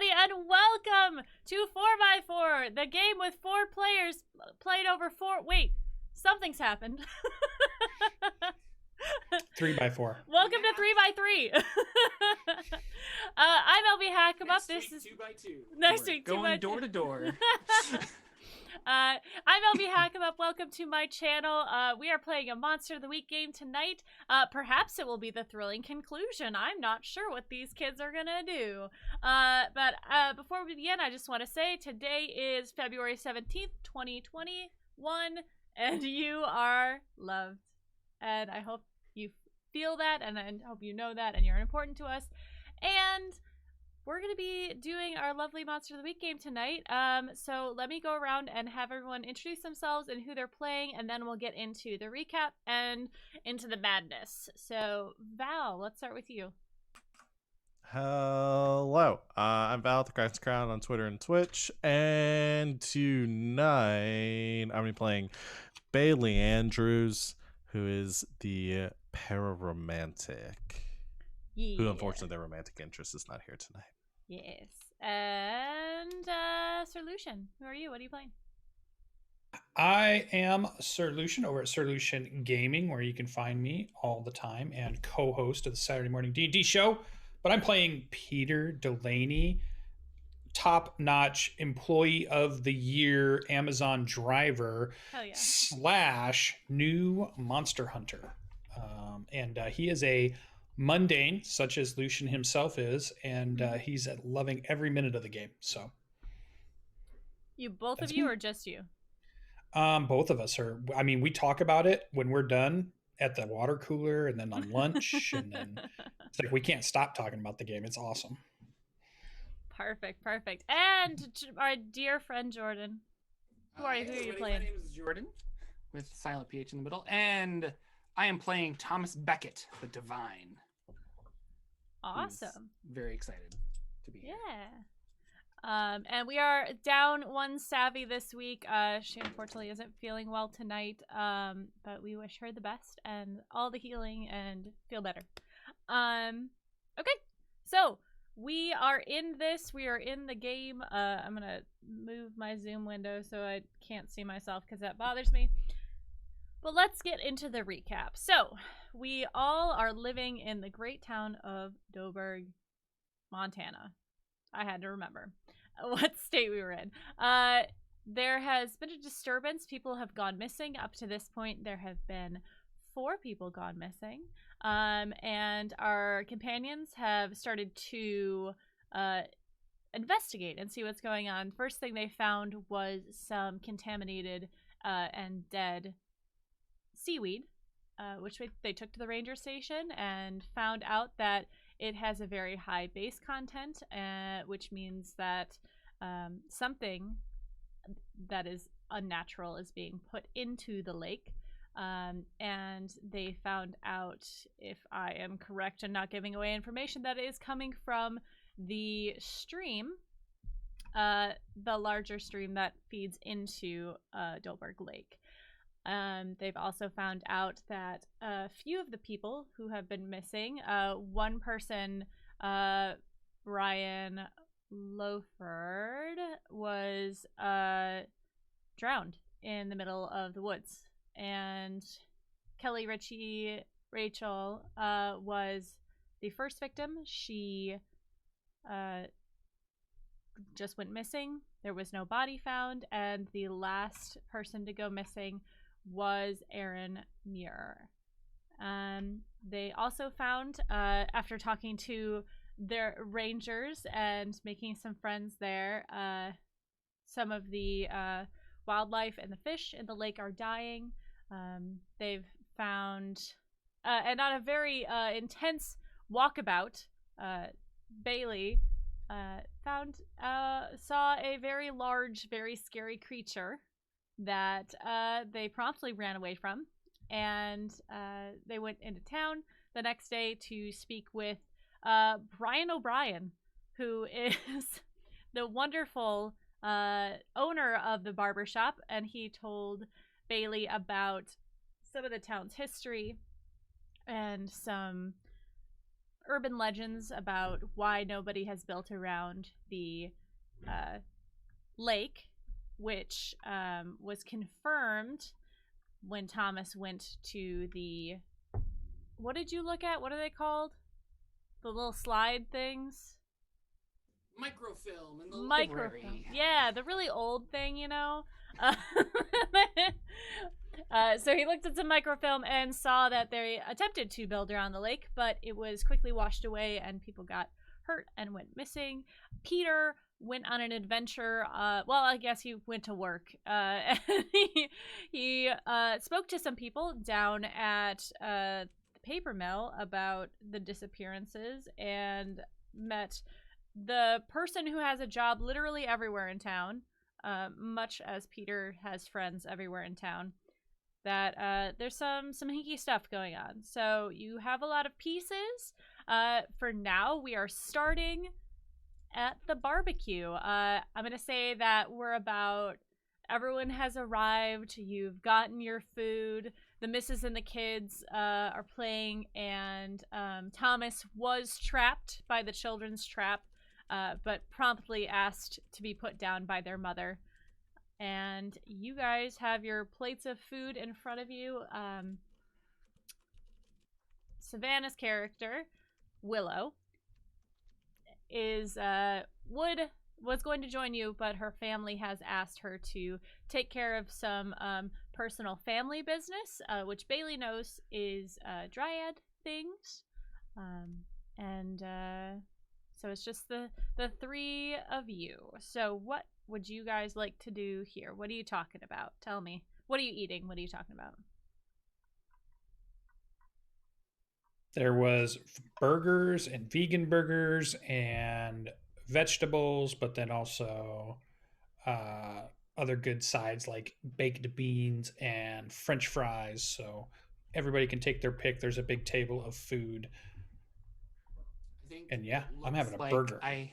everybody, and welcome to 4x4, the game with 4 players played over 4. Wait, something's happened. 3x4. Welcome to 3x3. I'm LB Hackabup. Next This week, is 2x2. next week. Going door to door. I'm LB Hackabup. Welcome to my channel. We are playing a Monster of the Week game tonight. Perhaps it will be the thrilling conclusion. I'm not sure what these kids are gonna do. But before we begin, I just want to say today is February 17th, 2021, and you are loved. And I hope you feel that, and I hope you know that, and you're important to us. And we're going to be doing our lovely Monster of the Week game tonight. So let me go around and have everyone introduce themselves and who they're playing, and then we'll get into the recap and into the madness. So, Val, let's start with you. Hello, I'm Val, the Christ Crown on Twitter and Twitch, and tonight I'm going to be playing Bailey Andrews, who is the Pararomantic. Yeah. Who, unfortunately, their romantic interest is not here tonight. Yes. And, Sir Lucian, who are you? What are you playing? I am Sir Lucian over at Sir Lucian Gaming, where you can find me all the time, and co-host of the Saturday morning D&D show. But I'm playing Peter Delaney, top-notch employee of the year Amazon driver Hell yeah. / new monster hunter. And he is a mundane, such as Lucian himself is, and he's loving every minute of the game. So, You, both That's of you, me. or just you? both of us are. I mean, we talk about it when we're done at the water cooler, and then on lunch, and then it's like we can't stop talking about the game. It's awesome. Perfect, perfect. And our dear friend Jordan. Who are you? Who are you everybody, playing? My name is Jordan, with silent PH in the middle, and I am playing Thomas Beckett, the Divine. Awesome. Very excited to be here. Yeah. And we are down one Savvy this week. She unfortunately isn't feeling well tonight. But we wish her the best and all the healing and feel better. Okay. So we are in this. We are in the game. I'm gonna move my Zoom window so I can't see myself because that bothers me. But let's get into the recap. So we all are living in the great town of Doberg, Montana. I had to remember what state we were in. There has been a disturbance. People have gone missing. Up to this point, there have been 4 people gone missing. And our companions have started to investigate and see what's going on. First thing they found was some contaminated and dead seaweed, which they took to the ranger station and found out that it has a very high base content, which means that something that is unnatural is being put into the lake. And they found out, if I am correct and not giving away information, that it is coming from the stream, the larger stream that feeds into Dolberg Lake. They've also found out that a few of the people who have been missing, one person, Brian Loford, was drowned in the middle of the woods. And Kelly Ritchie Rachel was the first victim. She just went missing. There was no body found. And the last person to go missing was Aaron Muir. They also found, after talking to their rangers and making some friends there, some of the wildlife and the fish in the lake are dying. They've found, and on a very intense walkabout, Bailey saw a very large, very scary creature that they promptly ran away from, and they went into town the next day to speak with Brian O'Brien, who is the wonderful owner of the barbershop, and he told Bailey about some of the town's history and some urban legends about why nobody has built around the lake, which was confirmed when Thomas went to the. What did you look at? What are they called? The little slide things. Microfilm in the Microfilm. library. Yeah, the really old thing, you know. So he looked at some microfilm and saw that they attempted to build around the lake, but it was quickly washed away and people got hurt and went missing. Peter went on an adventure. Well, I guess he went to work. And he spoke to some people down at the paper mill about the disappearances and met the person who has a job literally everywhere in town, much as Peter has friends everywhere in town, that there's some hinky stuff going on. So you have a lot of pieces. For now, we are starting at the barbecue. I'm going to say that everyone has arrived. You've gotten your food. The missus and the kids are playing, and Thomas was trapped by the children's trap, but promptly asked to be put down by their mother. And you guys have your plates of food in front of you. Savannah's character, Willow, was going to join you, but her family has asked her to take care of some personal family business, which Bailey knows is dryad things. So it's just the three of you. So what would you guys like to do here? What are you talking about? Tell me. What are you eating? What are you talking about? There was burgers and vegan burgers and vegetables, but then also other good sides like baked beans and French fries. So everybody can take their pick. There's a big table of food. And yeah, I'm having a burger. I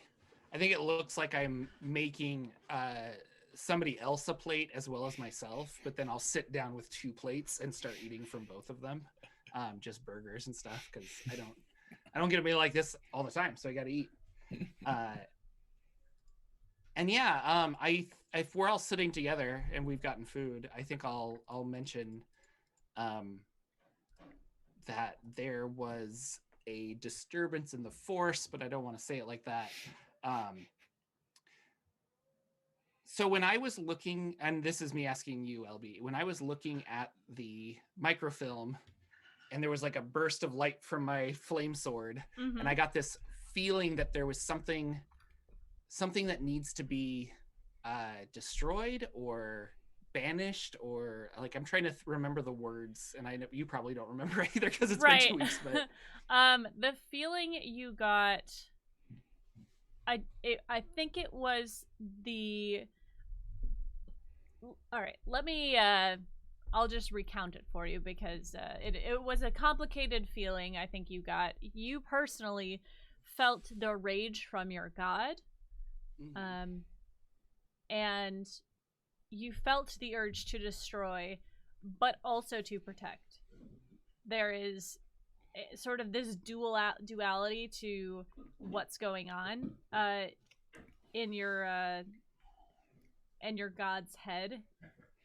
think it looks like I'm making somebody else a plate as well as myself, but then I'll sit down with 2 plates and start eating from both of them. Just burgers and stuff, because I don't get to be like this all the time, so I got to eat. And yeah, if we're all sitting together and we've gotten food, I think I'll mention that there was a disturbance in the force, but I don't want to say it like that. So when I was looking, and this is me asking you, LB, when I was looking at the microfilm and there was like a burst of light from my flame sword, and I got this feeling that there was something that needs to be destroyed or banished, or like, I'm trying to remember the words, and I know you probably don't remember either because it's been 2 weeks. But the feeling you got, I think it was the. All right, let me. I'll just recount it for you because it was a complicated feeling. I think you personally felt the rage from your god, and you felt the urge to destroy, but also to protect. There is sort of this duality to what's going on in your god's head,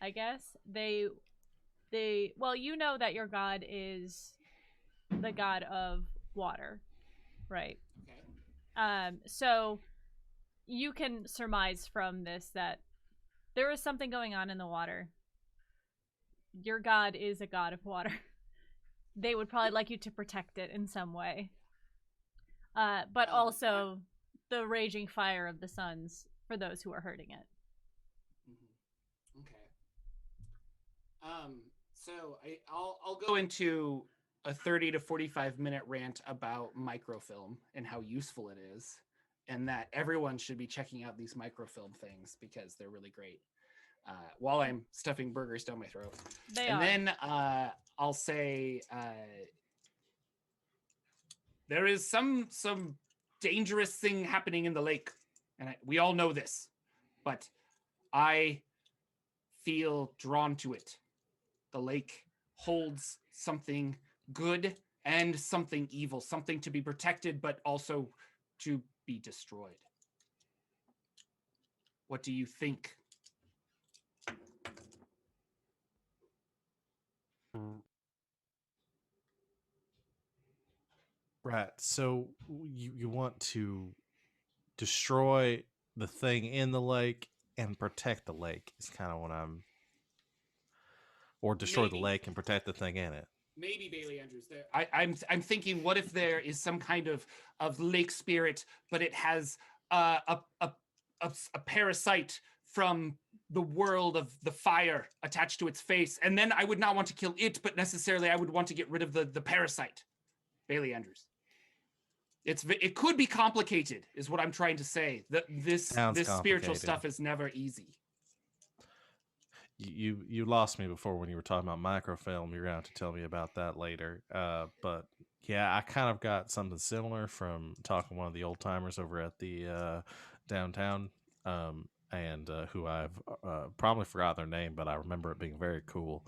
I guess. Well, you know that your god is the god of water, right? Okay. So you can surmise from this that there is something going on in the water. Your god is a god of water. They would probably like you to protect it in some way. But also the raging fire of the suns for those who are hurting it. Okay. So I'll go into a 30 to 45 minute rant about microfilm and how useful it is, and that everyone should be checking out these microfilm things because they're really great. While I'm stuffing burgers down my throat. Then I'll say there is some dangerous thing happening in the lake, and we all know this, but I feel drawn to it. The lake holds something good and something evil, something to be protected, but also to be destroyed. What do you think? Right. So you want to destroy the thing in the lake and protect the lake is kind of what I'm, or destroy the Maybe. lake and protect the thing in it. Maybe Bailey Andrews there. I'm thinking, what if there is some kind of lake spirit, but it has a parasite from the world of the fire attached to its face, and then I would not want to kill it, but necessarily I would want to get rid of the parasite. Bailey Andrews. It could be complicated, is what I'm trying to say. This spiritual stuff is never easy. You lost me before when you were talking about microfilm. You're going to have to tell me about that later. But yeah, I kind of got something similar from talking to one of the old timers over at the downtown, and who I've probably forgot their name, but I remember it being very cool.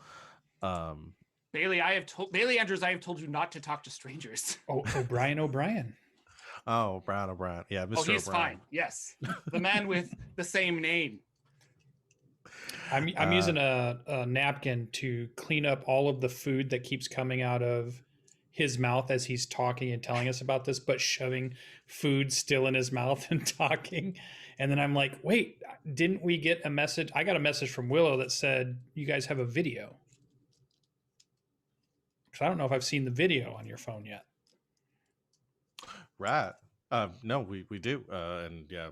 Bailey Andrews, I have told you not to talk to strangers. Oh, O'Brien. Oh, O'Brien. Yeah, Mr. Oh, he's O'Brien. fine. Yes, the man with the same name. I'm using a napkin to clean up all of the food that keeps coming out of his mouth as he's talking and telling us about this, but shoving food still in his mouth and talking. And then I'm like, wait, didn't we get a message? I got a message from Willow that said, you guys have a video. Because I don't know if I've seen the video on your phone yet. Right. No, we do. And yeah,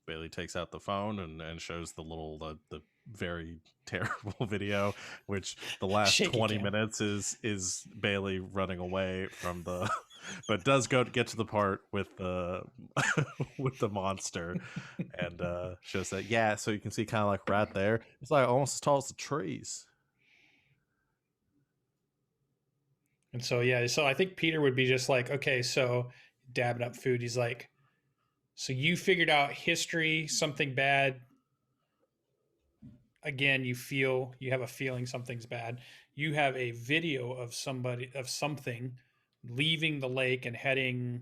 Bailey takes out the phone and shows the very terrible video, which the last Shaky 20 cam. minutes is Bailey running away from the, but does get to the part with the with the monster, and shows that. Yeah, so you can see kind of like right there, it's like almost as tall as the trees. And so, yeah, so I think Peter would be just like, okay, so dabbing up food. He's like, so you figured out history, something bad. Again, you have a feeling something's bad. You have a video of something leaving the lake and heading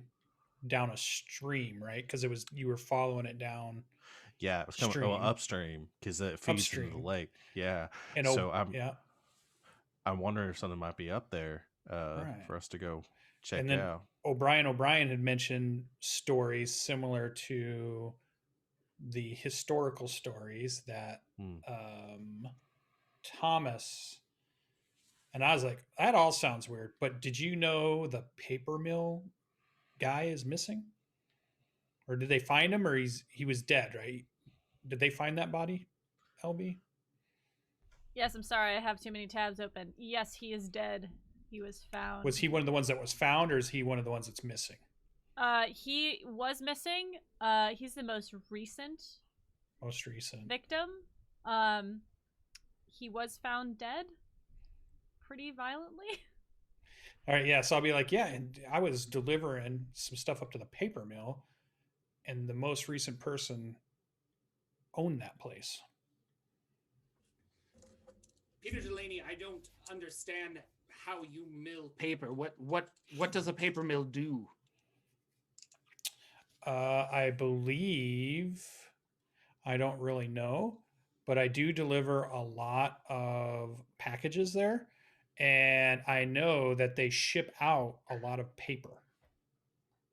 down a stream, right? Because you were following it down. Yeah, it was coming upstream because it feeds into the lake. Yeah, and so I'm wondering if something might be up there for us to go check and then out. O'Brien had mentioned stories similar to the historical stories that Thomas, and I was like, that all sounds weird, but did you know the paper mill guy is missing? Or did they find him, or he was dead, right? Did they find that body, LB? Yes, I'm sorry, I have too many tabs open. Yes, he is dead. He was found. Was he one of the ones that was found, or is he one of the ones that's missing? He was missing. He's the most recent victim. He was found dead pretty violently. All right, yeah. So I'll be like, yeah, and I was delivering some stuff up to the paper mill, and the most recent person owned that place. Peter Delaney, I don't understand how you mill paper. What does a paper mill do? I believe, I don't really know, but I do deliver a lot of packages there, and I know that they ship out a lot of paper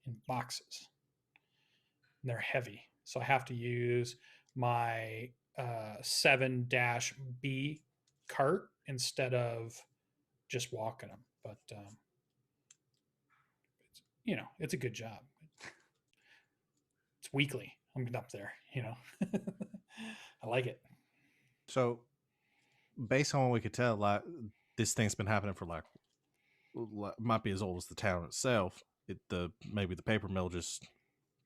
in boxes. And they're heavy, so I have to use my 7-B cart instead of just walking them. But it's a good job. It's weekly. I'm up there, I like it. So based on what we could tell, like, this thing's been happening for might be as old as the town itself. Maybe the paper mill just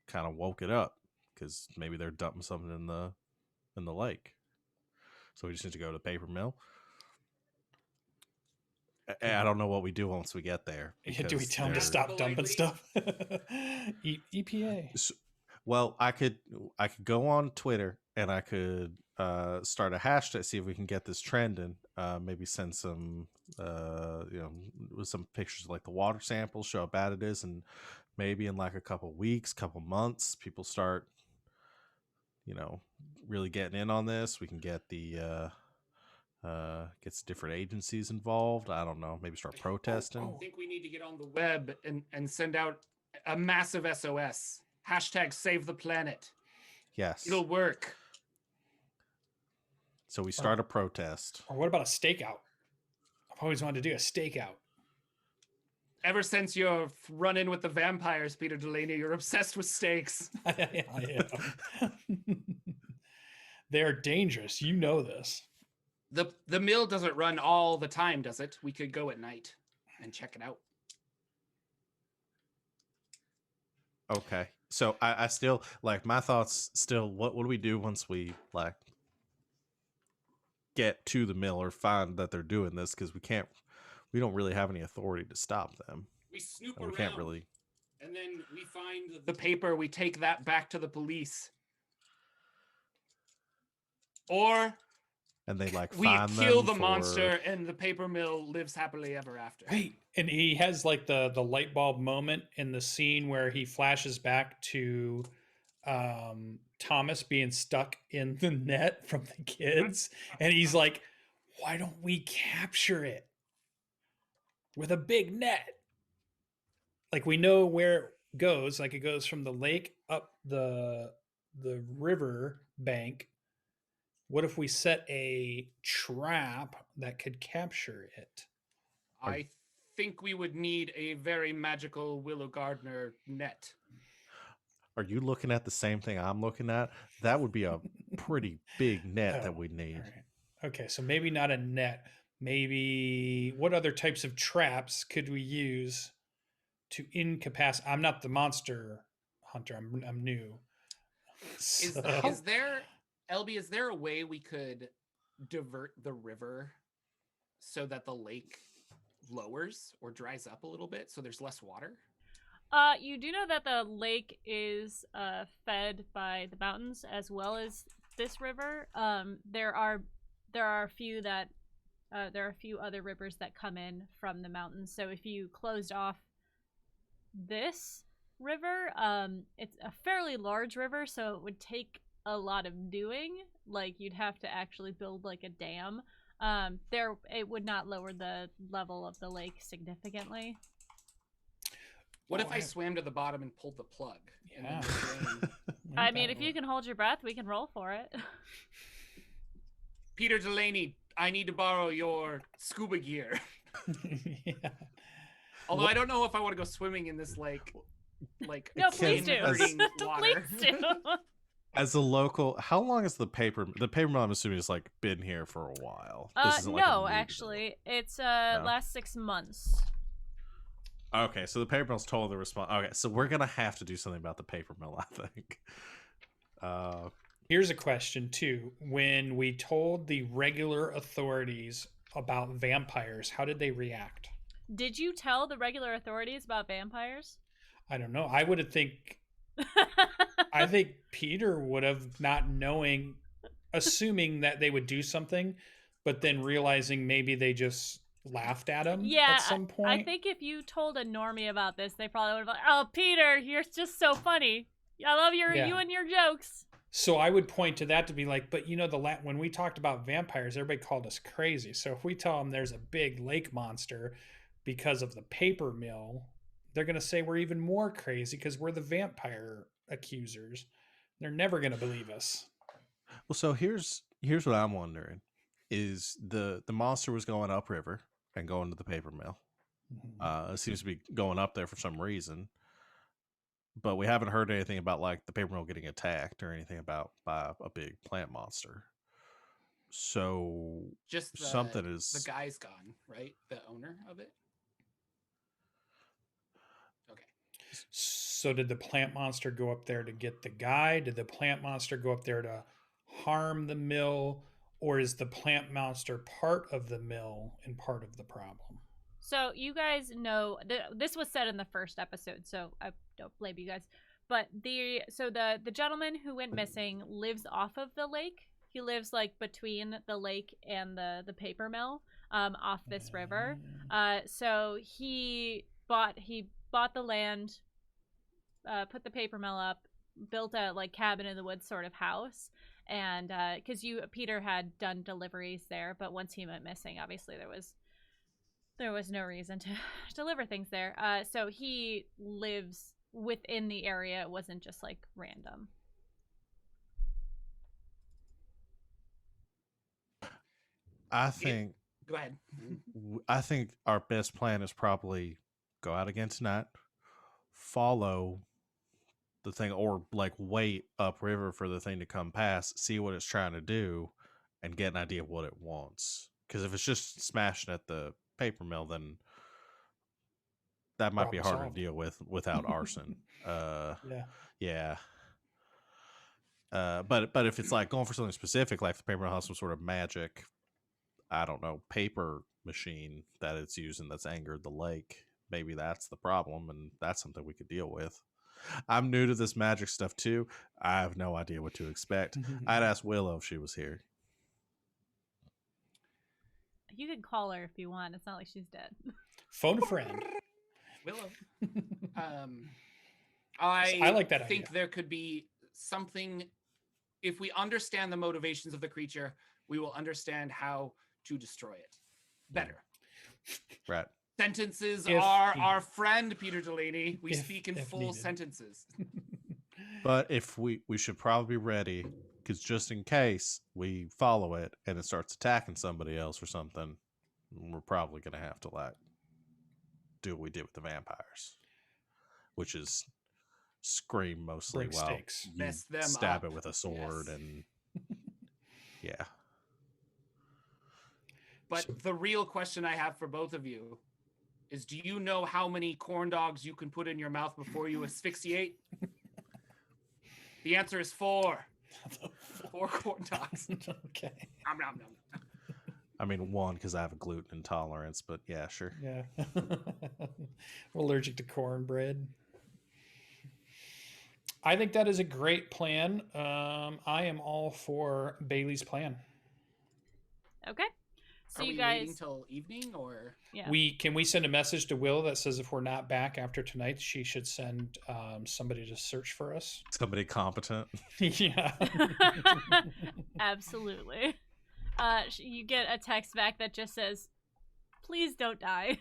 kind of woke it up because maybe they're dumping something in the lake. So we just need to go to the paper mill. I don't know what we do once we get there. Do we tell them to stop dumping stuff? EPA. Well, I could go on Twitter and I could start a hashtag, see if we can get this trending. Maybe send some, with some pictures of, like, the water samples, show how bad it is, and maybe in like a couple weeks, couple months, people start, really getting in on this. We can get get some different agencies involved. I don't know. Maybe start protesting. I think we need to get on the web and send out a massive SOS. Hashtag save the planet. Yes. It'll work. So we start a protest. Or what about a stakeout? I've always wanted to do a stakeout. Ever since your run-in with the vampires, Peter Delaney, you're obsessed with steaks. I am. They're dangerous. You know this. The mill doesn't run all the time, does it? We could go at night and check it out. Okay. So I still, like, my thoughts still, what do we do once we, like, get to the mill or find that they're doing this? Because we don't really have any authority to stop them. We snoop And around. we can't really. And then we find the paper, we take that back to the police. Or And they, like, we find kill them the monster and the paper mill lives happily ever after. Right. And he has, like, the light bulb moment in the scene where he flashes back to Thomas being stuck in the net from the kids. And he's like, why don't we capture it with a big net? Like, we know where it goes. Like, it goes from the lake up the river bank. What if we set a trap that could capture it? I think we would need a very magical Willow Gardner net. Are you looking at the same thing I'm looking at? That would be a pretty big net that we'd need. Right. Okay, so maybe not a net. Maybe what other types of traps could we use to incapacitate? I'm not the monster hunter. I'm new. Is there, LB, is there a way we could divert the river so that the lake lowers or dries up a little bit so there's less water? You do know that the lake is fed by the mountains as well as this river. There are a few other rivers that come in from the mountains. So if you closed off this river, it's a fairly large river, so it would take a lot of doing. Like, you'd have to actually build, like, a dam. It would not lower the level of the lake significantly. What if I swam to the bottom and pulled the plug? Yeah. I mean, if you can hold your breath, we can roll for it. Peter Delaney, I need to borrow your scuba gear. Yeah. Although I don't know if I want to go swimming in this lake. Like, No, please do. water. Please do. As a local, how long is the paper mill? I'm assuming has, like, been here for a while. This isn't, like, a no, new actually, mill. it's last 6 months. Okay, so the paper mill's totally responsible. Okay, so we're gonna have to do something about the paper mill, I think. Here's a question too. When we told the regular authorities about vampires, how did they react? Did you tell the regular authorities about vampires? I don't know. I think Peter would have, not knowing, assuming that they would do something, but then realizing maybe they just laughed at him at some point. I think if you told a normie about this, they probably would have been like, oh, Peter, you're just so funny. I love you and your jokes. So I would point to that to be like, but when we talked about vampires, everybody called us crazy. So if we tell them there's a big lake monster because of the paper mill, they're going to say we're even more crazy because we're the vampire accusers. They're never going to believe us. Well, so here's what I'm wondering: is the monster was going upriver and going to the paper mill? Mm-hmm. It seems to be going up there for some reason, but we haven't heard anything about, like, the paper mill getting attacked or anything about by a big plant monster. So Just the guy's gone, right? The owner of it. Okay. So did the plant monster go up there to get the guy? Did the plant monster go up there to harm the mill? Or is the plant monster part of the mill and part of the problem? So you guys know, this was said in the first episode, so I don't blame you guys. but the gentleman who went missing lives off of the lake. He lives like between the lake and the paper mill, off this river. So he bought the land, put the paper mill up, built a like cabin in the woods sort of house, and because Peter had done deliveries there, but once he went missing, obviously there was no reason to deliver things there. So he lives within the area. It wasn't just like random. I think. Go ahead. I think our best plan is probably go out again tonight, follow the thing, or like wait upriver for the thing to come past, see what it's trying to do, and get an idea of what it wants. Because if it's just smashing at the paper mill, then that might be Problem harder solved. to deal with without arson. Yeah. But if it's like going for something specific, like the paper mill has some sort of magic, I don't know, paper machine that it's using that's angered the lake, maybe that's the problem, and that's something we could deal with. I'm new to this magic stuff too. I have no idea what to expect. I'd ask Willow if she was here. You can call her if you want. It's not like she's dead. Phone a friend. Willow. I like that think idea. there could be something. If we understand the motivations of the creature, we will understand how to destroy it better. Right. Sentences If are he- our friend, Peter Delaney. We If- speak in if full needed. sentences. But if we should probably be ready, because just in case we follow it and it starts attacking somebody else or something, we're probably going to have to like do what we did with the vampires, which is scream mostly Break while stakes. you Mess them stab up. it with a sword. Yes. And yeah. But the real question I have for both of you is, do you know how many corn dogs you can put in your mouth before you asphyxiate? The answer is 4. 4 corn dogs. Okay. Nom, nom, nom. I mean, 1, because I have a gluten intolerance, but yeah, sure. Yeah. We're allergic to cornbread. I think that is a great plan. I am all for Bailey's plan. Okay. So Are you we guys, waiting till evening, or yeah. Can we send a message to Will that says if we're not back after tonight, she should send somebody to search for us? Somebody competent. Yeah. Absolutely. You get a text back that just says, "Please don't die."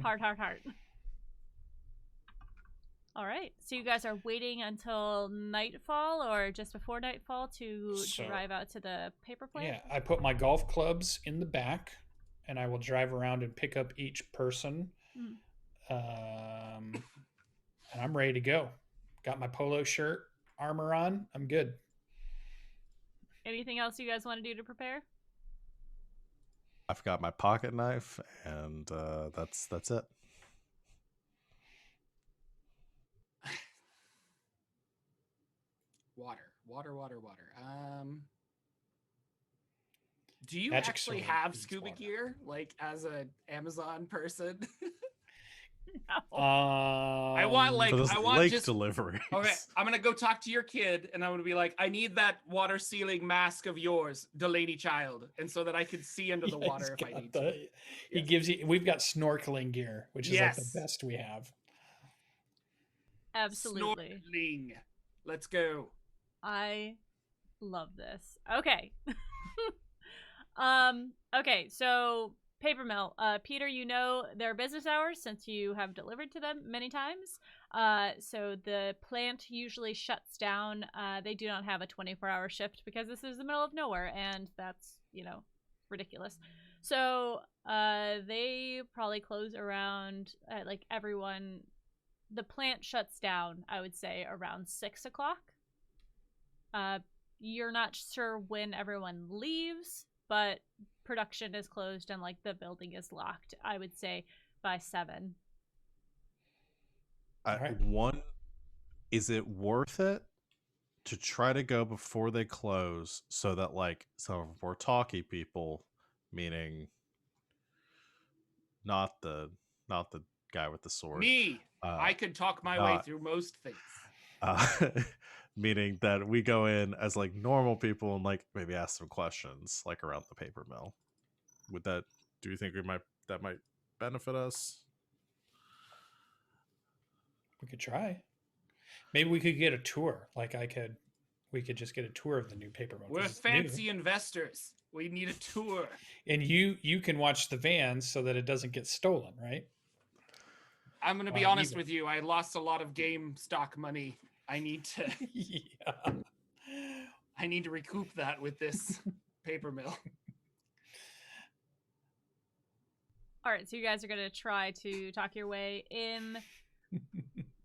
Heart, heart, heart. All right. So you guys are waiting until nightfall or just before nightfall to drive out to the paper plant? Yeah, I put my golf clubs in the back, and I will drive around and pick up each person. And I'm ready to go. Got my polo shirt, armor on. I'm good. Anything else you guys want to do to prepare? I've got my pocket knife, and that's it. water. Do you Magic actually sword have is scuba water. gear, like as an Amazon person? No. I want like For those I want lake just deliveries. okay. I'm gonna go talk to your kid, and I'm gonna be like, I need that water sealing mask of yours, Delaney child, and so that I can see under the Yeah, water he's if I got need to. He Yes. gives you. We've got snorkeling gear, which is like Yes. the best we have. Absolutely. Snorkeling. Let's go. I love this. Okay. Okay, so paper mill. Peter, you know their business hours since you have delivered to them many times. So the plant usually shuts down. They do not have a 24-hour shift because this is the middle of nowhere, and that's, ridiculous. So they probably close around like everyone. The plant shuts down, I would say, around 6 o'clock. You're not sure when everyone leaves, but production is closed and like the building is locked, I would say, by 7. Alright. One, is it worth it to try to go before they close so that like some of more talky people, meaning not the guy with the sword, Me. I could talk my way not- through most things. uh, meaning that we go in as like normal people and like maybe ask some questions like around the paper mill. Do you think that might benefit us? We could try. Maybe we could get a tour. We could just get a tour of the new paper mill. We're 'cause it's new. fancy investors. We need a tour. And you can watch the vans so that it doesn't get stolen, right? I'm going to be Well, honest even- with you. I lost a lot of game stock money. I need to Yeah. I need to recoup that with this paper mill. All right, so you guys are going to try to talk your way in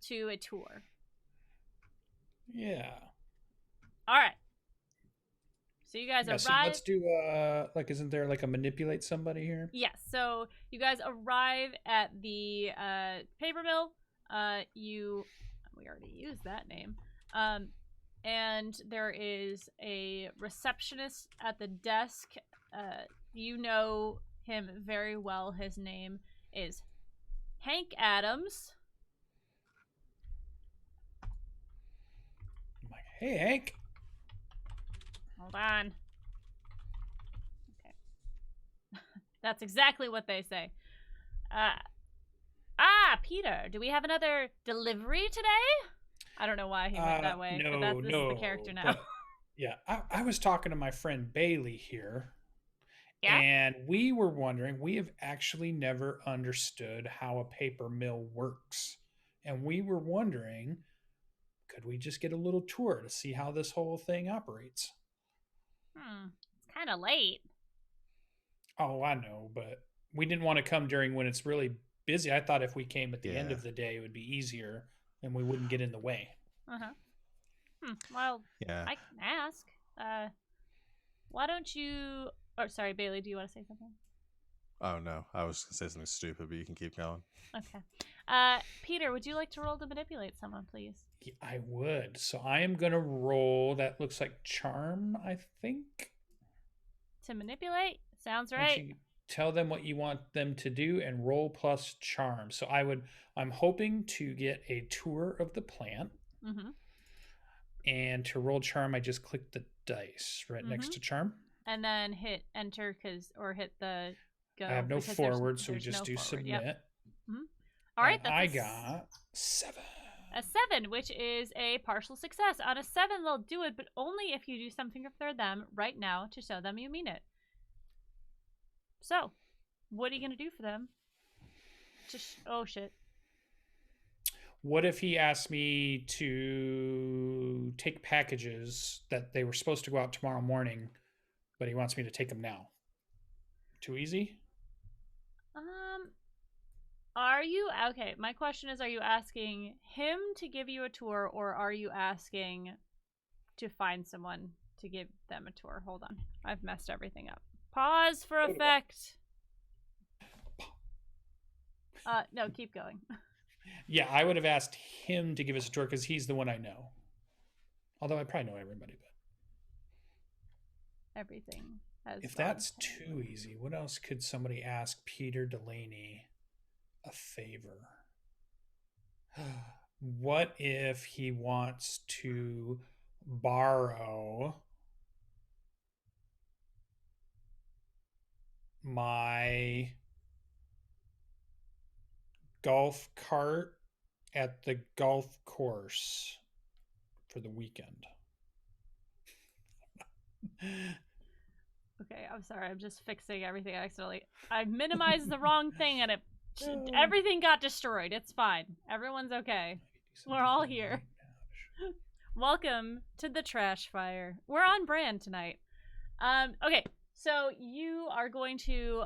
to a tour. Yeah. All right. So you guys Yeah, arrive. so let's do isn't there like a manipulate somebody here? Yes. So you guys arrive at the paper mill. We already used that name. And there is a receptionist at the desk. You know him very well. His name is Hank Adams. I'm like, hey, Hank. Hold on. Okay. That's exactly what they say. Peter, do we have another delivery today? I don't know why he went that way, but this is the character now. but- yeah, I was talking to my friend Bailey here. Yeah? And we were wondering, we have actually never understood how a paper mill works. And we were wondering, could we just get a little tour to see how this whole thing operates? It's kind of late. Oh, I know, but we didn't want to come during when it's really busy. I thought if we came at the end Yeah. of the day, it would be easier and we wouldn't get in the way. Well, Yeah. I can ask. Why don't you... Oh, sorry, Bailey, do you want to say something? Oh no, I was gonna say something stupid, but you can keep going. Okay. Peter, would you like to roll to manipulate someone, please? Yeah, I would. So I am going to roll, that looks like charm, I think. To manipulate? Sounds Why don't right. you tell them what you want them to do and roll plus charm. So I'm hoping to get a tour of the plant. Mm-hmm. And to roll charm, I just click the dice right next to charm. And then hit enter or hit the go. I have no because there's- forward, so we there's just no do forward. submit. Yep. All right, And I got 7. a 7, which is a partial success. On a 7, they'll do it, but only if you do something for them right now to show them you mean it. So, what are you gonna do for them? Oh shit. What if he asked me to take packages that they were supposed to go out tomorrow morning, but he wants me to take them now? Too easy? Are you okay? My question is, are you asking him to give you a tour, or are you asking to find someone to give them a tour? Hold on, I've messed everything up. Pause for effect. No, keep going. Yeah, I would have asked him to give us a tour because he's the one I know. Although I probably know everybody, but Everything has. if gone that's horribly. too easy, what else could somebody ask Peter Delaney a favor? What if he wants to borrow my golf cart at the golf course for the weekend? Okay, I'm sorry. I'm just fixing everything accidentally. I minimized the wrong thing, and everything got destroyed. It's fine. Everyone's okay. We're all here. Welcome to the trash fire. We're on brand tonight. Okay, so you are going to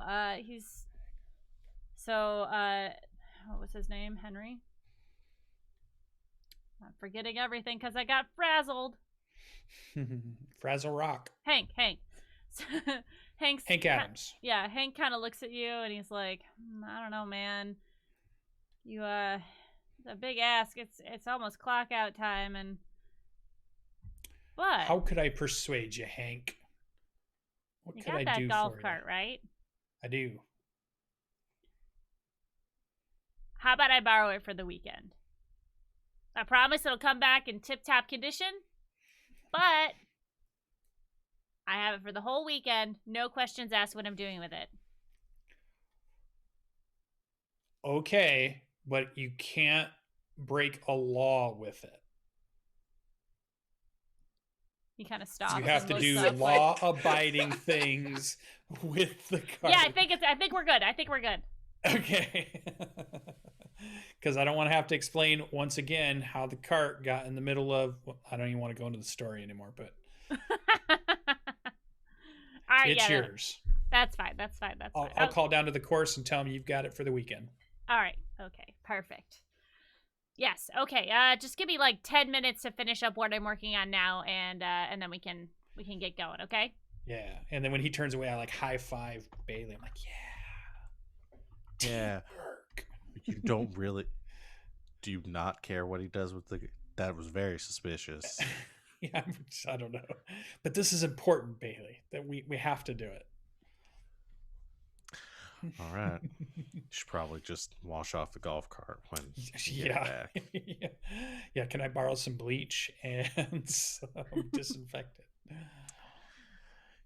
what was his name? Henry? I'm forgetting everything because I got frazzled. Frazzle Rock. Hank. Hank Adams. Yeah, Hank kind of looks at you and he's like, I don't know, man. You it's a big ask. It's almost clock out time, but How could I persuade you, Hank? What you could got I that do golf for cart, you? right? I do. how about I borrow it for the weekend? I promise it'll come back in tip-top condition, but I have it for the whole weekend. No questions asked what I'm doing with it. Okay, but you can't break a law with it. He kind of stops. You have and to looks do up. law-abiding things with the card. Yeah, I think we're good. I think we're good. Okay. Because I don't want to have to explain once again how the cart got in the middle of. I don't even want to go into the story anymore, but All right, it's yours. That's fine. I'll call down to the course and tell them you've got it for the weekend. All right. Okay. Perfect. Yes. Okay. Just give me like 10 minutes to finish up what I'm working on now, and then we can get going. Okay. Yeah. And then when he turns away, I like high five Bailey. I'm like, Yeah. teamwork. You don't really. Do you not care what he does with the? That was very suspicious. Yeah. I don't know, but this is important, Bailey. That we have to do it. All right. You should probably just wash off the golf cart when you get it back. Yeah. Can I borrow some bleach and some disinfectant?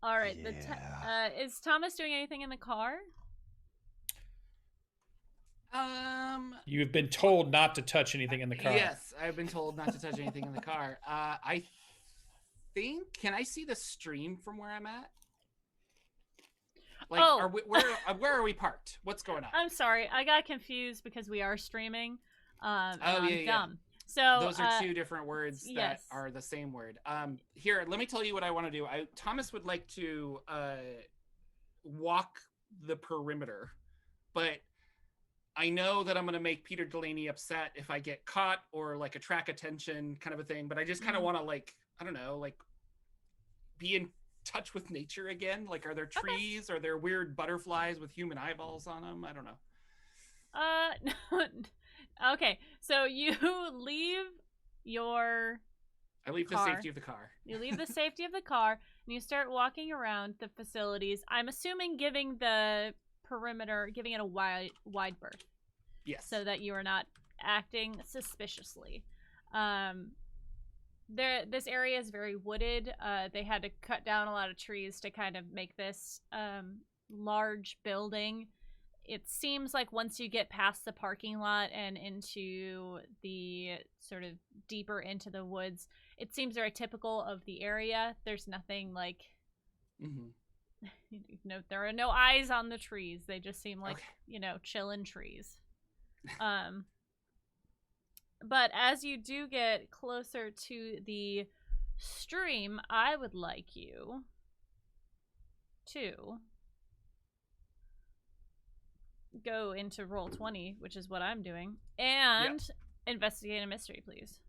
All right. Yeah. Is Thomas doing anything in the car? You've been told not to touch anything in the car. Yes, I've been told not to touch anything in the car. I think, can I see the stream from where I'm at? Like, where are we parked? What's going on? I'm sorry, I got confused because we are streaming. I'm yeah. dumb. So those are two different words that yes. are the same word. Here, let me tell you what I want to do. Thomas would like to walk the perimeter, but I know that I'm going to make Peter Delaney upset if I get caught or like attract attention kind of a thing. But I just kind of want to I don't know, be in touch with nature again. Like, are there trees? Okay. Are there weird butterflies with human eyeballs on them? I don't No. know. Okay, so you leave your I leave car. the safety of the car. You leave the safety of the car and you start walking around the facilities. I'm assuming giving the perimeter, giving it a wide berth. Yes. So that you are not acting suspiciously. This area is very wooded. They had to cut down a lot of trees to kind of make this large building. It seems like once you get past the parking lot and into the sort of deeper into the woods, it seems very typical of the area. There's nothing like, there are no eyes on the trees. They just seem like, chillin' trees. But as you do get closer to the stream, I would like you to go into Roll20, which is what I'm doing, and investigate a mystery, please.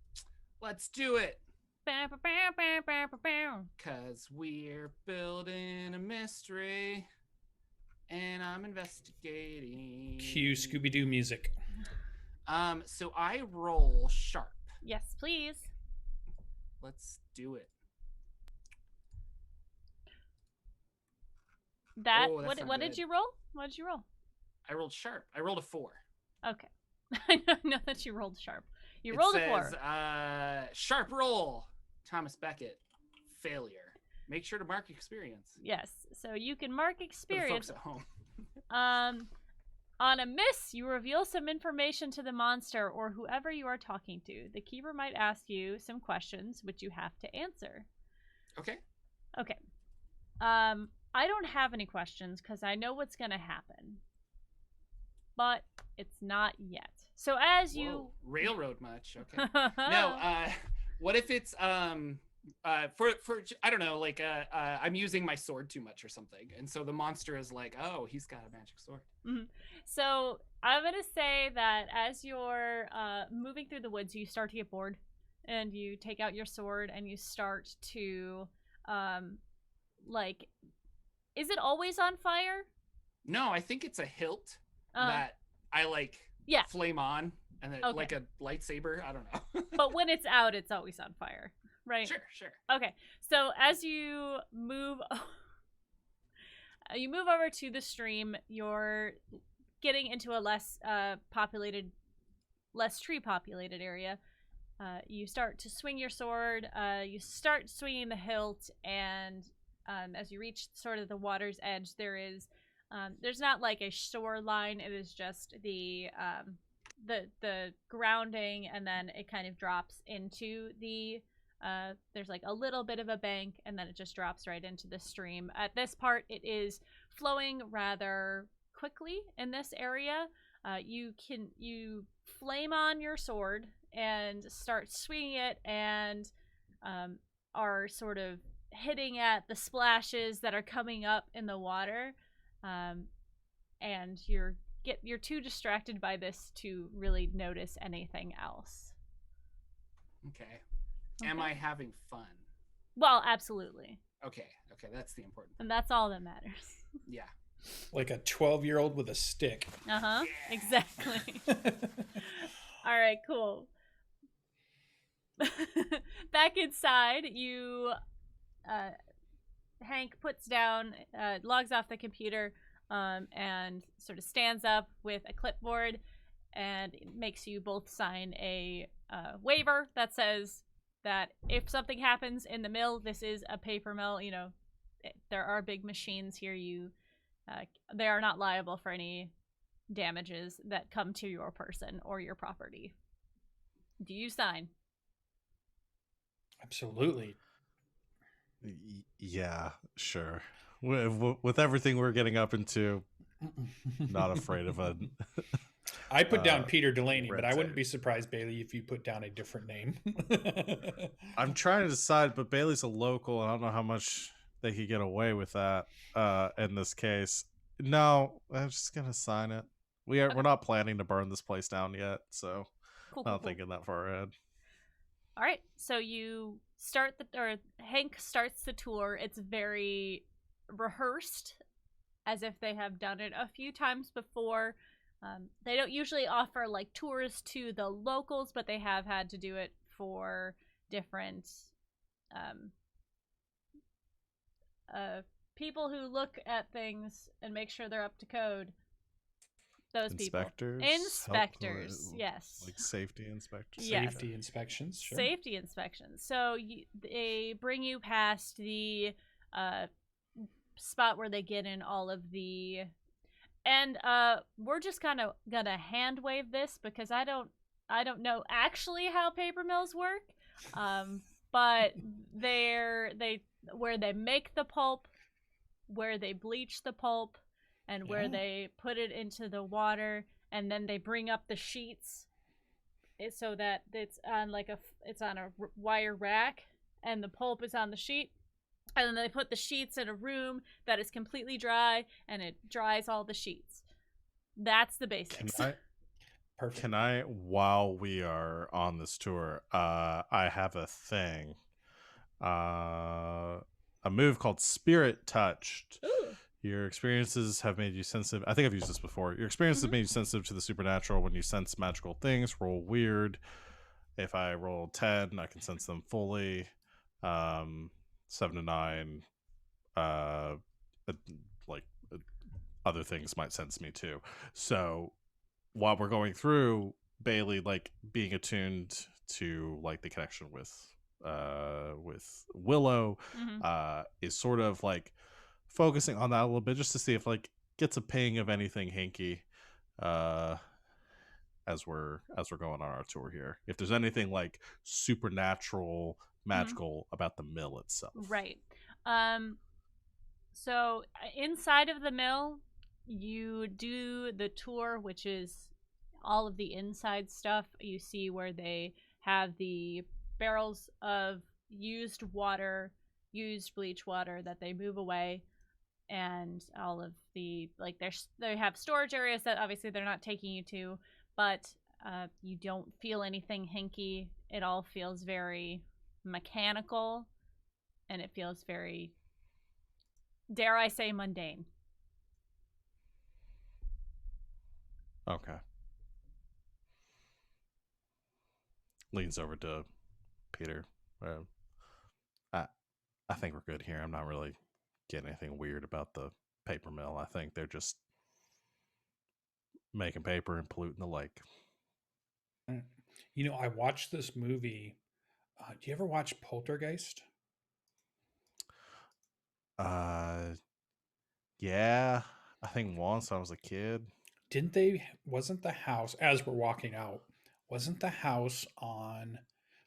Let's do it. Bow, bow, bow, bow, bow, bow, bow. 'Cause we're building a mystery, and I'm investigating. Cue Scooby-Doo music. So I roll sharp. Yes, please. Let's do it. What did you roll? What did you roll? I rolled sharp. I rolled a 4. Okay. I know that you rolled sharp. You rolled a 4. Sharp roll. Thomas Beckett. Failure. Make sure to mark experience. Yes. So you can mark experience. For the folks at home. On a miss, you reveal some information to the monster or whoever you are talking to. The keeper might ask you some questions, which you have to answer. Okay. Okay. I don't have any questions because I know what's going to happen. But it's not yet. So as you... Railroad much. Okay. No, what if it's... for I don't know, I'm using my sword too much or something, and so the monster is like, oh, he's got a magic sword. Mm-hmm. So I'm gonna say that as you're moving through the woods, you start to get bored, and you take out your sword and you start to is it always on fire? No, I think it's a hilt that I flame on, and then like a lightsaber. I don't know. But when it's out, it's always on fire. Right. Sure. Okay. So as you move over to the stream, you're getting into a less tree populated area, you start to swing your sword. You start swinging the hilt, and as you reach sort of the water's edge, there's not like a shoreline. It is just the grounding, and then it kind of drops into the. There's like a little bit of a bank, and then it just drops right into the stream. At this part, it is flowing rather quickly in this area. You flame on your sword and start swinging it, and are sort of hitting at the splashes that are coming up in the water, and you're too distracted by this to really notice anything else. Okay. Am I having fun? Well, absolutely. Okay, that's the important And that's all that matters. Yeah. Like a 12-year-old with a stick. Uh-huh. Yeah. Exactly. All right, cool. Back inside, Hank puts down, logs off the computer, and sort of stands up with a clipboard and makes you both sign a waiver that says that if something happens in the mill, this is a paper mill. There are big machines here. They are not liable for any damages that come to your person or your property. Do you sign? Absolutely. Yeah, sure. With everything we're getting up into, not afraid of a. I put down Peter Delaney, but I wouldn't tape. be surprised, Bailey, if you put down a different name. I'm trying to decide, but Bailey's a local, and I don't know how much they could get away with that in this case. No, I'm just gonna sign it. We're not planning to burn this place down yet, so Cool. not thinking that far ahead. All right, so you start Hank starts the tour. It's very rehearsed, as if they have done it a few times before. They don't usually offer like tours to the locals, but they have had to do it for different people who look at things and make sure they're up to code. Those Inspectors? Inspectors, yes. Like safety inspectors? Yes. Safety inspections, sure. Safety inspections. So they bring you past the spot where they get in all of the... And we're just kind of gonna hand wave this because I don't know actually how paper mills work. But where they make the pulp, where they bleach the pulp, and where they put it into the water, and then they bring up the sheets so that it's on a wire rack, and the pulp is on the sheet. And then they put the sheets in a room that is completely dry, and it dries all the sheets. That's the basics. Perfect. Can I, while we are on this tour, I have a thing. A move called Spirit Touched. Ooh. Your experiences have made you sensitive. I think I've used this before. Your experiences have made you sensitive to the supernatural. When you sense magical things, roll weird. If I roll 10, I can sense them fully. 7 to 9, other things might sense me too. So while we're going through, Bailey, like being attuned to like the connection with Willow, is sort of like focusing on that a little bit just to see if like gets a ping of anything hinky as we're going on our tour here. If there's anything like supernatural, magical about the mill itself. Right. So inside of the mill, you do the tour, which is all of the inside stuff. You see where they have the barrels of used bleach water that they move away, and all of the they have storage areas that obviously they're not taking you to, but you don't feel anything hinky. It all feels very mechanical, and it feels very, dare I say, mundane. Okay. Leans over to Peter. I think we're good here. I'm not really getting anything weird about the paper mill. I think they're just making paper and polluting the lake. You know, I watched this movie. Do you ever watch Poltergeist? Yeah, I think once I was a kid. Didn't they? Wasn't the house, as we're walking out, wasn't the house on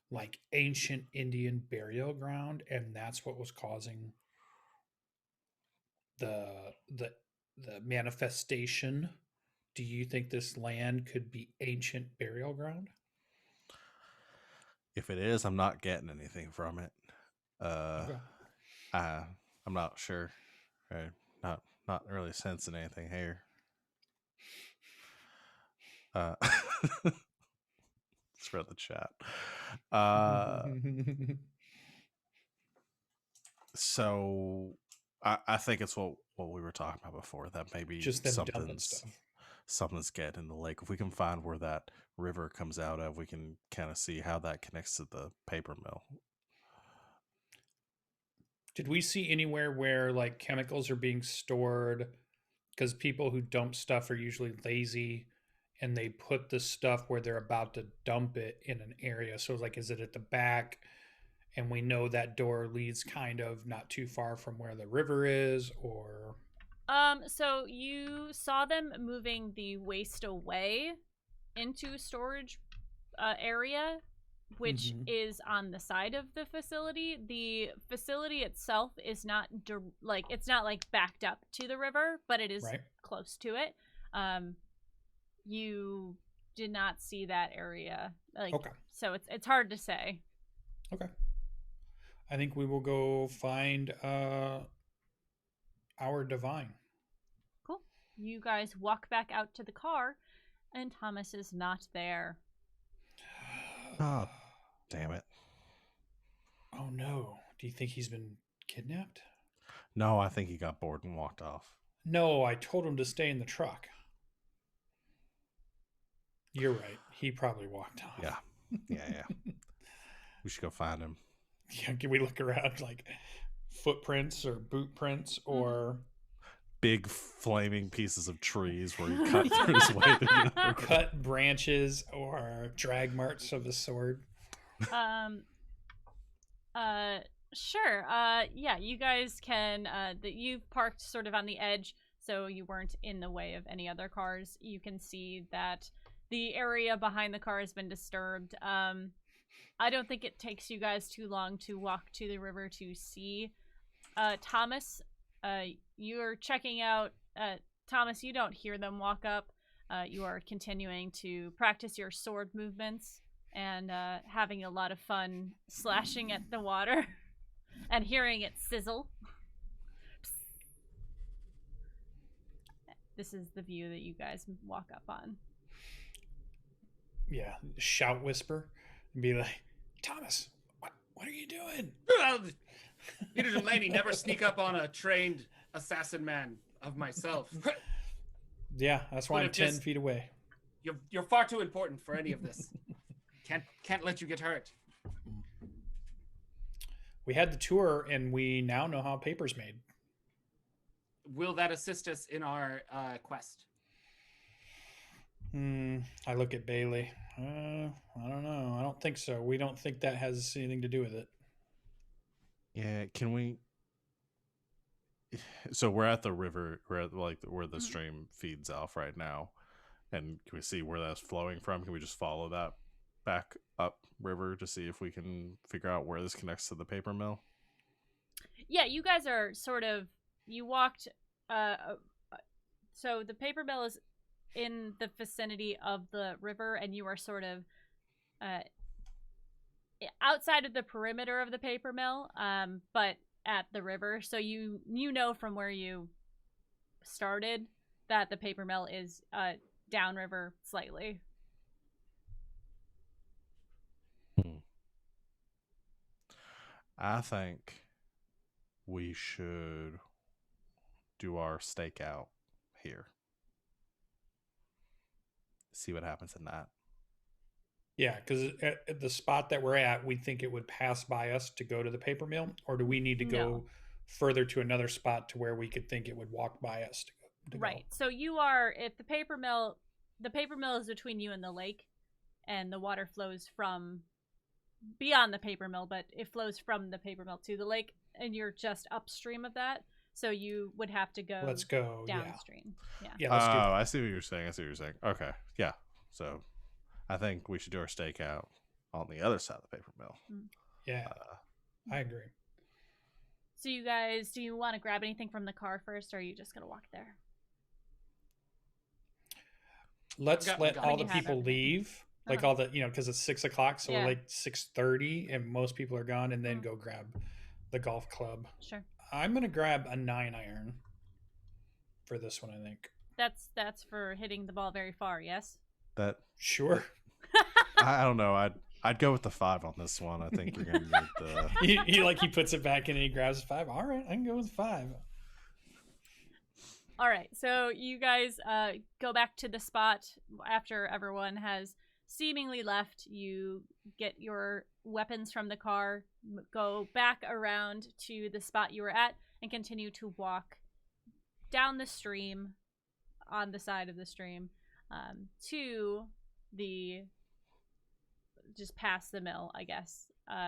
like ancient Indian burial ground, and that's what was causing the the the manifestation? Do you think this land could be ancient burial ground? If it is, I'm not getting anything from it. Okay. I I'm not sure. Right? Not really sensing anything here. Uh, spread the chat. So I think it's what we were talking about before. That maybe Just them dumping stuff. something's getting in the lake. If we can find where that river comes out of, we can kind of see how that connects to the paper mill. Did we see anywhere where like chemicals are being stored? Because people who dump stuff are usually lazy and they put the stuff where they're about to dump it in an area. So, like, is it at the back? And we know that door leads kind of not too far from where the river is, or. So you saw them moving the waste away into storage area, which is on the side of the facility. The facility itself is not it's not like backed up to the river, but it is Right. close to it. You did not see that area, like, Okay. so it's hard to say. Okay. I think we will go find our divine. Cool. You guys walk back out to the car, and Thomas is not there. Oh, damn it. Oh no. Do you think he's been kidnapped? No, I think he got bored and walked off. No, I told him to stay in the truck. You're right. He probably walked off. Yeah. We should go find him. Yeah, can we look around like footprints or boot prints or big flaming pieces of trees where he cut through his way to the underground. Cut branches or drag marks of a sword? Sure. Yeah, you guys can, you've parked sort of on the edge, so you weren't in the way of any other cars. You can see that the area behind the car has been disturbed. I don't think it takes you guys too long to walk to the river to see Thomas. You're checking out Thomas. You don't hear them walk up. You are continuing to practice your sword movements and having a lot of fun slashing at the water and hearing it sizzle. This is the view that you guys walk up on. Yeah, shout whisper and be like, Thomas, what are you doing? Peter Delaney, never sneak up on a trained assassin man of myself. Yeah, that's why I'm 10 feet away. You're far too important for any of this. Can't let you get hurt. We had the tour, and we now know how paper's made. Will that assist us in our quest? I look at Bailey. I don't know. I don't think so. We don't think that has anything to do with it. Yeah, can we? So we're at the river. We're at where the stream feeds off right now, and can we see where that's flowing from? Can we just follow that back up river to see if we can figure out where this connects to the paper mill? Yeah, you guys are sort of, you walked, so the paper mill is in the vicinity of the river, and you are sort of outside of the perimeter of the paper mill, but at the river. So you know from where you started that the paper mill is downriver slightly. I think we should do our stakeout here. See what happens in that. Yeah, because at the spot that we're at, we think it would pass by us to go to the paper mill, or do we need to go further to another spot to where we could think it would walk by us to go? Right. So you are at the paper mill. the paper mill is between you and the lake, and the water flows from beyond the paper mill, but it flows from the paper mill to the lake, and you're just upstream of that. So you would have to go. Let's go. Downstream. Yeah. Yeah. Yeah. Let's do that. I see what you're saying. Okay. Yeah. So I think we should do our stakeout on the other side of the paper mill. Yeah. I agree. So you guys, do you want to grab anything from the car first, or are you just going to walk there? Let's let all the people everything. leave. Like all the, because it's 6 o'clock, so Yeah. we're like 6:30, and most people are gone, and then go grab the golf club. Sure. I'm gonna grab a 9-iron for this one. I think That's for hitting the ball very far. Yes. That sure. I don't know. I'd go with the 5 on this one. I think you're gonna need the. he puts it back in and he grabs 5. All right, I can go with 5. All right. So you guys go back to the spot after everyone has seemingly left. You get your weapons from the car, go back around to the spot you were at, and continue to walk down the stream, on the side of the stream, to the, just past the mill, I guess,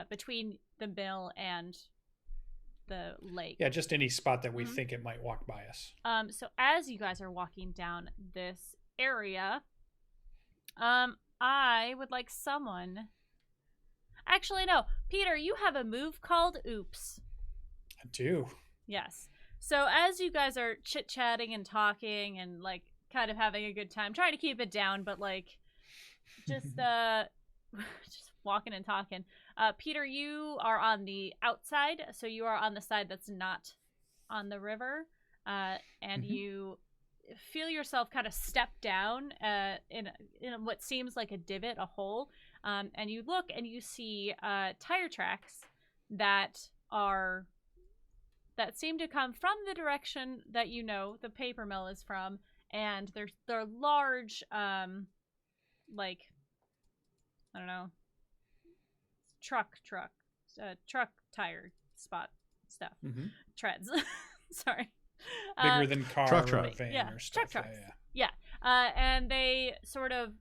between the mill and the lake. Yeah, just any spot that we think it might walk by us. So as you guys are walking down this area, I would like someone. Actually, no. Peter, you have a move called Oops. I do. Yes. So as you guys are chit-chatting and talking and, like, kind of having a good time, trying to keep it down, but, like, just, just walking and talking. Peter, you are on the outside, so you are on the side that's not on the river, and you feel yourself kind of step down in what seems like a divot, a hole, and you look and you see tire tracks that seem to come from the direction that the paper mill is from, and they're large, like, I don't know, truck tire spot stuff, treads. Sorry. Bigger than car truck. or van Yeah, or stuff. trucks. Yeah. And they sort of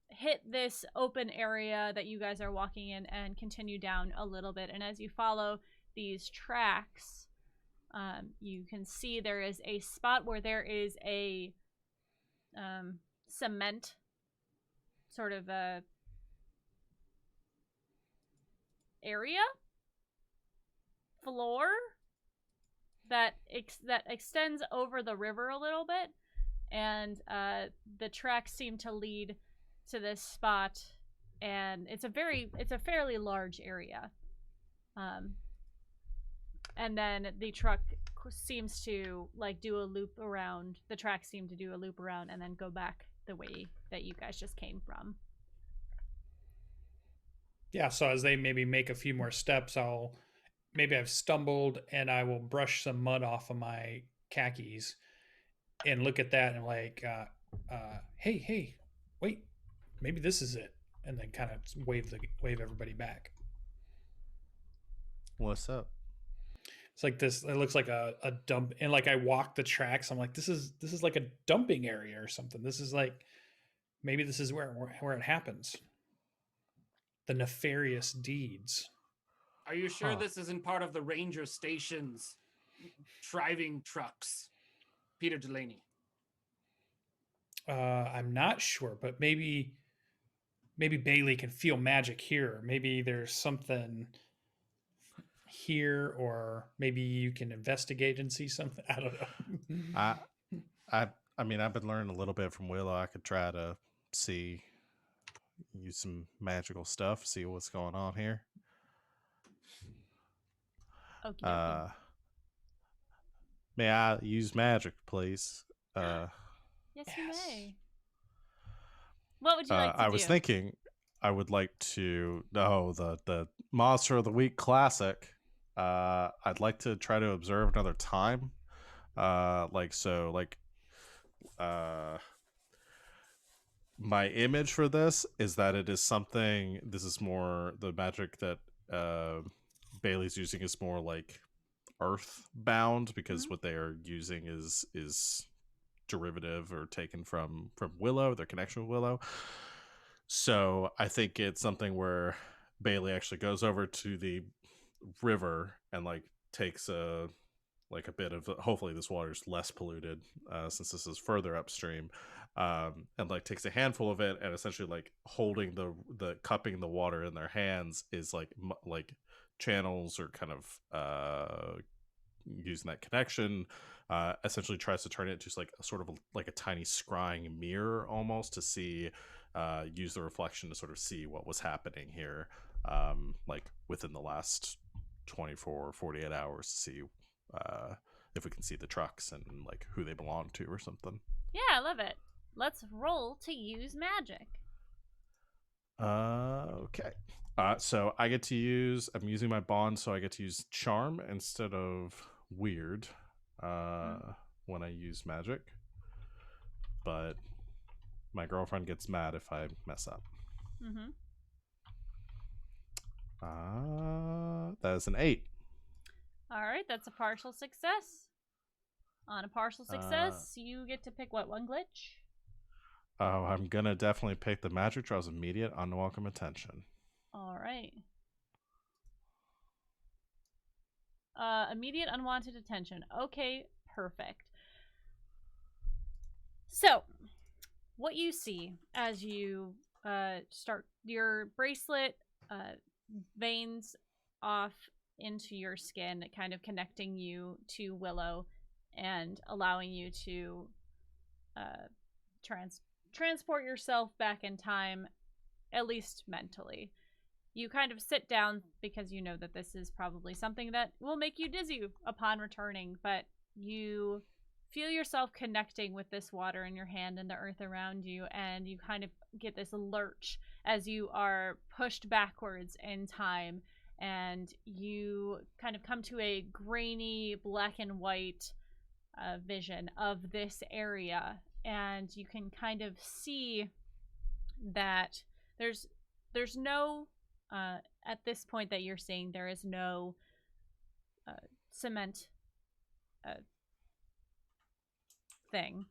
hit this open area that you guys are walking in and continue down a little bit. And as you follow these tracks, you can see there is a spot where there is a cement sort of a area floor that extends over the river a little bit, and the tracks seem to lead to this spot, and it's a fairly large area, and then the truck seems to do a loop around. The tracks seem to do a loop around and then go back the way that you guys just came from. Yeah, so as they maybe make a few more steps, I've stumbled and I will brush some mud off of my khakis and look at that and hey, wait, maybe this is it. And then kind of wave everybody back. What's up? It's like this, it looks like a dump. And I walk the tracks. I'm like, this is like a dumping area or something. This is maybe this is where it happens. The nefarious deeds. Are you sure this isn't part of the ranger station's driving trucks, Peter Delaney? I'm not sure, but maybe Bailey can feel magic here. Maybe there's something here, or maybe you can investigate and see something. I don't know. I mean, I've been learning a little bit from Willow. I could try to use some magical stuff, see what's going on here. Okay. May I use magic, please? Yes, you may. What would you like to do? I was thinking I would like to know the Monster of the Week classic. I'd like to try to observe another time. My image for this is that it is something. This is more the magic that Bailey's using is more like earth bound, because what they are using is derivative or taken from Willow, their connection with Willow. So I think it's something where Bailey actually goes over to the river and like takes a bit of, hopefully this water's less polluted since this is further upstream, and like takes a handful of it, and essentially like holding the cupping the water in their hands is like channels or kind of using that connection, essentially tries to turn it into like a sort of like a tiny scrying mirror almost to see, use the reflection to sort of see what was happening here, like within the last 24 or 48 hours to see if we can see the trucks and like who they belong to or something. Yeah, I love it. Let's roll to use magic. Okay. So I get to use, I'm using my bond, so I get to use charm instead of weird when I use magic. But my girlfriend gets mad if I mess up. That is an 8. All right, that's a partial success. On a partial success, you get to pick what, one glitch? Oh, I'm gonna definitely pick the magic draws immediate unwelcome attention. All right. Immediate unwanted attention. Okay, perfect. So, what you see as you start your bracelet veins off into your skin, kind of connecting you to Willow and allowing you to transport yourself back in time, at least mentally. You kind of sit down because you know that this is probably something that will make you dizzy upon returning, but you feel yourself connecting with this water in your hand and the earth around you, and you kind of get this lurch as you are pushed backwards in time, and you kind of come to a grainy black and white vision of this area, and you can kind of see that there's no at this point that you're seeing, there is no cement thing.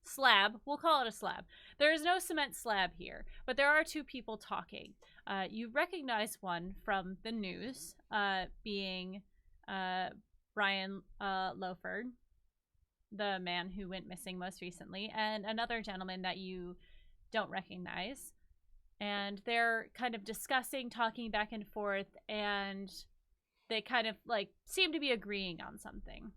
Slab. We'll call it a slab. There is no cement slab here, but there are two people talking. You recognize one from the news, being Brian Lowford, the man who went missing most recently, and another gentleman that you don't recognize. And they're kind of discussing, talking back and forth, and they kind of like seem to be agreeing on something.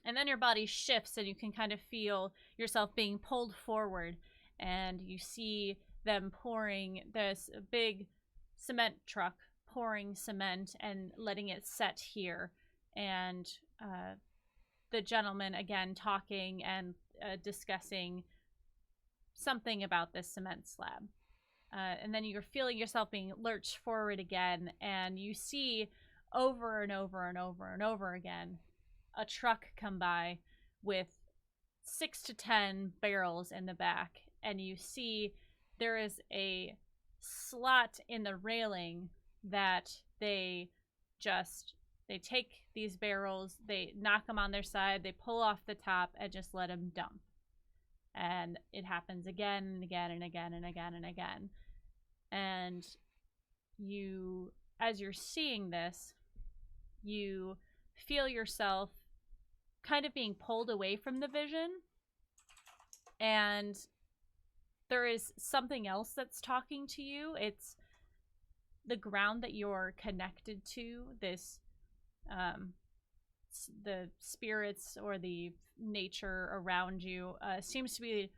And then your body shifts and you can kind of feel yourself being pulled forward, and you see them pouring this big cement truck, pouring cement and letting it set here. And the gentleman again talking and discussing something about this cement slab. And then you're feeling yourself being lurched forward again, and you see over and over and over and over again a truck come by with 6 to 10 barrels in the back, and you see there is a slot in the railing that they take these barrels, they knock them on their side, they pull off the top and just let them dump. And it happens again and again and again and again and again. And you, as you're seeing this, you feel yourself kind of being pulled away from the vision. And there is something else that's talking to you. It's the ground that you're connected to, this the spirits or the nature around you seems to be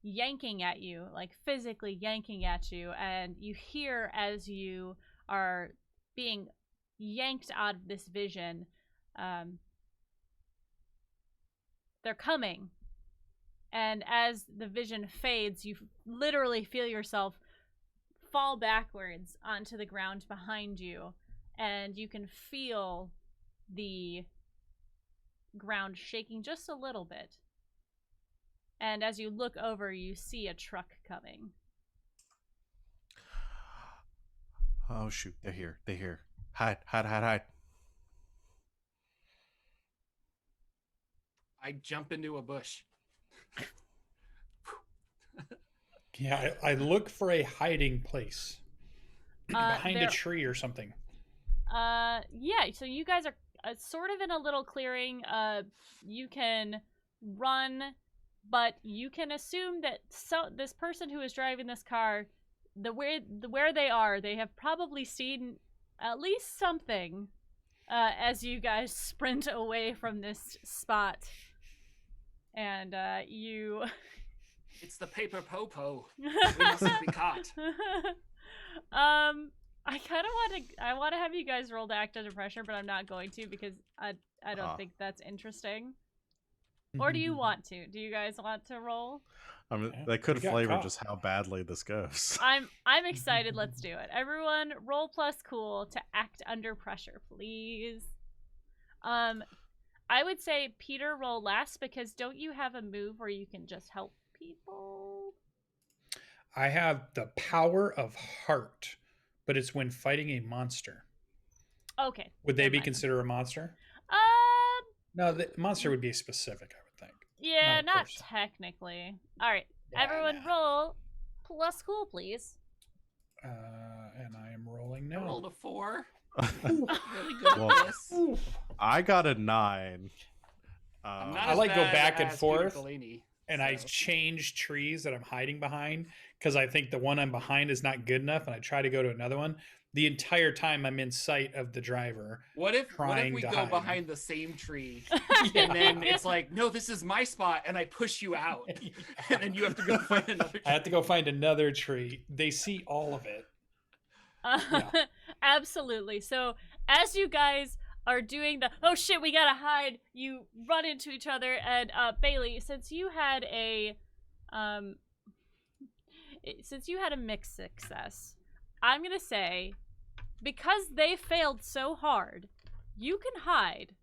yanking at you, like physically yanking at you, and you hear as you are being yanked out of this vision, they're coming. And as the vision fades, you literally feel yourself fall backwards onto the ground behind you, and you can feel the ground shaking just a little bit. And as you look over, you see a truck coming. Oh shoot, they're here. They're here. Hide, hide, hide, hide. I jump into a bush. Yeah, I look for a hiding place behind a tree or something. Yeah. So you guys are sort of in a little clearing. You can run, but you can assume that this person who is driving this car, where they are, they have probably seen at least something. As you guys sprint away from this spot, and you. It's the paper popo. We mustn't be caught. I kind of want to have you guys roll to act under pressure, but I'm not going to because I don't think that's interesting. Or do you want to? Do you guys want to roll? I mean, that could flavor just how badly this goes. I'm excited. Let's do it. Everyone, roll plus cool to act under pressure, please. I would say Peter roll last because don't you have a move where you can just help people? I have the power of heart, but it's when fighting a monster. Okay. Would they be considered a monster? No, the monster would be specific, I would think. Yeah, not technically. All right, everyone, roll plus cool, please. And I am rolling now. I rolled a 4. Really good at this. I got a 9. I like go back and forth, and I change trees that I'm hiding behind because I think the one I'm behind is not good enough, and I try to go to another one. The entire time I'm in sight of the driver. What if we go behind the same tree and then it's like, no, this is my spot, and I push you out, and then you have to go find another tree. I have to go find another tree. They see all of it. Absolutely. So as you guys are doing the oh shit, we gotta hide, you run into each other, and Bailey, since you had a mixed success, I'm gonna say, because they failed so hard, you can hide,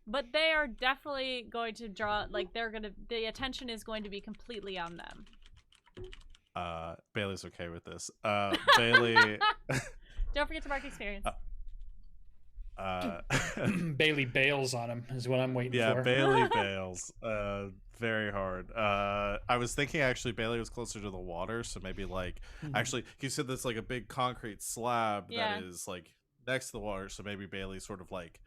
but they are definitely going to draw, like, the attention is going to be completely on them. Bailey's okay with this. Bailey. Don't forget to mark experience. Bailey bails on him is what I'm waiting for. Yeah, Bailey bails. Very hard. I was thinking actually Bailey was closer to the water, so maybe like actually you said that's like a big concrete slab that is like next to the water, so maybe Bailey sort of like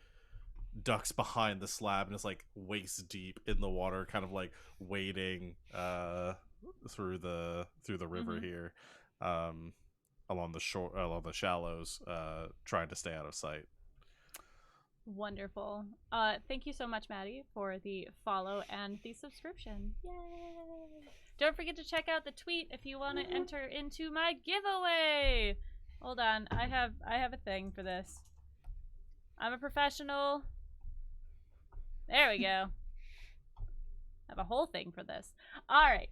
ducks behind the slab and is like waist deep in the water, kind of like wading through the river here, along the shore, along the shallows, trying to stay out of sight. Wonderful. Thank you so much, Maddie, for the follow and the subscription. Yay! Don't forget to check out the tweet if you want to enter into my giveaway. Hold on, I have a thing for this. I'm a professional. There we go. I have a whole thing for this. All right.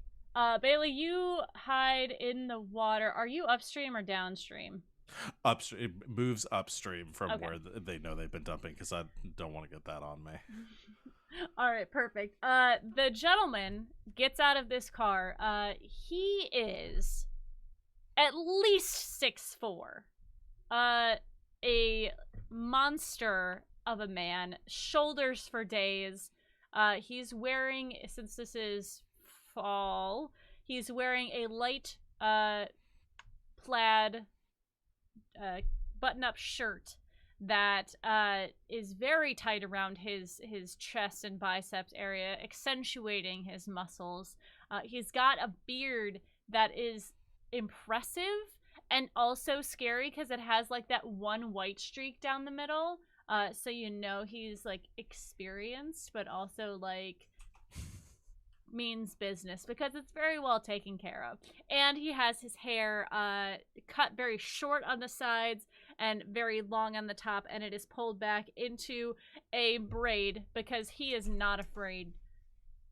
Bailey, you hide in the water. Are you upstream or downstream? Upstream. It moves upstream from where they know they've been dumping, because I don't want to get that on me. All right, perfect. The gentleman gets out of this car. He is at least 6'4". A monster of a man, shoulders for days. He's wearing, since this is fall, he's wearing a light plaid button-up shirt that is very tight around his chest and biceps area, accentuating his muscles. He's got a beard that is impressive and also scary because it has like that one white streak down the middle. So you know he's like experienced, but also like means business because it's very well taken care of. And he has his hair cut very short on the sides and very long on the top, and it is pulled back into a braid because he is not afraid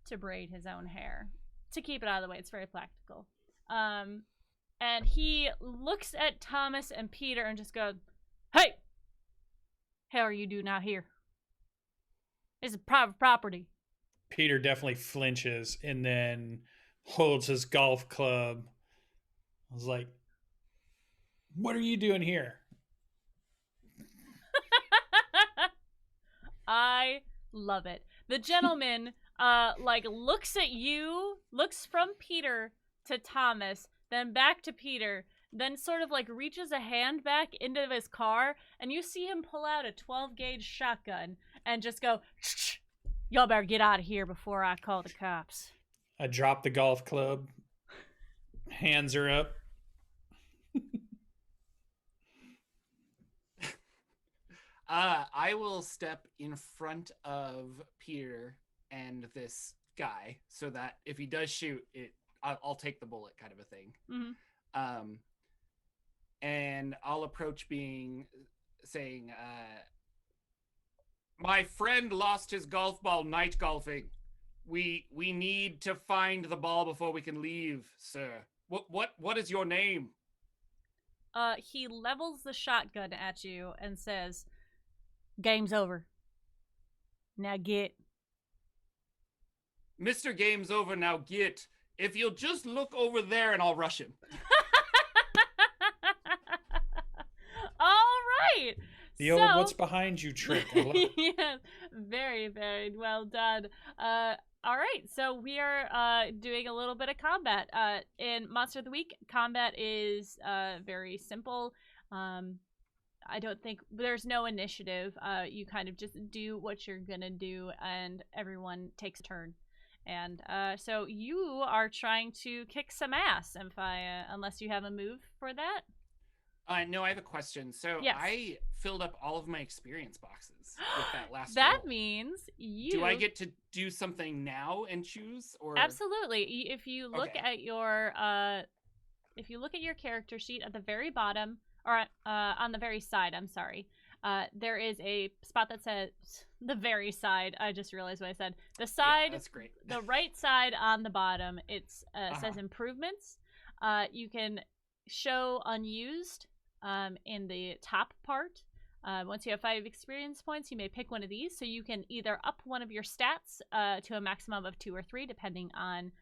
to braid his own hair to keep it out of the way. It's very practical. And he looks at Thomas and Peter and just goes, "Hey, hell are you doing out here? This is private property." Peter definitely flinches and then holds his golf club. I was like, "What are you doing here?" I love it. The gentleman like looks at you, looks from Peter to Thomas, then back to Peter, then sort of like reaches a hand back into his car, and you see him pull out a 12-gauge shotgun and just go, y'all better get out of here before I call the cops. I drop the golf club. Hands are up. I will step in front of Peter and this guy so that if he does shoot it, I'll take the bullet, kind of a thing. Mm-hmm. And I'll approach saying, my friend lost his golf ball night golfing. We need to find the ball before we can leave, sir. What is your name? He levels the shotgun at you and says, game's over. Now get. Mr. Game's over, now get. If you'll just look over there and I'll rush him. All right. The old what's behind you trick. Yes, very, very well done. All right, so we are doing a little bit of combat. In Monster of the Week, combat is very simple. I don't think there's no initiative. You kind of just do what you're gonna do, and everyone takes a turn. And so you are trying to kick some ass, unless you have a move for that. No, I have a question. So yes. I filled up all of my experience boxes with that last That roll. means you... Do I get to do something now and choose? Or Absolutely. If you look Okay. at your character sheet at the very bottom, or on the very side, I'm sorry, there is a spot that says the very side. I just realized what I said. The side, yeah, that's great. the right side on the bottom, it's says improvements. You can show unused in the top part. Once you have 5 experience points, you may pick one of these. So you can either up one of your stats to a maximum of 2 or 3, depending on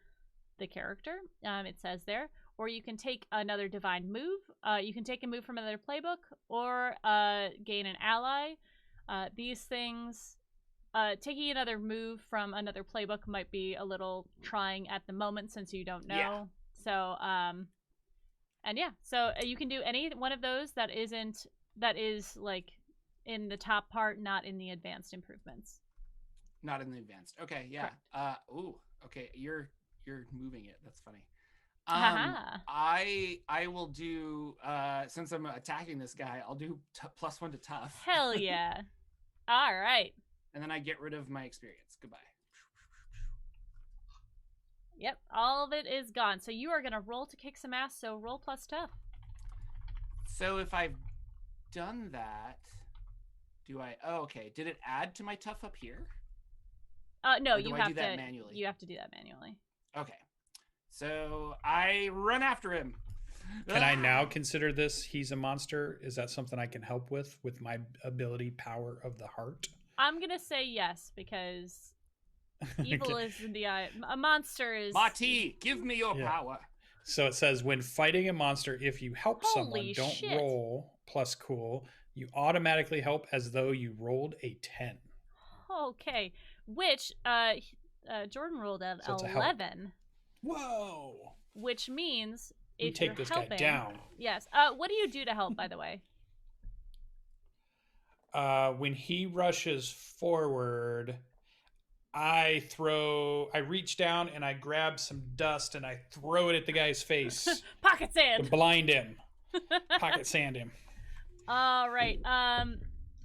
the character. It says there. Or you can take another divine move. You can take a move from another playbook, or gain an ally. These things, taking another move from another playbook might be a little trying at the moment since you don't know. Yeah. So, and yeah, so you can do any one of those that is like in the top part, not in the advanced improvements. Not in the advanced. Okay, yeah. Correct. Okay. You're moving it. That's funny. Haha. I will do since I'm attacking this guy, I'll do +1 to tough. Hell yeah. All right. And then I get rid of my experience. Goodbye. Yep, all of it is gone. So you are going to roll to kick some ass, so roll plus tough. So if I've done that, do I... Oh, okay. Did it add to my tough up here? No, you have to do that manually. You have to do that manually. Okay. So I run after him. Can I now consider this he's a monster? Is that something I can help with my ability power of the heart? I'm going to say yes, because... Evil is in the eye. A monster is... Marty, give me your power. So it says, when fighting a monster, if you help someone, don't shit. roll plus cool. You automatically help as though you rolled a 10. Okay. Which, Jordan rolled at So it's 11. Whoa. Which means We if take you're this helping, guy down. Yes. What do you do to help, by the way? When he rushes forward... I reach down and I grab some dust and I throw it at the guy's face. Pocket sand. To blind him. Pocket sand him. All right.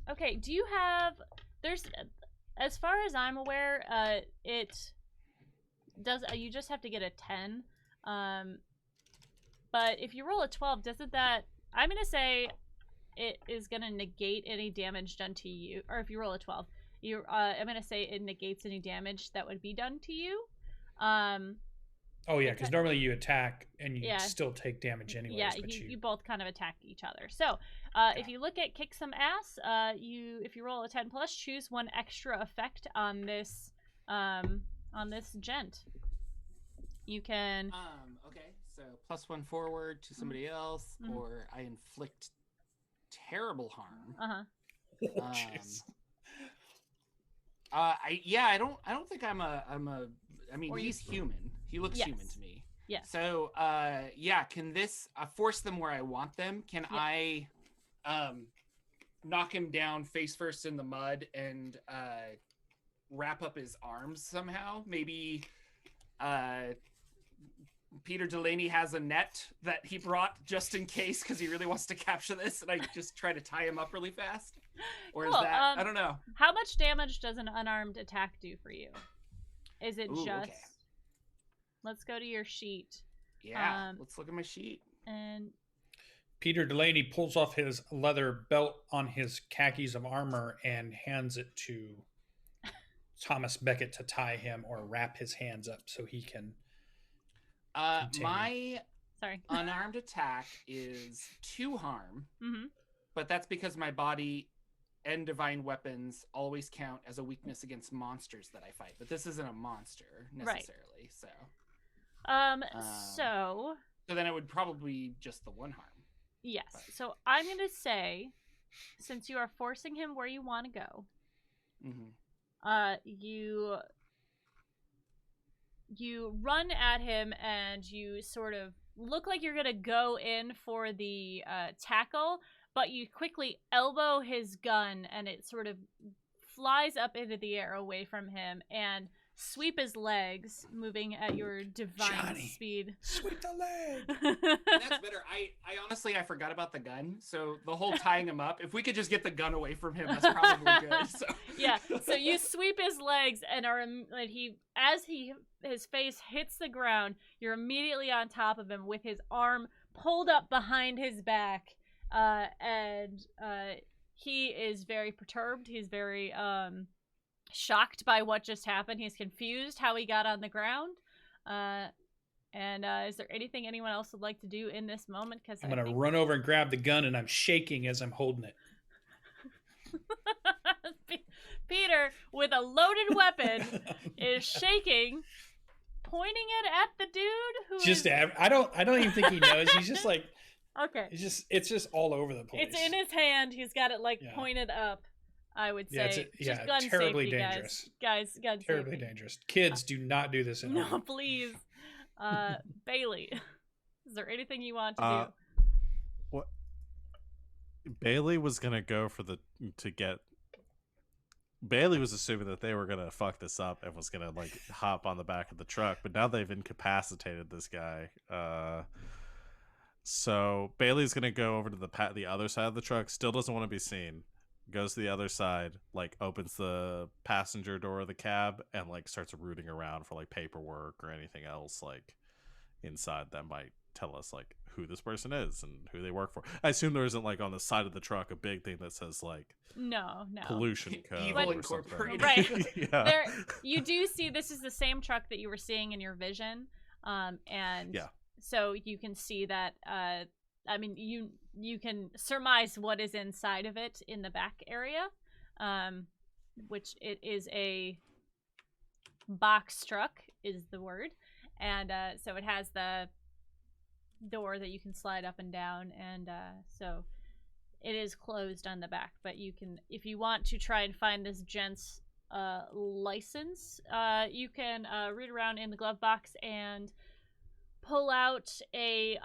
Okay. Do you have? There's, as far as I'm aware, it does. You just have to get a 10. But if you roll a 12, doesn't that? I'm gonna say it is gonna negate any damage done to you. Or if you roll a 12. I'm gonna say it negates any damage that would be done to you. Oh yeah, because normally you attack and you Yeah. still take damage anyways. Yeah, but you both kind of attack each other. So, Yeah. if you look at kick some ass, if you roll a 10 plus, choose one extra effect on this gent. You can. Okay, so +1 forward to somebody else, or I inflict terrible harm. Uh huh. Oh, jeez. I don't think I'm a I mean, Or he's human. He looks Yes. human to me. Yes. So, can this force them where I want them? Can I knock him down face first in the mud and wrap up his arms somehow? Maybe Peter Delaney has a net that he brought just in case because he really wants to capture this, and I just try to tie him up really fast? Or is Cool. that... I don't know. How much damage does an unarmed attack do for you? Is it just... Okay. Let's go to your sheet. Yeah, let's look at my sheet. And Peter Delaney pulls off his leather belt on his khakis of armor and hands it to Thomas Beckett to tie him or wrap his hands up so he can my sorry. unarmed attack is 2 harm, Mm-hmm. but that's because my body and divine weapons always count as a weakness against monsters that I fight. But this isn't a monster necessarily, so So then it would probably be just the 1 harm. yes. But... So I'm gonna say, since you are forcing him where you want to go, you run at him and you sort of look like you're gonna go in for the tackle, but you quickly elbow his gun and it sort of flies up into the air away from him and sweep his legs, moving at your divine speed. Sweep the leg. That's better. I honestly, I forgot about the gun. So the whole tying him up, if we could just get the gun away from him, that's probably good. So. Yeah. So you sweep his legs and his face hits the ground, you're immediately on top of him with his arm pulled up behind his back. And he is very perturbed. He's very shocked by what just happened. He's confused how he got on the ground. Is there anything anyone else would like to do in this moment? Because I'm gonna run over and grab the gun, and I'm shaking as I'm holding it. Peter, with a loaded weapon, is shaking, pointing it at the dude who I don't even think he knows. He's just like, okay. It's just all over the place. It's in his hand. He's got it pointed up. I would say, just gun terribly safety, dangerous. Guys, gun terribly safety. dangerous. Kids, do not do this at home. No, please. Bailey, is there anything you want to do? What? Bailey was gonna go for Bailey was assuming that they were gonna fuck this up and was gonna like hop on the back of the truck, but now they've incapacitated this guy. So Bailey's gonna go over to the other side of the truck. Still doesn't want to be seen. Goes to the other side, like opens the passenger door of the cab and like starts rooting around for like paperwork or anything else like inside that might tell us like who this person is and who they work for. I assume there isn't like on the side of the truck a big thing that says like no pollution code Evil or Incorporated. Right. Yeah. There, you do see this is the same truck that you were seeing in your vision, and yeah. So you can see that. I mean, you can surmise what is inside of it in the back area, which it is a box truck is the word, and so it has the door that you can slide up and down, and so it is closed on the back. But you can, if you want to try and find this gent's license, you can root around in the glove box and pull out a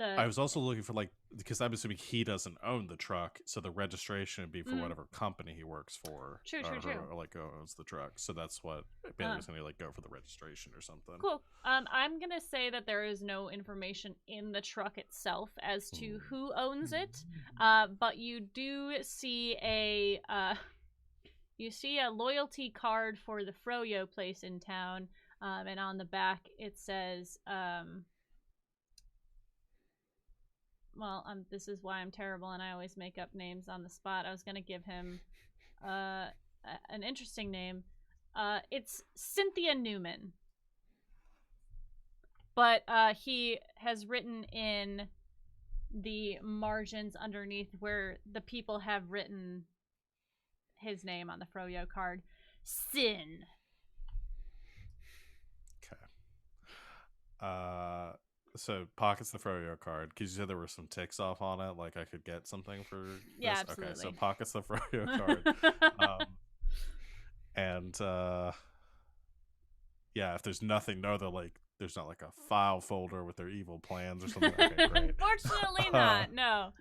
I was also looking for like, because I'm assuming he doesn't own the truck, so the registration would be for whatever company he works for. True. Or like owns the truck. So that's what Bailey was gonna like go for the registration or something. Cool. I'm gonna say that there is no information in the truck itself as to who owns it, but you do see a loyalty card for the Froyo place in town, and on the back it says this is why I'm terrible and I always make up names on the spot. I was gonna give him an interesting name. It's Cynthia Newman, but he has written in the margins underneath where the people have written his name on the Froyo card, Sin. Okay. So pockets the froyo card because you said there were some ticks off on it. Like I could get something for Yeah, this. absolutely. Okay, so pockets the froyo card. And yeah, if there's nothing, no, they're like there's not like a file folder with their evil plans or something. Okay, great. Unfortunately, not. No.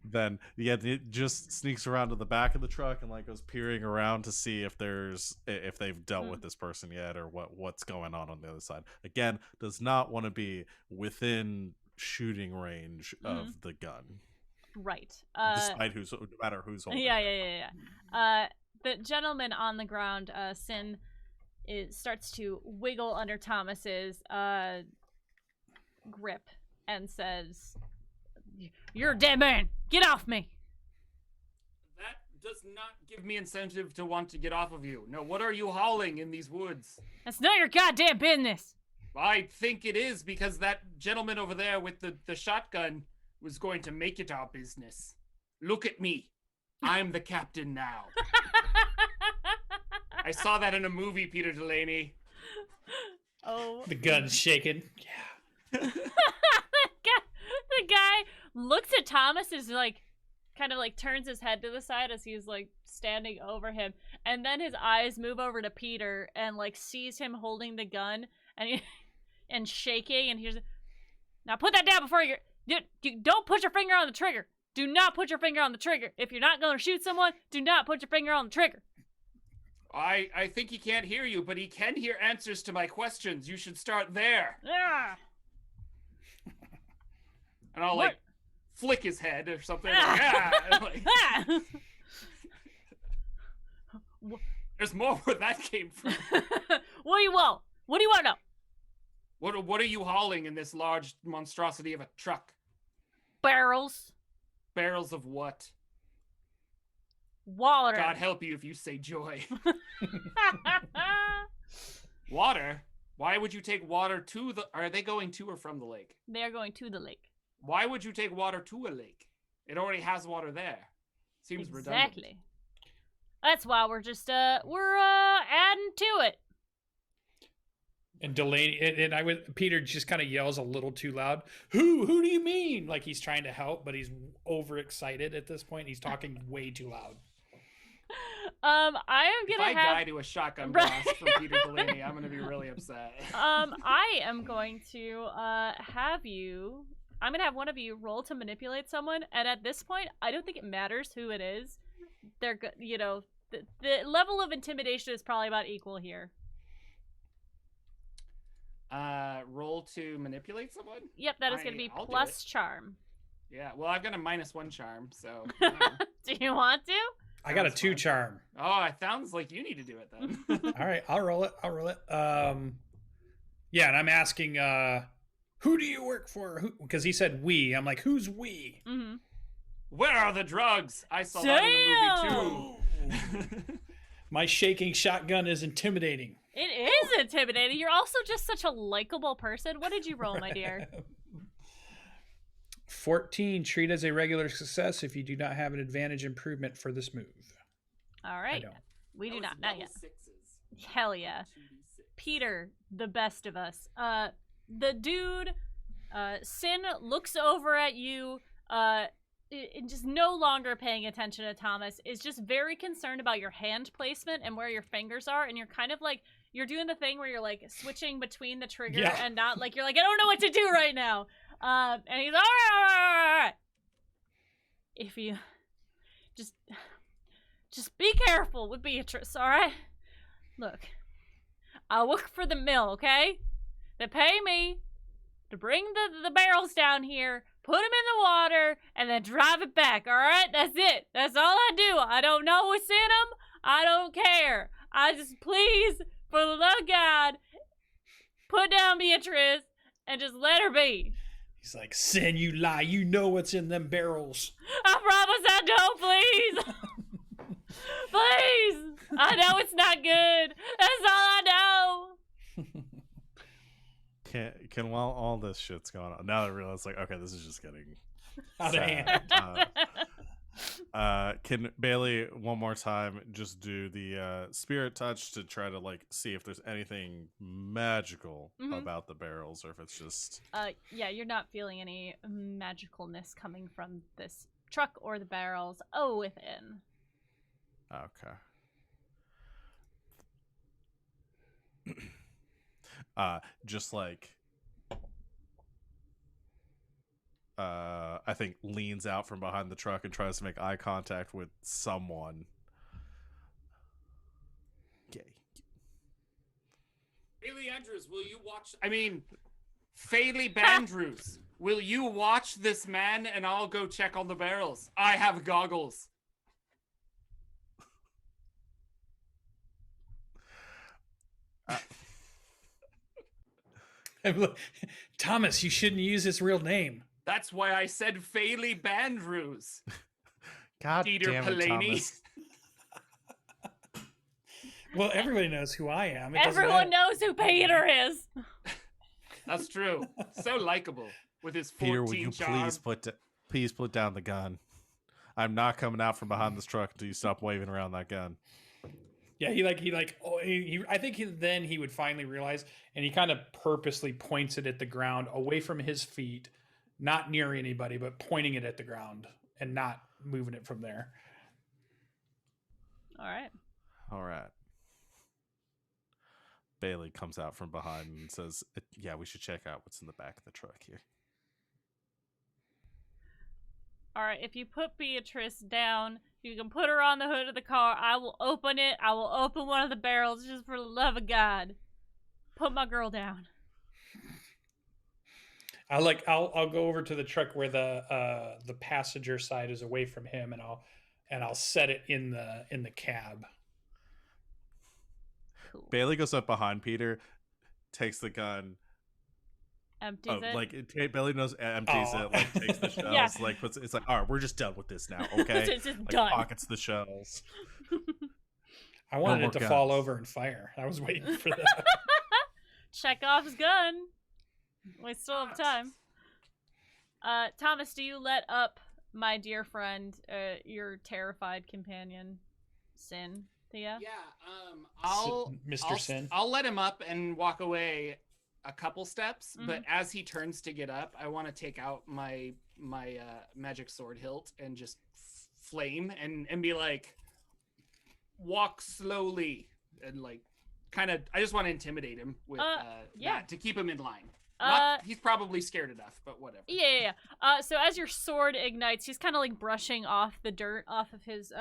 Then yeah, it just sneaks around to the back of the truck and like goes peering around to see if they've dealt with this person yet or what's going on the other side. Again, does not want to be within shooting range of the gun. Right. Despite no matter who's holding it. Yeah. The gentleman on the ground, Sin, starts to wiggle under Thomas's grip and says, "You're a dead man. Get off me." That does not give me incentive to want to get off of you. No, what are you hauling in these woods? That's not your goddamn business. I think it is because that gentleman over there with the shotgun was going to make it our business. Look at me. I'm the captain now. I saw that in a movie, Peter Delaney. Oh. The gun's shaking. Yeah. The guy looks at Thomas as like kind of like turns his head to the side as he's like standing over him, and then his eyes move over to Peter and like sees him holding the gun and shaking, and he's, "Now put that down before you don't put your finger on the trigger. Do not put your finger on the trigger. If you're not going to shoot someone, do not put your finger on the trigger." I think he can't hear you, but he can hear answers to my questions. You should start there. Yeah. And I'll like flick his head or something. There's more where that came from. What do you want? What do you want to know? What are you hauling in this large monstrosity of a truck? Barrels. Barrels of what? Water. God help you if you say joy. Water? Why would you take water to the... Are they going to or from the lake? They are going to the lake. Why would you take water to a lake? It already has water there. Seems redundant. Exactly. That's why we're just we're adding to it. And Delaney Peter just kind of yells a little too loud. Who do you mean? Like he's trying to help, but he's overexcited at this point. He's talking way too loud. I am gonna if I die to a shotgun blast from Peter Delaney, I'm gonna be really upset. I am going to I'm gonna have one of you roll to manipulate someone, and at this point, I don't think it matters who it is. They're the level of intimidation is probably about equal here. Roll to manipulate someone? Yep, that is going to be plus charm. Yeah, well, I've got a -1 charm, so... Do you want to? I got a 2 charm. Oh, it sounds like you need to do it then. All right, I'll roll it. Yeah, and I'm asking, who do you work for? Because he said we. I'm like, who's we? Mm-hmm. Where are the drugs? I saw that in the movie too. My shaking shotgun is intimidating. It is intimidating. You're also just such a likable person. What did you roll, my dear? 14. Treat as a regular success if you do not have an advantage improvement for this move. All right. We do not yet. Hell yeah. Peter, the best of us. The dude, Sin, looks over at you, just no longer paying attention to Thomas, is just very concerned about your hand placement and where your fingers are, and you're kind of like, you're doing the thing where you're like switching between the trigger and not like, you're like, I don't know what to do right now. And he's all right. If you just be careful with Beatrice, all right? Look, I work for the mill, okay? They pay me to bring the barrels down here, put them in the water, and then drive it back, all right? That's it. That's all I do. I don't know what's in them. I don't care. I just, please, for the love of God, put down Beatrice and just let her be. He's like, Sin, you lie. You know what's in them barrels. I promise I don't, please. Please. I know it's not good. That's all I know. Can while all this shit's going on, now I realize, like, okay, this is just getting out of hand. Can Bailey one more time just do the spirit touch to try to like see if there's anything magical about the barrels, or if it's just yeah, you're not feeling any magicalness coming from this truck or the barrels. Oh, within. okay. Just like I think leans out from behind the truck and tries to make eye contact with someone. Okay. Haley Andrews, will you watch? I mean, Faley Bandrews, will you watch this man and I'll go check on the barrels? I have goggles. Thomas, you shouldn't use his real name. That's why I said Faley Bandrews. God Peter damn it, Pellaney. Thomas. Well, everybody knows who I am. Everyone knows who Peter is. That's true. So likable with his 14 Peter, will you charm. please put down the gun? I'm not coming out from behind this truck until you stop waving around that gun. Yeah, I think then he would finally realize, and he kind of purposely points it at the ground, away from his feet, not near anybody, but pointing it at the ground and not moving it from there. All right. Bailey comes out from behind and says, "Yeah, we should check out what's in the back of the truck here." All right, if you put Beatrice down, you can put her on the hood of the car. I will open it. I will open one of the barrels just for the love of God. Put my girl down. I'll go over to the truck where the passenger side is away from him, and I'll set it in the cab. Cool. Bailey goes up behind Peter, takes the gun. Empties it. Like Bailey empties it, like takes the shells, Yeah. like puts. It's like, all right, we're just done with this now, okay? It's just like, done. Pockets the shells. I wanted No it to more fall guns. over and fire. I was waiting for that. Chekhov's gun. We still have time. Thomas, do you let up my dear friend, your terrified companion, Sin? Thea? Yeah, Mr. Sin. I'll let him up and walk away a couple steps, but as he turns to get up, I want to take out my magic sword hilt and just flame and be like, walk slowly, and like kind of, I just want to intimidate him with that to keep him in line. He's probably scared enough, but whatever. Yeah. So as your sword ignites, he's kind of like brushing off the dirt off of his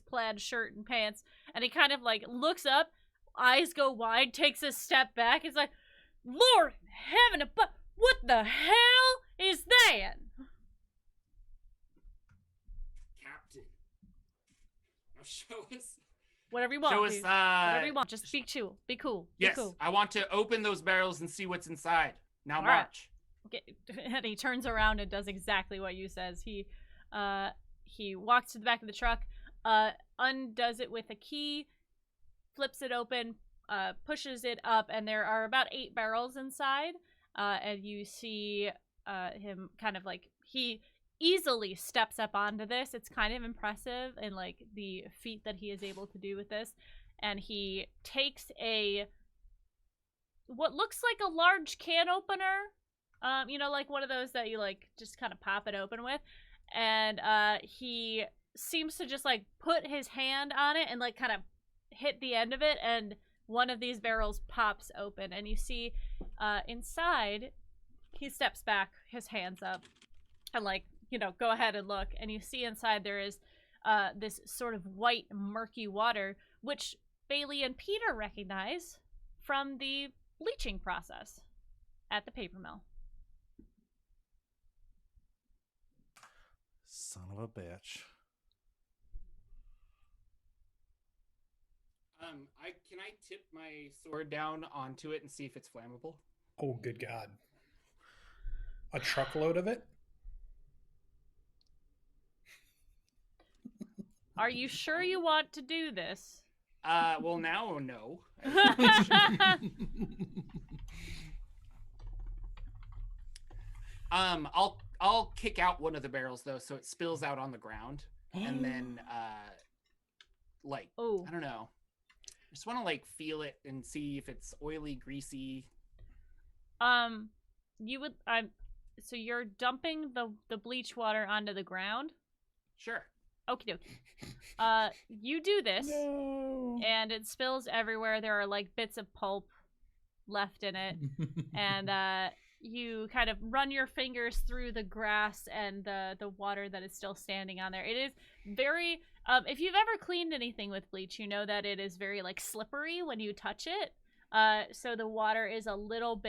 plaid shirt and pants, and he kind of like looks up, eyes go wide, takes a step back. He's like, "Lord in heaven, what the hell is that?" Captain, now show us. Whatever you want. Show us. Dude. Whatever you want. Just be cool. Be cool. Yes, Be cool. I want to open those barrels and see what's inside. Now All right. march. And he turns around and does exactly what you says. He walks to the back of the truck, undoes it with a key, flips it open, pushes it up, and there are about 8 barrels inside. And you see him kind of like, he easily steps up onto this. It's kind of impressive, and like the feat that he is able to do with this. And he takes what looks like a large can opener, like one of those that you like just kind of pop it open with, and he seems to just like put his hand on it and like kind of hit the end of it, and one of these barrels pops open, and you see inside, he steps back, his hands up, and like, go ahead and look, and you see inside there is this sort of white murky water, which Bailey and Peter recognize from the bleaching process at the paper mill. Son of a bitch. Can I tip my sword down onto it and see if it's flammable? Oh, good God. A truckload of it? Are you sure you want to do this? Well, now, no. I'll kick out one of the barrels though, so it spills out on the ground. and then like Oh. I don't know. I just want to like feel it and see if it's oily, greasy. You would so you're dumping the bleach water onto the ground? Sure. Okie dokie. You do this, No. and it spills everywhere. There are like bits of pulp left in it, and you kind of run your fingers through the grass and the water that is still standing on there. It is very if you've ever cleaned anything with bleach, you know that it is very like slippery when you touch it. So the water is a little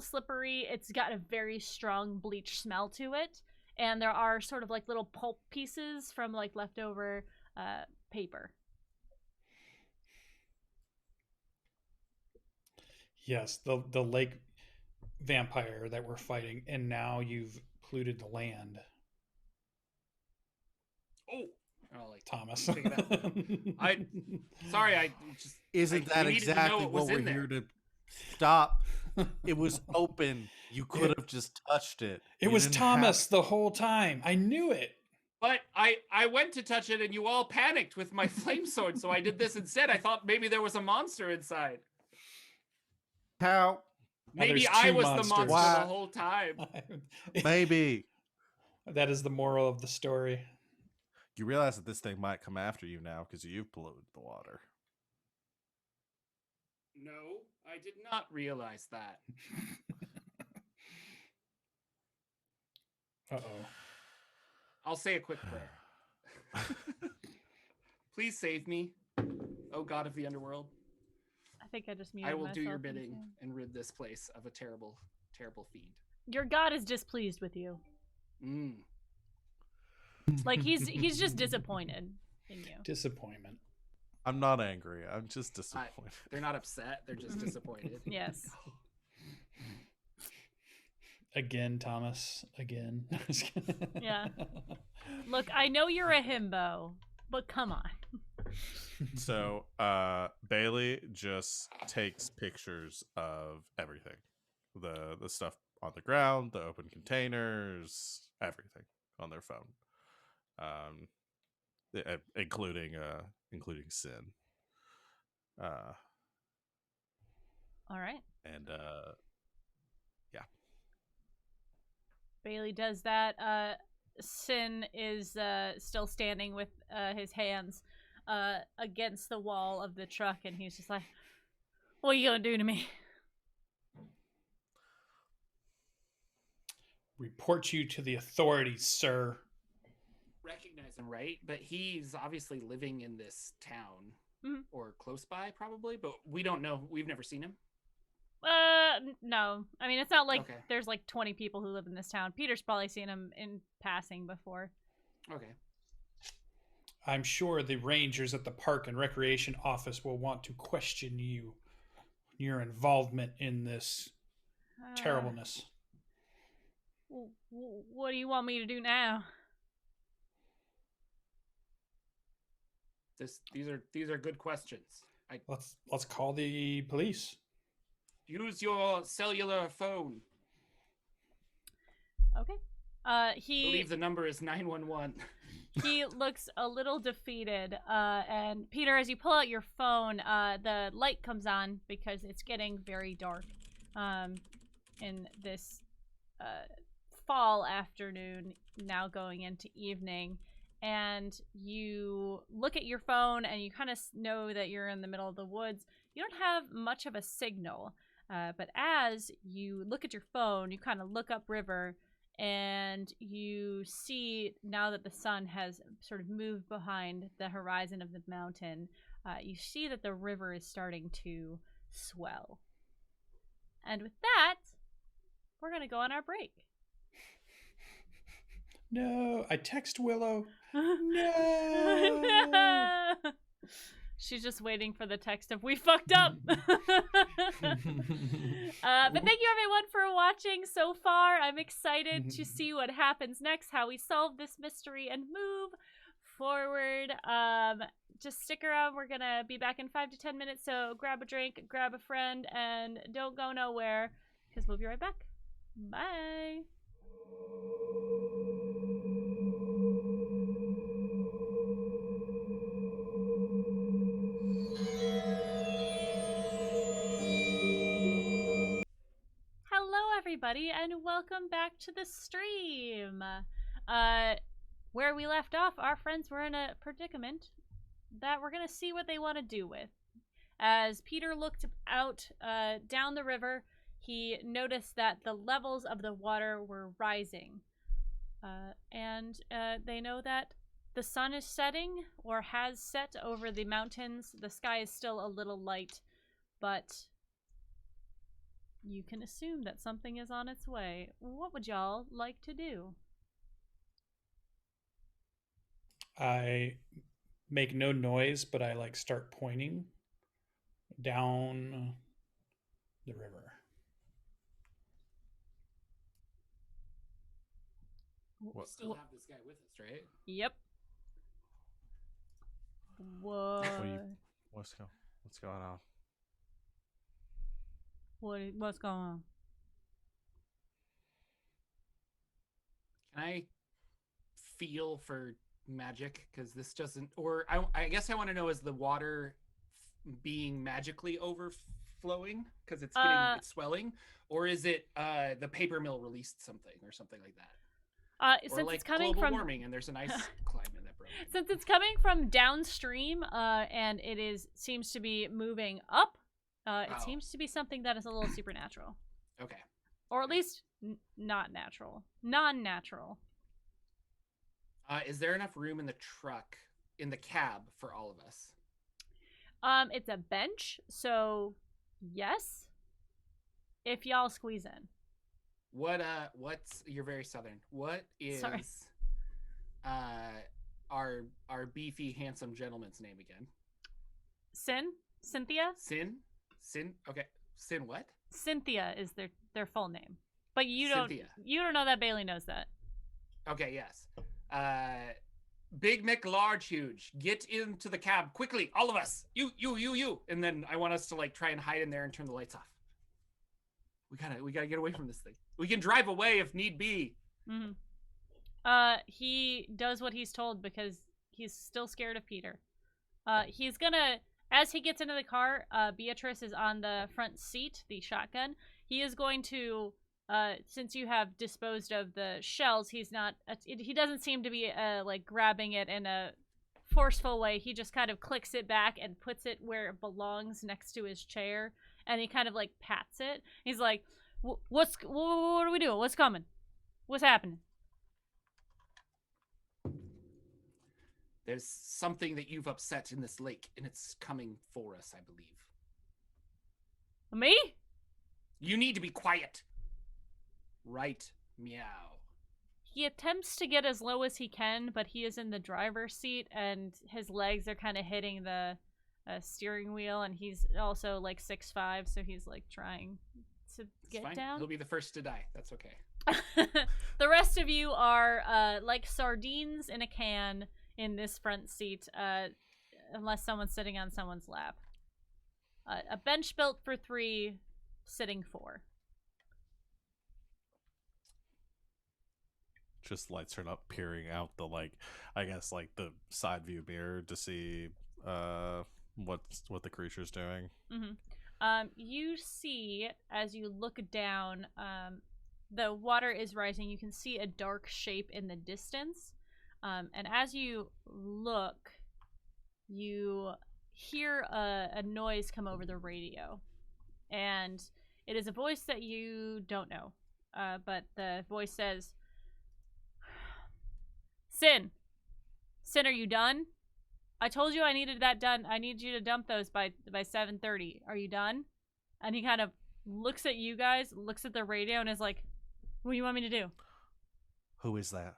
slippery. It's got a very strong bleach smell to it, and there are sort of like little pulp pieces from like leftover paper. Yes, the lake vampire that we're fighting, and now you've polluted the land, Oh, like Thomas. pick it up. Sorry, I just Isn't that we needed to know exactly what was what we're in there. here to stop? It was open. You could have just touched it. It You was didn't Thomas the whole time. I knew it. But I went to touch it and you all panicked with my flame sword, so I did this instead. I thought maybe there was a monster inside. How? Maybe there's I two was monsters. the monster Why? the whole time. Maybe. That is the moral of the story. You realize that this thing might come after you now because you've polluted the water. No, I did not realize that. Uh-oh. I'll say a quick prayer. Please save me, oh God of the underworld. I think I just muted I will do your myself bidding insane. and rid this place of a terrible, terrible fiend. Your god is displeased with you. Mm. Like he's just disappointed in you. Disappointment. I'm not angry. I'm just disappointed. They're not upset. They're just disappointed. Yes. Again, Thomas. Again. Yeah. Look, I know you're a himbo, but come on. So Bailey just takes pictures of everything. The stuff on the ground, the open containers, everything on their phone. Including Sin. All right. And Bailey does that. Sin is still standing with his hands against the wall of the truck, and he's just like, "What are you gonna do to me?" Report you to the authorities, sir. Recognize him, right? But he's obviously living in this town or close by, probably. But we don't know. We've never seen him. No. I mean, it's not like Okay. there's like 20 people who live in this town. Peter's probably seen him in passing before. Okay. I'm sure the rangers at the Park and Recreation office will want to question you, your involvement in this terribleness. What do you want me to do now? These are good questions. Let's call the police. Use your cellular phone. Okay. I believe the number is 911. He looks a little defeated. And Peter, as you pull out your phone, the light comes on because it's getting very dark in this fall afternoon, now going into evening. And you look at your phone and you kind of know that you're in the middle of the woods. You don't have much of a signal. But as you look at your phone, you kind of look upriver and you see, now that the sun has sort of moved behind the horizon of the mountain, you see that the river is starting to swell. And with that, we're going to go on our break. No, I text Willow. No! No. She's just waiting for the text of "we fucked up." But thank you everyone for watching so far. I'm excited to see what happens next, how we solve this mystery and move forward. Just stick around. We're gonna be back in 5 to 10 minutes, so grab a drink, grab a friend, and don't go nowhere because we'll be right back. Bye. everybody, and welcome back to the stream. Where we left off, our friends were in a predicament that we're going to see what they want to do with. As Peter looked out down the river, he noticed that the levels of the water were rising. And they know that the sun is setting, or has set over the mountains. The sky is still a little light, but you can assume that something is on its way. What would y'all like to do? I make no noise, but I start pointing down the river. We still have this guy with us, right? Yep. What? What's going on? What's going on? Can I feel for magic? Because this doesn't... Or I guess I want to know, is the water being magically overflowing? Because it's it's swelling? Or is it the paper mill released something or something like that? Or Since like it's coming global from warming and there's an ice climate that broke. since it's coming from downstream, and it seems to be moving up, it seems to be something that is a little supernatural. Okay. Or at least not natural. Non-natural. Is there enough room in the truck, in the cab, for all of us? It's a bench, so yes. If y'all squeeze in. You're very southern. What is Sorry. our beefy, handsome gentleman's name again? Cynthia? Sin? Okay. Sin what? Cynthia is their full name. But you Cynthia. don't know that. Bailey knows that. Okay, yes. Big Mick Large Huge, get into the cab quickly, all of us. You. And then I want us to try and hide in there and turn the lights off. We gotta get away from this thing. We can drive away if need be. Mm-hmm. He does what he's told because he's still scared of Peter. He's gonna, as he gets into the car, Beatrice is on the front seat, the shotgun. He is going to, since you have disposed of the shells, he doesn't seem to be grabbing it in a forceful way. He just kind of clicks it back and puts it where it belongs next to his chair, and he kind of pats it. He's like, what are we doing? What's coming? What's happening? There's something that you've upset in this lake, and it's coming for us, I believe. Me? You need to be quiet. Right, meow. He attempts to get as low as he can, but he is in the driver's seat, and his legs are kind of hitting the steering wheel, and he's also 6'5", so he's trying to get fine. down. He'll be the first to die. That's okay. The rest of you are like sardines in a can in this front seat, unless someone's sitting on someone's lap. A bench built for 3, sitting 4. Just lights turn up, peering out the the side view mirror to see what the creature's doing. Mm-hmm. You see, as you look down, the water is rising. You can see a dark shape in the distance. And as you look, you hear a noise come over the radio. And it is a voice that you don't know. But the voice says, Sin, are you done? I told you I needed that done. I need you to dump those by 7:30. Are you done? And he kind of looks at you guys, looks at the radio, and is like, what do you want me to do? Who is that?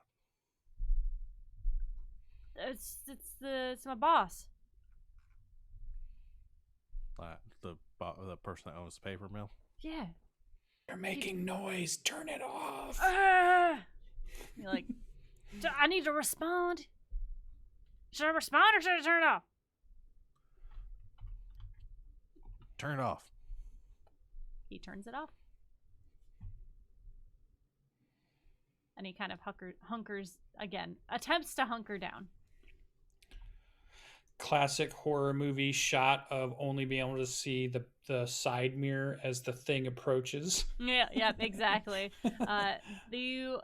It's my boss. The person that owns the paper mill? Yeah. You're making noise. Turn it off. You're like, I need to respond. Should I respond or should I turn it off? Turn it off. He turns it off. And he kind of hunkers again. Attempts to hunker down. classic horror movie shot of only being able to see the side mirror as the thing approaches. Yeah, exactly. For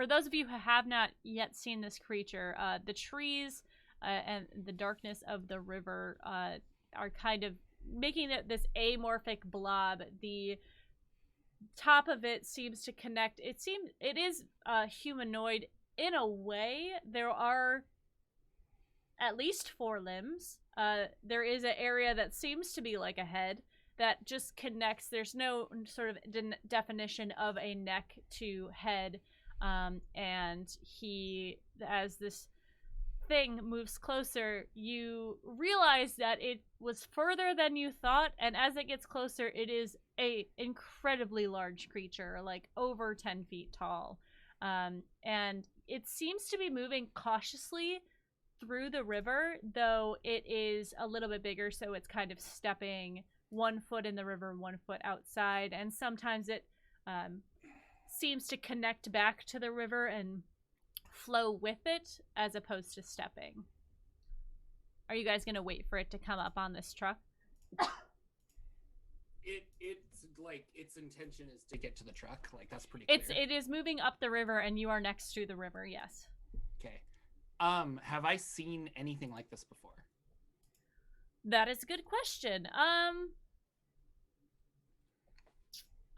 those of you who have not yet seen this creature, the trees and the darkness of the river are kind of making it this amorphic blob. The top of it seems to connect. It is humanoid in a way. There are at least 4 limbs. There is an area that seems to be like a head that just connects. There's no sort of definition of a neck to head. And as this thing moves closer, you realize that it was further than you thought, and as it gets closer, it is a incredibly large creature, like over 10 feet tall. And it seems to be moving cautiously through the river, though it is a little bit bigger, so it's kind of stepping 1 foot in the river, 1 foot outside, and sometimes it seems to connect back to the river and flow with it as opposed to stepping. Are you guys gonna wait for it to come up on this truck? It's like its intention is to get to the truck. Like, that's pretty clear. It is moving up the river, and you are next to the river. Yes. Okay. Have I seen anything like this before? That is a good question.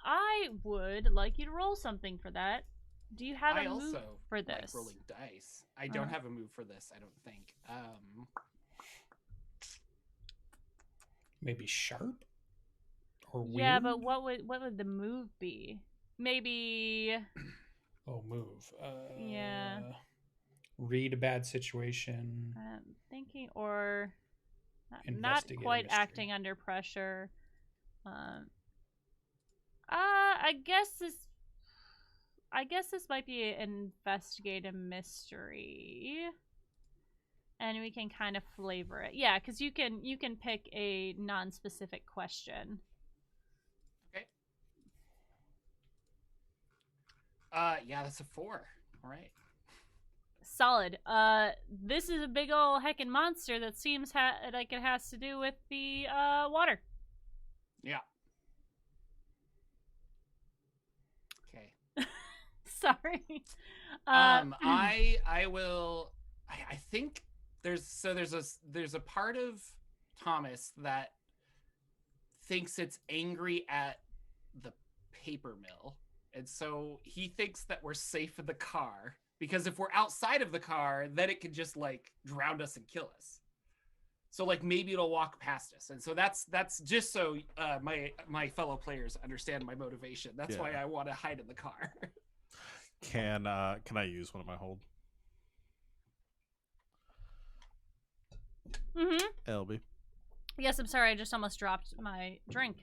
I would like you to roll something for that. Do you have a move for this? Like rolling dice. I don't have a move for this, I don't think. Maybe sharp or weird? Yeah, but what would the move be? Maybe. Oh, move. Yeah. Read a bad situation. Thinking, or not Investigate a quite mystery. acting under pressure. I guess this might be an investigate a mystery, and we can kind of flavor it. Yeah, because you can pick a non-specific question. Okay. Yeah, that's a 4. All right. Solid. This is a big ol' heckin' monster that seems like it has to do with the water. Yeah. Okay. Sorry. I will. I think there's a part of Thomas that thinks it's angry at the paper mill, and so he thinks that we're safe in the car, because if we're outside of the car, then it could just like drown us and kill us. So like maybe it'll walk past us, and so that's just so my fellow players understand my motivation. That's why I want to hide in the car. Can I use one of my hold? Mm-hmm. LB. Yes, I'm sorry. I just almost dropped my drink.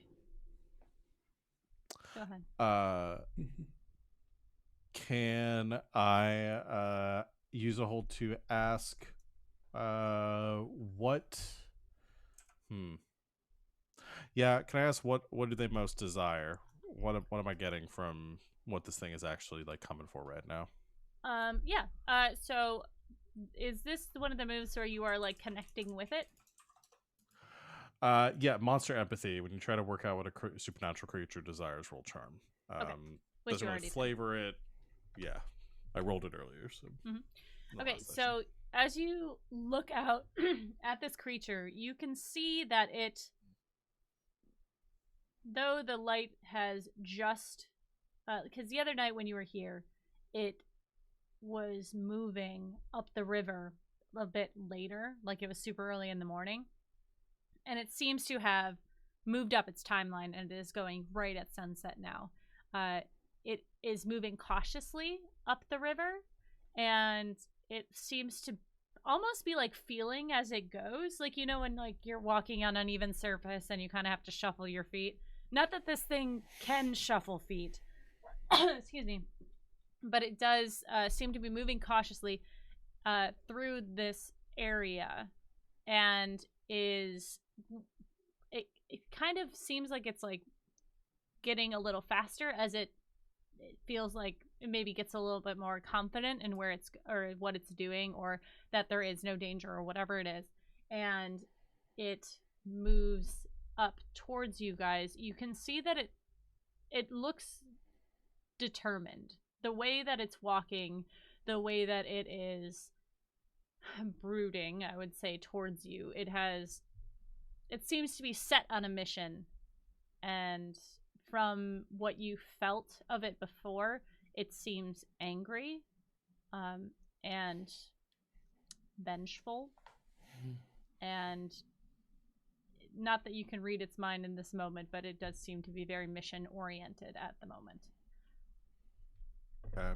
Go ahead. Can I use a hold to ask what? Yeah, can I ask what do they most desire? What am I getting from what this thing is actually like coming for right now? Yeah. So is this one of the moves where you are like connecting with it? Yeah, monster empathy. When you try to work out what a supernatural creature desires, roll charm. Okay. Which Doesn't you really already flavor it. Yeah, I rolled it earlier. So. Okay, so as you look out at this creature, you can see that though the light has just, because the other night when you were here, it was moving up the river a bit later, like it was super early in the morning, and it seems to have moved up its timeline, and it is going right at sunset now. It is moving cautiously up the river, and it seems to almost be like feeling as it goes, like, you know, when like you're walking on uneven surface and you kind of have to shuffle your feet. Not that this thing can shuffle feet, excuse me, but it does seem to be moving cautiously through this area, and it kind of seems like it's like getting a little faster as it feels like it maybe gets a little bit more confident in where it's or what it's doing, or that there is no danger or whatever it is. and it moves up towards you guys. You can see that it looks determined. The way that it's walking, the way that it is brooding, I would say, towards you. It seems to be set on a mission, and from what you felt of it before, it seems angry, and vengeful, and not that you can read its mind in this moment, but it does seem to be very mission oriented at the moment. Okay.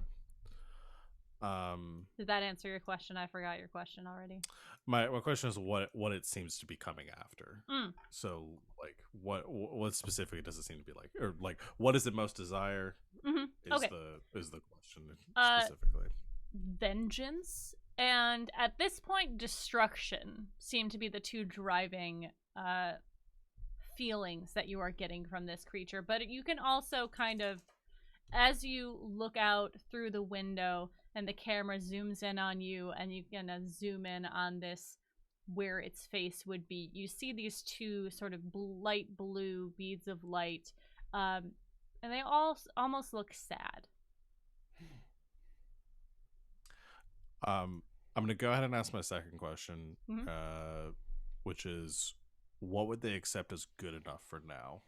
Did that answer your question? I forgot your question already. My question is what it seems to be coming after. So like what specifically does it seem to be like, or like what does it most desire? Is the question specifically. Vengeance and at this point destruction seem to be the two driving feelings that you are getting from this creature. But you can also kind of, as you look out through the window and the camera zooms in on you and you can zoom in on this where its face would be, you see these two sort of light blue beads of light, and they all almost look sad. I'm gonna go ahead and ask my second question, which is, what would they accept as good enough for now?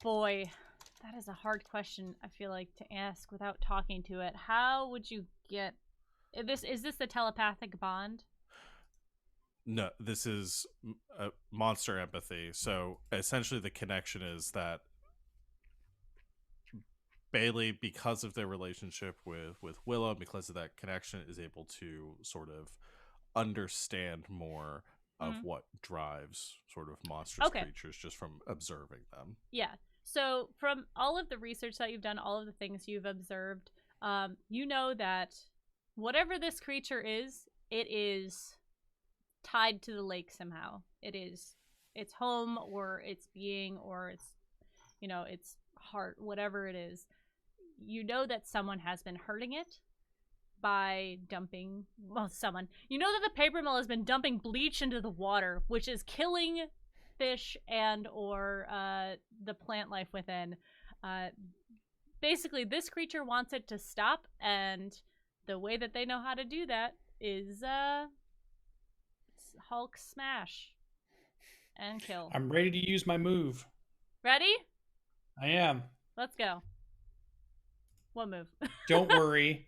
Boy, that is a hard question, I feel like, to ask without talking to it. How would you get this? Is this the telepathic bond? No, this is monster empathy. So essentially the connection is that Bailey, because of their relationship with Willow, because of that connection, is able to sort of understand more of what drives sort of monstrous creatures just from observing them. Yeah. So from all of the research that you've done, all of the things you've observed, you know that whatever this creature is, it is tied to the lake somehow. It is its home or its being or its, its heart, whatever it is. You know that someone has been hurting it by dumping, you know that the paper mill has been dumping bleach into the water, which is killing fish and or the plant life within. Basically, this creature wants it to stop, and the way that they know how to do that is Hulk smash and kill. I'm ready to use my move. Ready? I am. Let's go. What move? Don't worry.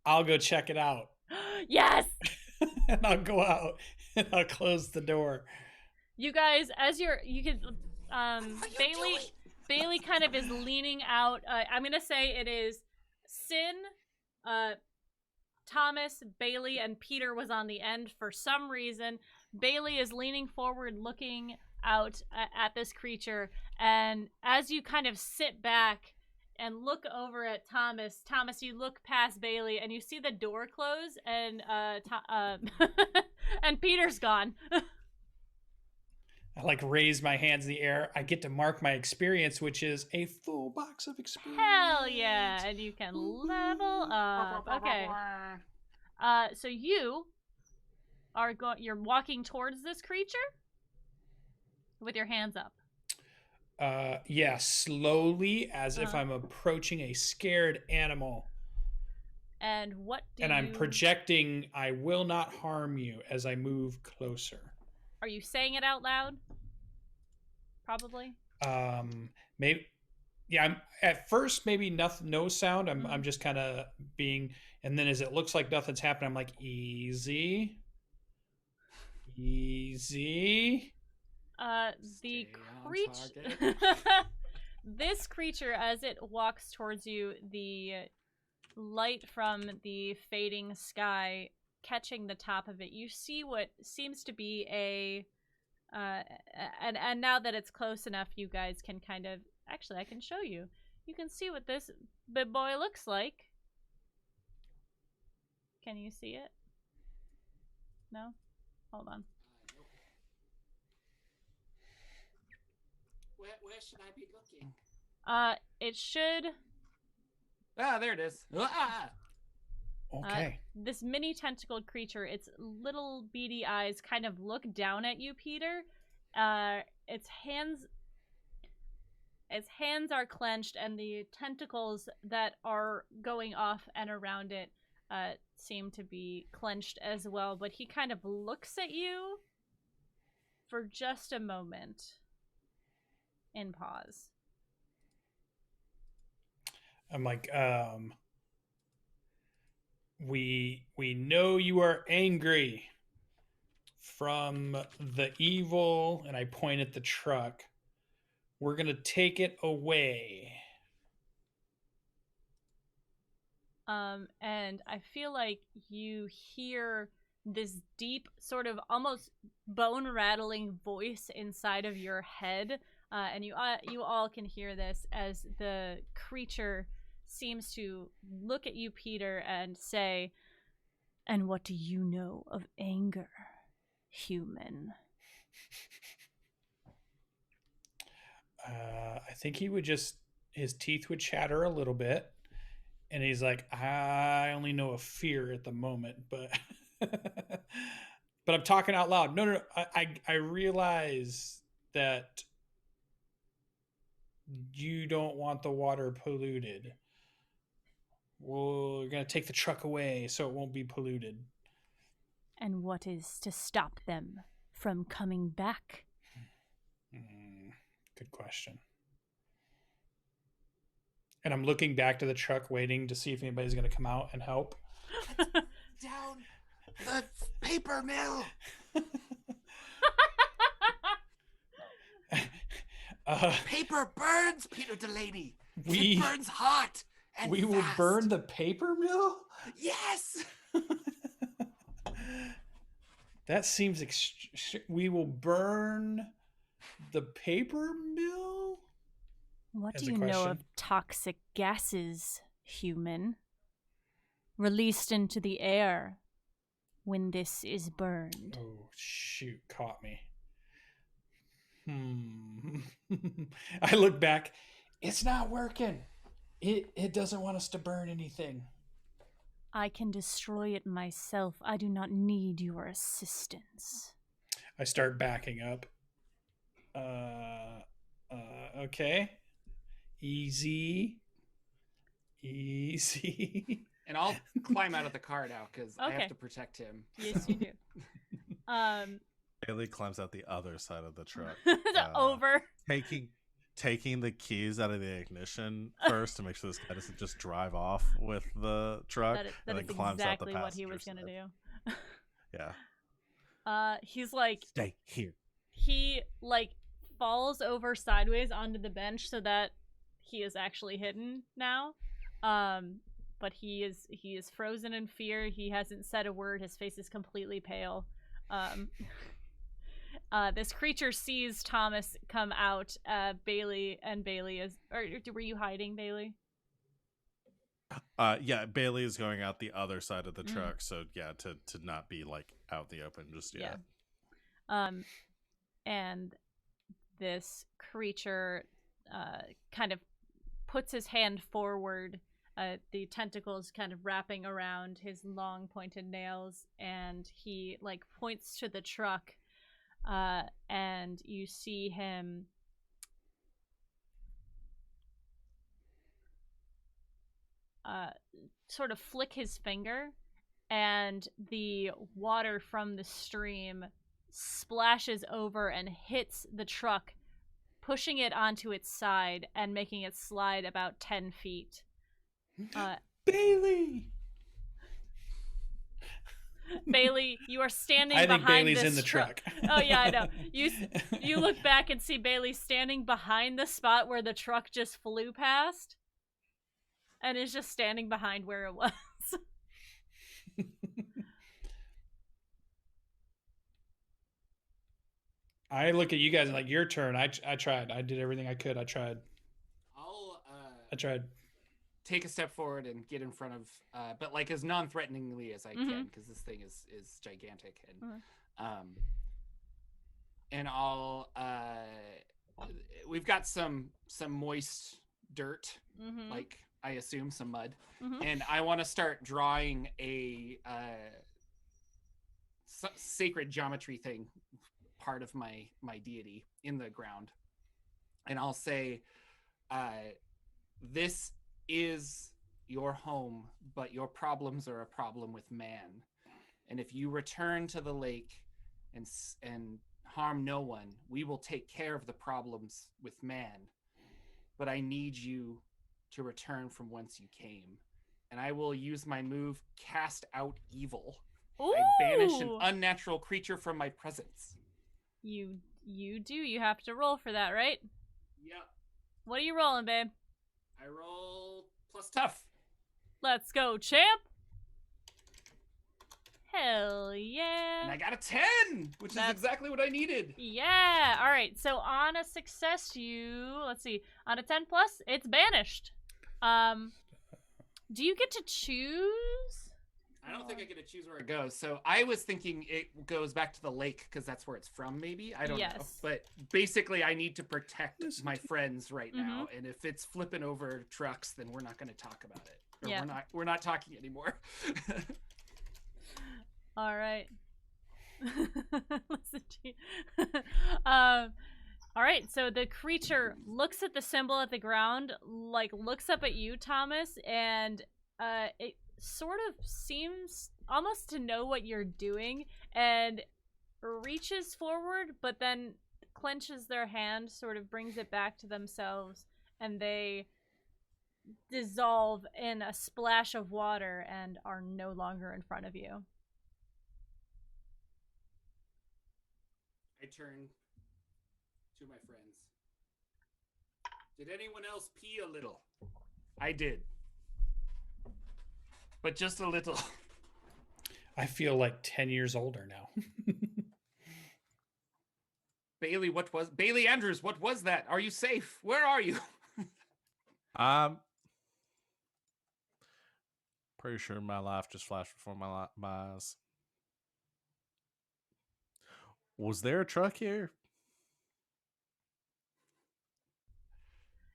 I'll go check it out. Yes! And I'll go out and I'll close the door. You guys, Bailey kind of is leaning out. I'm going to say it is Sin, Thomas, Bailey, and Peter was on the end for some reason. Bailey is leaning forward, looking out at this creature. And as you kind of sit back and look over at Thomas, you look past Bailey and you see the door close and and Peter's gone. I raise my hands in the air. I get to mark my experience, which is a full box of experience. Hell yeah! And you can level up. Okay. So you are you're walking towards this creature with your hands up. Yeah, slowly, as if I'm approaching a scared animal. And what do And I'm projecting, I will not harm you as I move closer. Are you saying it out loud? Probably. Maybe. Yeah. I'm at first maybe no sound. I'm just kind of being, and then as it looks like nothing's happening, I'm like, easy. The creature. This creature, as it walks towards you, the light from the fading sky catching the top of it, you see what seems to be a and now that it's close enough, you guys can kind of, actually I can show you. You can see what this big boy looks like. Can you see it? No? Hold on. Where should I be looking? It should. Ah, there it is. Ah! Okay. This mini tentacled creature, its little beady eyes kind of look down at you, Peter. Its hands are clenched, and the tentacles that are going off and around it seem to be clenched as well. But he kind of looks at you for just a moment and pause. I'm like, we know you are angry from the evil, and I point at the truck. We're gonna take it away. And I feel like you hear this deep, sort of almost bone-rattling voice inside of your head, and you all can hear this as the creature seems to look at you, Peter, and say, "And what do you know of anger, human?" I think he would his teeth would chatter a little bit, and he's like, I only know of fear at the moment, but but I'm talking out loud. No. I realize that you don't want the water polluted. We're gonna take the truck away so it won't be polluted. And what is to stop them from coming back? Good question. And I'm looking back to the truck, waiting to see if anybody's going to come out and help. Down the paper mill. Paper burns, Peter Delaney. It burns hot and we fast. will burn the paper mill? Yes. That seems we will burn the paper mill? What do you know of toxic gases, human, released into the air when this is burned? Oh, shoot, caught me. I look back. It's not working. It doesn't want us to burn anything. I can destroy it myself. I do not need your assistance. I start backing up. Okay. Easy. And I'll climb out of the car now because I have to protect him. Yes, you do. Bailey climbs out the other side of the truck. Over. Taking the keys out of the ignition first to make sure this guy doesn't just drive off with the truck. That and is then climbs out the exactly what he was going to do. Yeah. He's like... Stay here. He, like, falls over sideways onto the bench so that he is actually hidden now. But he is frozen in fear. He hasn't said a word. His face is completely pale. This creature sees Thomas come out. Bailey is... Or were you hiding, Bailey? Yeah, Bailey is going out the other side of the truck, so yeah, to not be like out in the open just yet. Yeah. And this creature kind of puts his hand forward, the tentacles kind of wrapping around his long pointed nails, and he like points to the truck, and you see him sort of flick his finger, and the water from the stream splashes over and hits the truck, pushing it onto its side and making it slide about 10 feet. Bailey! Bailey, you are standing behind this Bailey's in the truck. Oh yeah, I know. You look back and see Bailey standing behind the spot where the truck just flew past, and is just standing behind where it was. I look at you guys and like, your turn. I tried. I did everything I could. I tried. I tried. Take a step forward and get in front of, but like as non-threateningly as I can, because this thing is gigantic, and I'll we've got some moist dirt like I assume, some mud. Mhm. And I want to start drawing a sacred geometry thing, part of my deity, in the ground. And I'll say, this is your home, but your problems are a problem with man. And if you return to the lake and harm no one, we will take care of the problems with man. But I need you to return from whence you came. And I will use my move, Cast Out Evil. Ooh! I banish an unnatural creature from my presence. You do. You have to roll for that, right? Yep. What are you rolling, babe? I roll plus tough. Let's go, champ! Hell yeah! And I got a 10, which is exactly what I needed. Yeah! Alright, so on a success, let's see, on a 10 plus, it's banished. Do you get to choose? I don't think I get to choose where it goes. So I was thinking it goes back to the lake because that's where it's from, maybe. I don't know. But basically, I need to protect my friends right now. And if it's flipping over trucks, then we're not going to talk about it. Or we're not talking anymore. All right. Listen to you. All right. So the creature looks at the symbol at the ground, like looks up at you, Thomas, and it sort of seems almost to know what you're doing and reaches forward, but then clenches their hand, sort of brings it back to themselves, and they dissolve in a splash of water and are no longer in front of you. I turn to my friends. Did anyone else pee a little? I did. But just a little. I feel like 10 years older now. Bailey Andrews, what was that? Are you safe? Where are you? Pretty sure my life just flashed before my eyes. Was there a truck here?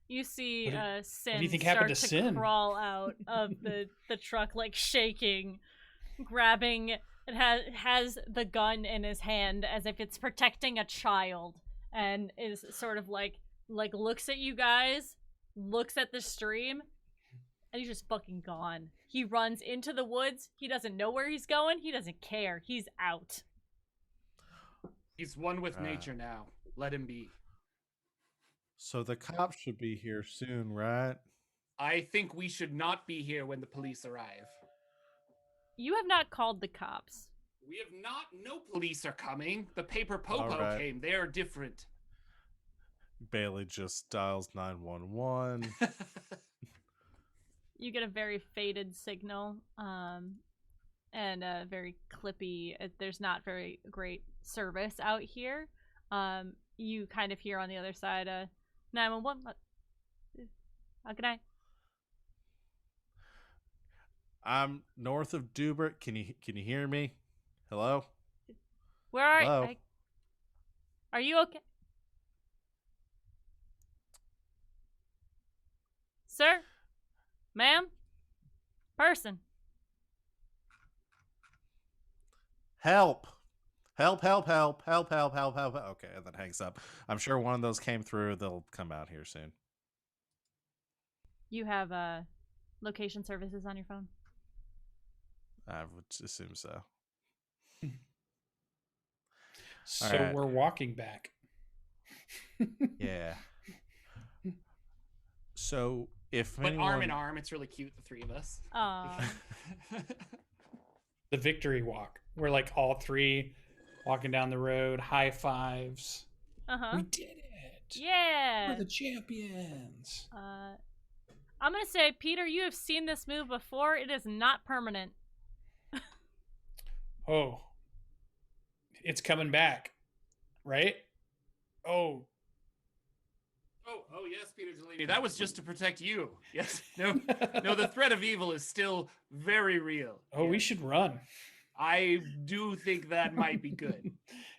You see Sin what do you think start happened to to Sin? crawl out of the truck, like shaking, grabbing. It has the gun in his hand as if it's protecting a child, and is sort of like looks at you guys, looks at the stream, and he's just fucking gone. He runs into the woods. He doesn't know where he's going. He doesn't care. He's out. He's one with nature now. Let him be. So the cops should be here soon, right? I think we should not be here when the police arrive. You have not called the cops. We have not. No police are coming. The paper popo came. They are different. Bailey just dials 911. You get a very faded signal, and a very clippy. There's not very great service out here. You kind of hear on the other side, 911. How can I? I'm north of Dubert. Can you hear me? Hello? Where are you? Are you okay? Sir? Ma'am? Person? Help! Help, help, help, help, help, help, help. Okay, and then hangs up. I'm sure one of those came through. They'll come out here soon. You have location services on your phone? I would assume so. So we're walking back. Yeah. So but arm in arm, it's really cute, the three of us. The victory walk. We're like all three walking down the road, high fives. We did it. Yeah. We're the champions. I'm gonna say, Peter, you have seen this move before. It is not permanent. Oh. It's coming back. Right? Oh, yes, Peter Delaney. That was just to protect you. Yes. No, the threat of evil is still very real. Oh, we should run. I do think that might be good.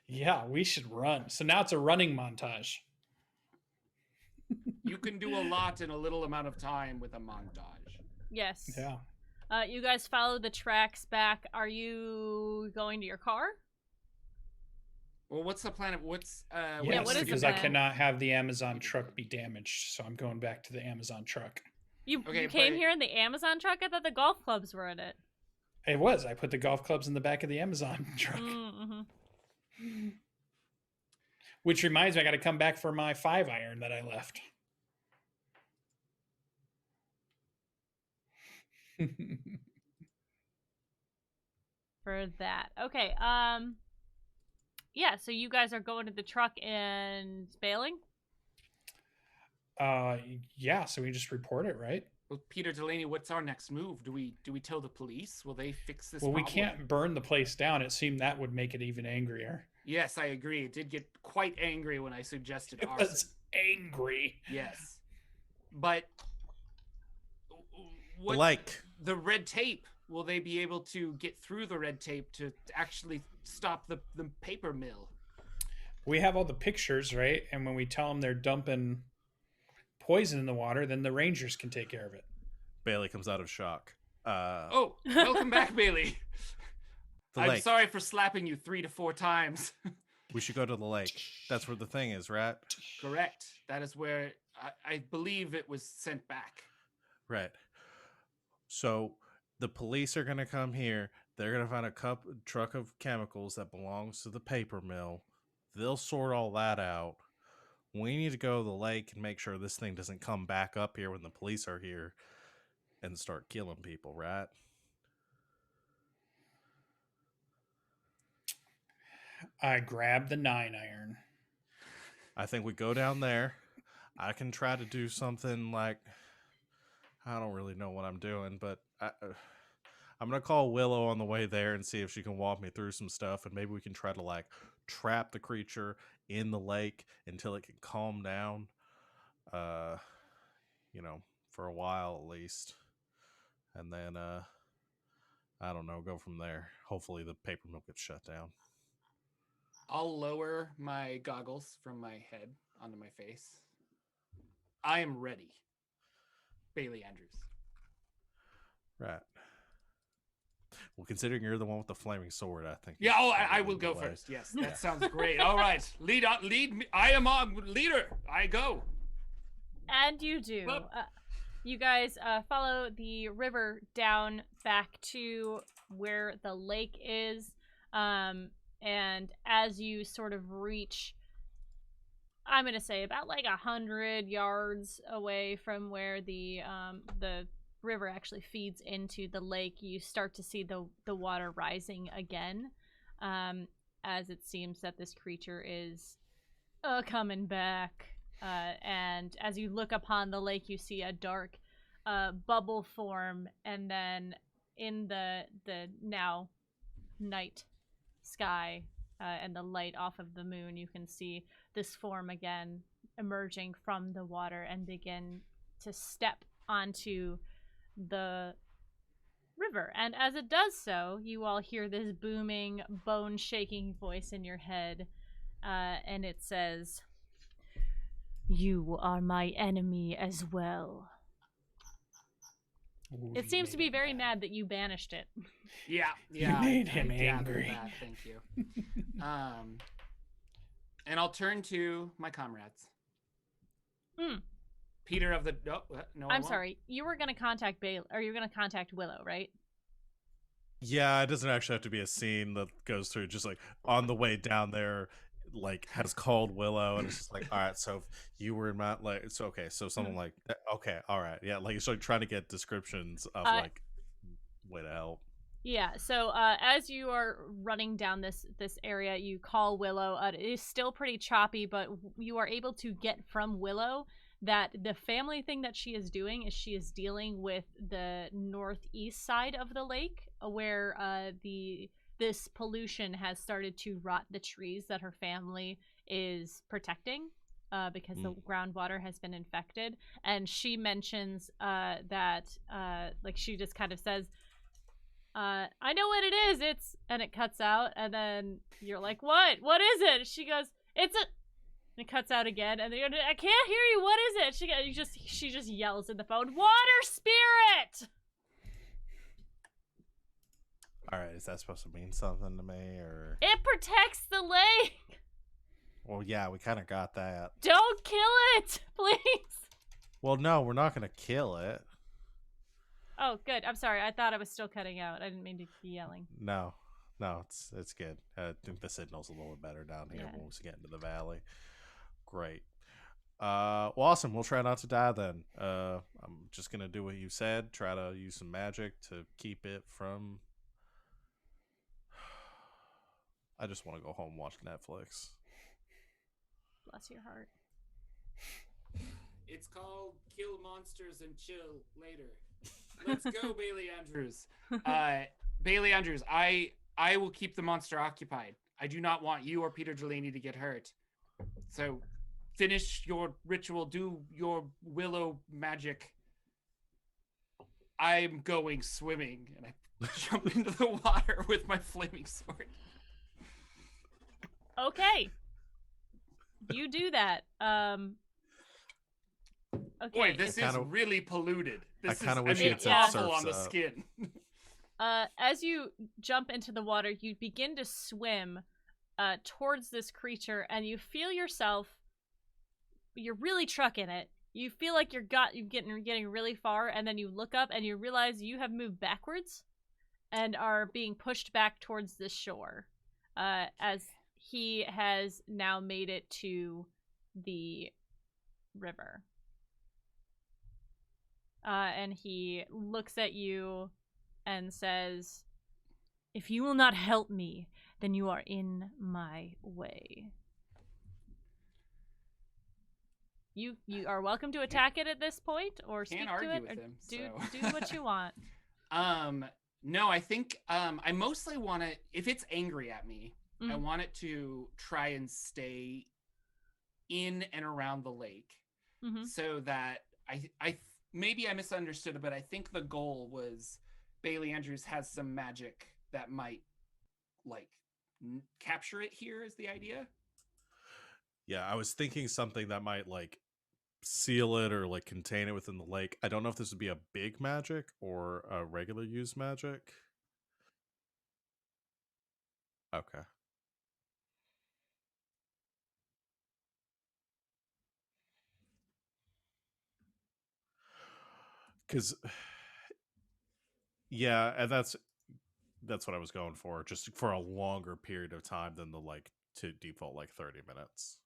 Yeah, we should run. So now it's a running montage. You can do a lot in a little amount of time with a montage. Yes. Yeah. You guys follow the tracks back. Are you going to your car? Well, what's the plan? What's Yes, what is the because I plan? cannot have the Amazon truck be damaged, so I'm going back to the Amazon truck. You Okay, came but- here in the Amazon truck? I thought the golf clubs were in it. It was. I put the golf clubs in the back of the Amazon truck. Mm-hmm. Which reminds me, I got to come back for my 5-iron that I left. For that. Okay. Yeah, so you guys are going to the truck and bailing? Yeah, so we just report it, right? Well, Peter Delaney, what's our next move? Do we tell the police? Will they fix this Well, we problem? can't burn the place down. It seemed that would make it even angrier. Yes, I agree. It did get quite angry when I suggested It arson. was angry. Yes. But what Like, the red tape, will they be able to get through the red tape to actually stop the paper mill? We have all the pictures, right? And when we tell them they're dumping poison in the water, then the Rangers can take care of it. Bailey comes out of shock. Oh, welcome back, Bailey. The I'm lake. sorry for slapping you 3 to 4 times. We should go to the lake. That's where the thing is, right? Correct. That is where I believe it was sent back. Right. So the police are going to come here. They're going to find a truck of chemicals that belongs to the paper mill. They'll sort all that out. We need to go to the lake and make sure this thing doesn't come back up here when the police are here and start killing people, right? I grabbed the 9-iron. I think we go down there. I can try to do something like, I don't really know what I'm doing, but I'm going to call Willow on the way there and see if she can walk me through some stuff. And maybe we can try to like trap the creature in the lake until it can calm down, for a while at least. And then, I don't know, go from there. Hopefully the paper mill gets shut down. I'll lower my goggles from my head onto my face. I am ready. Bailey Andrews. Right. Well, considering you're the one with the flaming sword, I think. Yeah, I will go first. Yes, that sounds great. All right, lead me. I am on leader. I go. And you do. Well- You guys follow the river down back to where the lake is. And as you sort of reach, I'm going to say about like 100 yards away from where the river actually feeds into the lake, you start to see the water rising again, as it seems that this creature is coming back. And as you look upon the lake, you see a dark bubble form, and then in the now night sky and the light off of the moon, you can see this form again emerging from the water and begin to step onto the river. And as it does so, you all hear this booming, bone-shaking voice in your head, and it says, "You are my enemy as well." Ooh, It you seems to made be it very bad. mad that you banished it. Yeah. made him I gathered angry. that, thank you. And I'll turn to my comrades. Hmm. Peter of the no, I I'm won't. sorry. You were going to contact Bailey, or you're going to contact Willow, right? Yeah, it doesn't actually have to be a scene that goes through. Just like on the way down there, like has called Willow, and it's just like, all right, so if you were in my like, it's okay. So someone like, okay, all right, yeah, like it's like trying to get descriptions of like way to help. Yeah, so as you are running down this area, you call Willow. It is still pretty choppy, but you are able to get from Willow that the family thing that she is doing is she is dealing with the northeast side of the lake, where this pollution has started to rot the trees that her family is protecting, because the groundwater has been infected. And she mentions that like she just kind of says, I know what it is. And it cuts out, and then you're like, what is it? She goes, And it cuts out again, and I can't hear you. What is it? She just yells in the phone. Water spirit. All right, is that supposed to mean something to me, or? It protects the lake. Well, yeah, we kind of got that. Don't kill it, please. Well, no, we're not gonna kill it. Oh, good. I'm sorry. I thought I was still cutting out. I didn't mean to be yelling. No, it's good. I think the signal's a little better down here when we get into the valley. Great. Well, awesome. We'll try not to die then. I'm just gonna do what you said. Try to use some magic to keep it from. I just want to go home and watch Netflix. Bless your heart. It's called Kill Monsters and Chill Later. Let's go, Bailey Andrews. Bailey Andrews, I will keep the monster occupied. I do not want you or Peter Delaney to get hurt. So finish your ritual, do your willow magic. I'm going swimming, and I jump into the water with my flaming sword. Okay. You do that. Okay. Boy, this is really polluted. I kind of wish it had said awful surf's on the up. skin. As you jump into the water, you begin to swim towards this creature, and you feel yourself. You're really trucking it. You feel like you're getting really far, and then you look up and you realize you have moved backwards, and are being pushed back towards the shore, as he has now made it to the river. And he looks at you and says, "If you will not help me, then you are in my way." You are welcome to attack it at this point, or speak to it, or do what you want. No, I think I mostly want to. If it's angry at me, I want it to try and stay in and around the lake, so that I maybe I misunderstood it, but I think the goal was Bailey Andrews has some magic that might like capture it here is the idea. Yeah, I was thinking something that might like seal it or like contain it within the lake. I don't know if this would be a big magic or a regular use magic. Okay. Because yeah, and that's what I was going for, just for a longer period of time than the like to default like 30 minutes.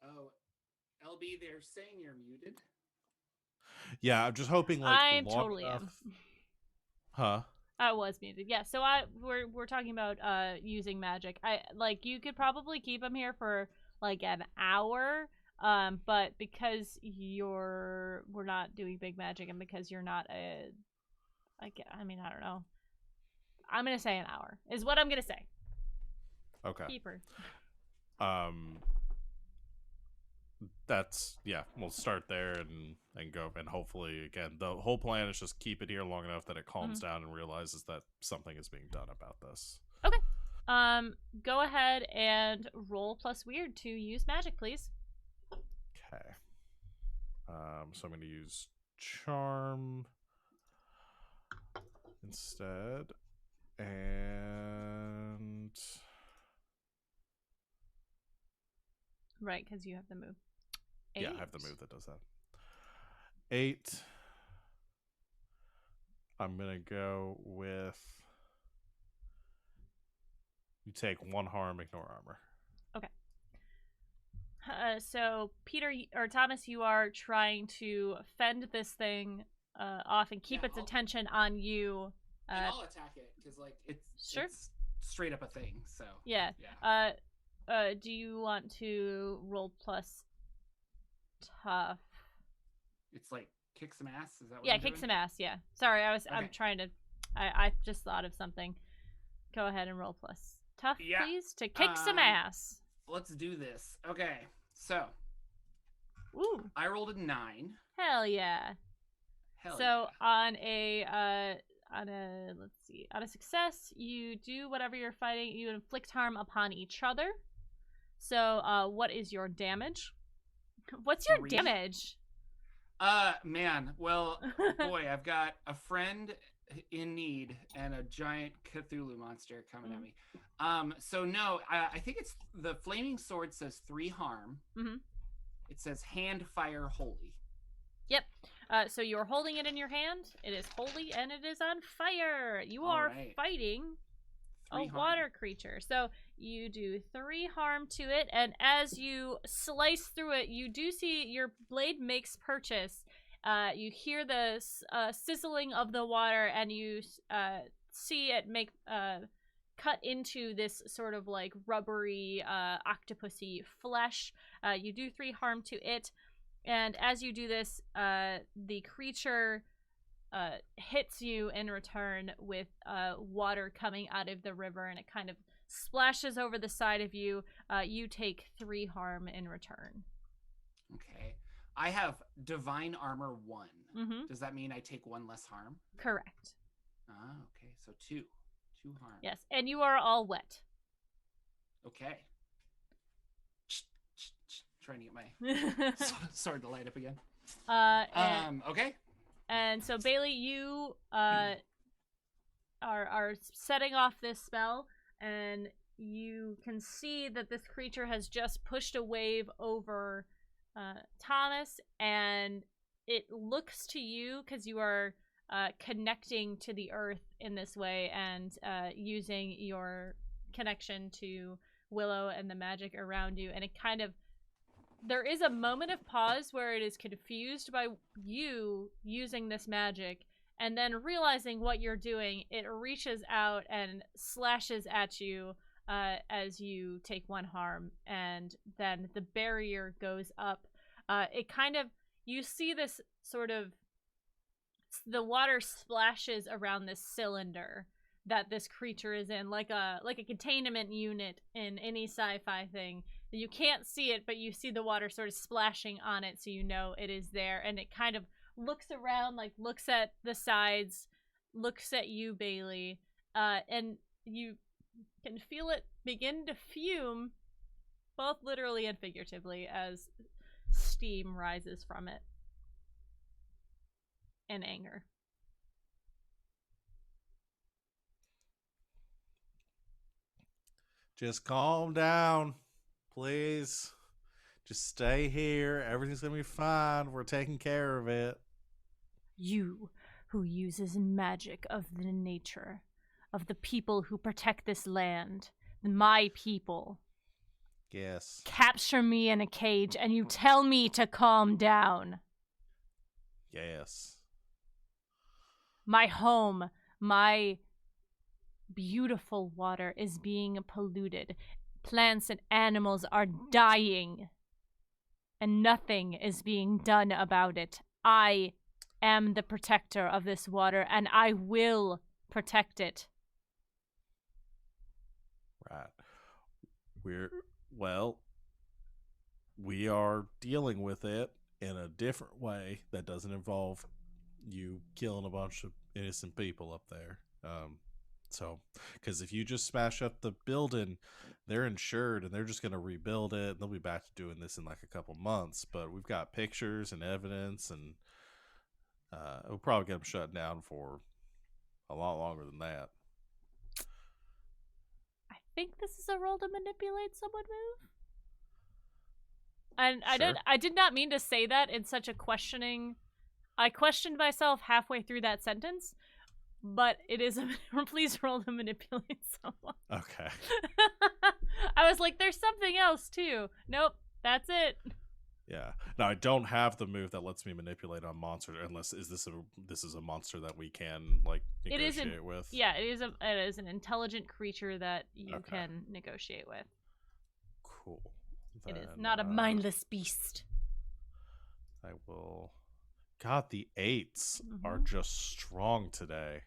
Oh, LB, they're saying you're muted. Yeah, I'm just hoping like I'm long totally enough. am. Huh? I was muted. Yeah, so we're talking about using magic. You could probably keep him here for like an hour. But because we're not doing big magic, and because you're not I don't know. I'm gonna say an hour is what I'm gonna say. Okay. Keeper. That's we'll start there and go, and hopefully again the whole plan is just keep it here long enough that it calms down and realizes that something is being done about this. Okay. Go ahead and roll plus weird to use magic, please. Okay. So I'm going to use charm instead, and right, because you have the move. 8. Yeah, I have the move that does that. 8. I'm gonna go with you take 1 harm, ignore armor. Okay. So Peter or Thomas, you are trying to fend this thing off and keep its attention on you. And I'll attack it because like it's straight up a thing. So yeah. Do you want to roll plus tough? It's like kick some ass. Is that what? Yeah, kick some ass. Yeah. Sorry, I'm trying to. I just thought of something. Go ahead and roll plus tough, please, to kick some ass. Let's do this. Okay, so Ooh, I rolled a 9. hell yeah. Hell So yeah. on a success, you do whatever you're fighting. You inflict harm upon each other. So what is your damage? What's your 3. damage? Man, well, boy, I've got a friend in need and a giant Cthulhu monster coming at me. So no, I think it's the flaming sword says 3 harm. Mm-hmm. It says hand fire holy. Yep. So you're holding it in your hand. It is holy and it is on fire. You are fighting a water creature. So you do 3 harm to it, and as you slice through it, you do see your blade makes purchase. You hear the sizzling of the water, and you see it make cut into this sort of like rubbery octopusy flesh. You do 3 harm to it, and as you do this, the creature hits you in return with water coming out of the river, and it kind of splashes over the side of you. You take 3 harm in return. Okay. I have divine armor 1. Mm-hmm. Does that mean I take 1 less harm? Correct. Ah, okay. So 2 harm. Yes, and you are all wet. Okay. Trying to get my sword to light up again. Okay. And so Bailey, you are setting off this spell, and you can see that this creature has just pushed a wave over Thomas, and it looks to you, because you are connecting to the earth in this way and using your connection to Willow and the magic around you, and it kind of, there is a moment of pause where it is confused by you using this magic, and then realizing what you're doing, it reaches out and slashes at you as you take 1 harm, and then the barrier goes up. It kind of, you see this sort of, the water splashes around this cylinder that this creature is in, like a containment unit in any sci-fi thing. You can't see it, but you see the water sort of splashing on it, so you know it is there. And it kind of looks around, like looks at the sides, looks at you, Bailey, and you can feel it begin to fume, both literally and figuratively, as steam rises from it in anger. Just calm down, please. Just stay here. Everything's going to be fine. We're taking care of it. You, who uses magic of the nature, of the people who protect this land, my people. Yes. Capture me in a cage and you tell me to calm down. Yes. My home, my beautiful water is being polluted. Plants and animals are dying. And nothing is being done about it. I am the protector of this water, and I will protect it. Right. We are dealing with it in a different way that doesn't involve you killing a bunch of innocent people up there. Because if you just smash up the building, they're insured and they're just going to rebuild it. And they'll be back to doing this in like a couple months. But we've got pictures and evidence, and we'll probably get them shut down for a lot longer than that. I think this is a roll to manipulate someone move. And Sure. I did not mean to say that in such a questioning. I questioned myself halfway through that sentence, but it is please roll to manipulate someone. Okay. I was like, there's something else too. Nope, that's it. Yeah. Now I don't have the move that lets me manipulate on monsters, unless this is a monster that we can like negotiate with. Yeah, it is an intelligent creature that you can negotiate with. Cool. It is not a mindless beast. I will. God, the 8s are just strong today.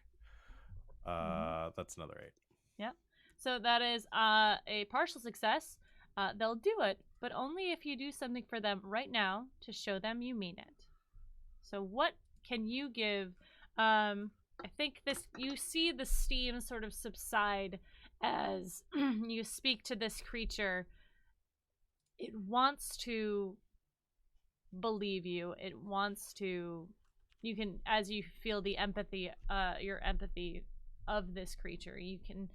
That's another 8. Yeah. So that is a partial success. they'll do it, but only if you do something for them right now to show them you mean it. So what can you give? I think you see the steam sort of subside as you speak to this creature. It wants to believe you. It wants to, you can, as you feel the empathy, your empathy of this creature, you can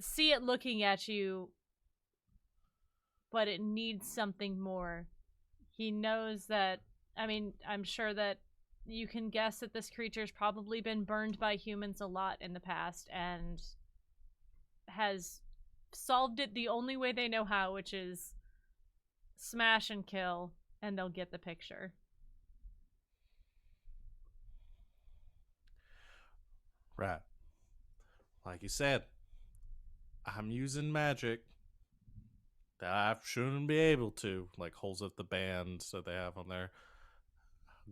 see it looking at you, but it needs something more. He knows that, I'm sure that you can guess that this creature's probably been burned by humans a lot in the past and has solved it the only way they know how, which is smash and kill, and they'll get the picture. Right. Like you said, I'm using magic that I shouldn't be able to. Like, holds up the bands that they have on there.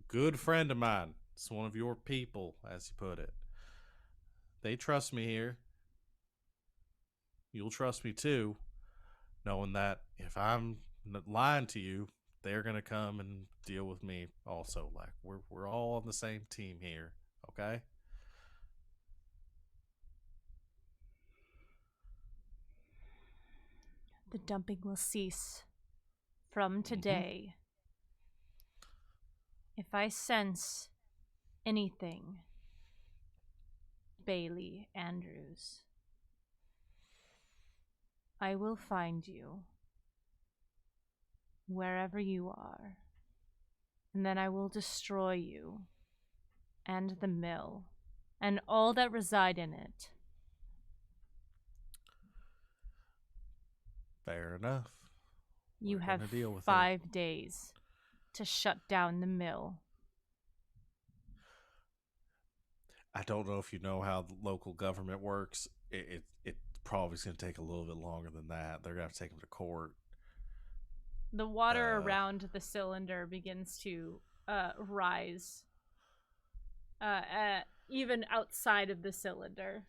Good friend of mine. It's one of your people, as you put it. They trust me here. You'll trust me too, knowing that if I'm lying to you, they're gonna come and deal with me also. Like, we're all on the same team here, okay? The dumping will cease from today. If I sense anything, Bailey Andrews, I will find you wherever you are, and then I will destroy you and the mill and all that reside in it. Fair enough. You We're have gonna deal with 5 days to shut down the mill. I don't know if you know how the local government works. It probably is going to take a little bit longer than that. They're going to have to take them to court. The water around the cylinder begins to rise, even outside of the cylinder.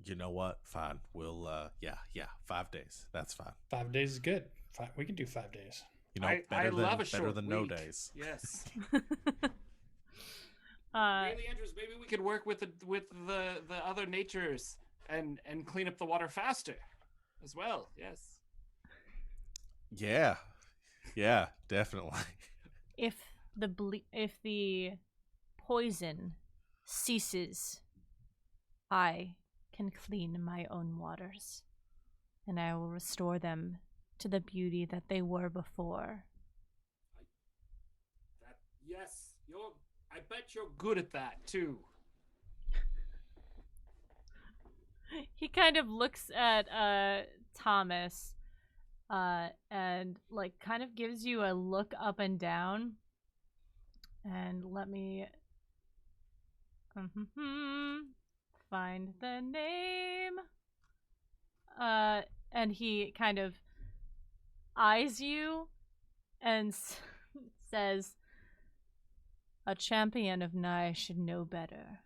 You know what? Fine. We'll, 5 days. That's fine. 5 days is good. We can do 5 days. You know, I love a better short than no week. days. Yes. Bailey Andrews, maybe we could work with the other natures and clean up the water faster as well. Yes. Yeah, definitely. If the poison ceases, I can clean my own waters, and I will restore them to the beauty that they were before. Yes, I bet you're good at that too. He kind of looks at Thomas and like kind of gives you a look up and down. And let me find the name. And he kind of eyes you and says, "A champion of Nye should know better.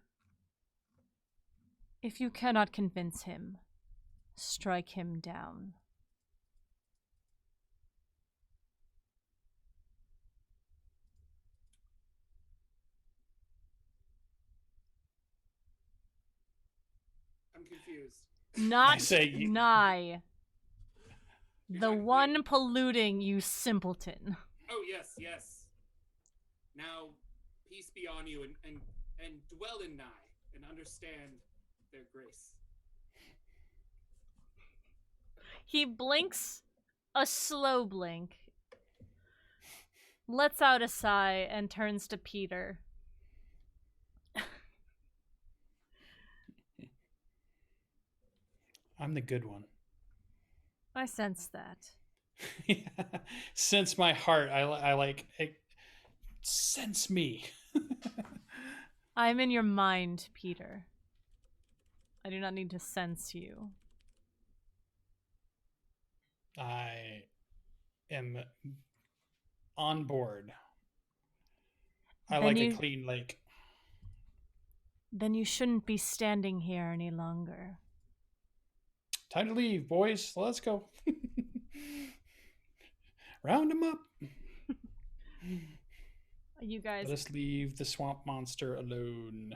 If you cannot convince him, strike him down." I'm confused. Not say Nye. The one polluting, you simpleton. Oh, yes. Now, peace be on you and dwell in Nye and understand their grace. He blinks a slow blink, lets out a sigh, and turns to Peter. I'm the good one. I sense that. Sense my heart. I like it. Sense me. I'm in your mind, Peter. I do not need to sense you. I am on board. I like a clean lake. Then you shouldn't be standing here any longer. Time to leave, boys. Let's go. Round them up. You guys. Let us leave the swamp monster alone.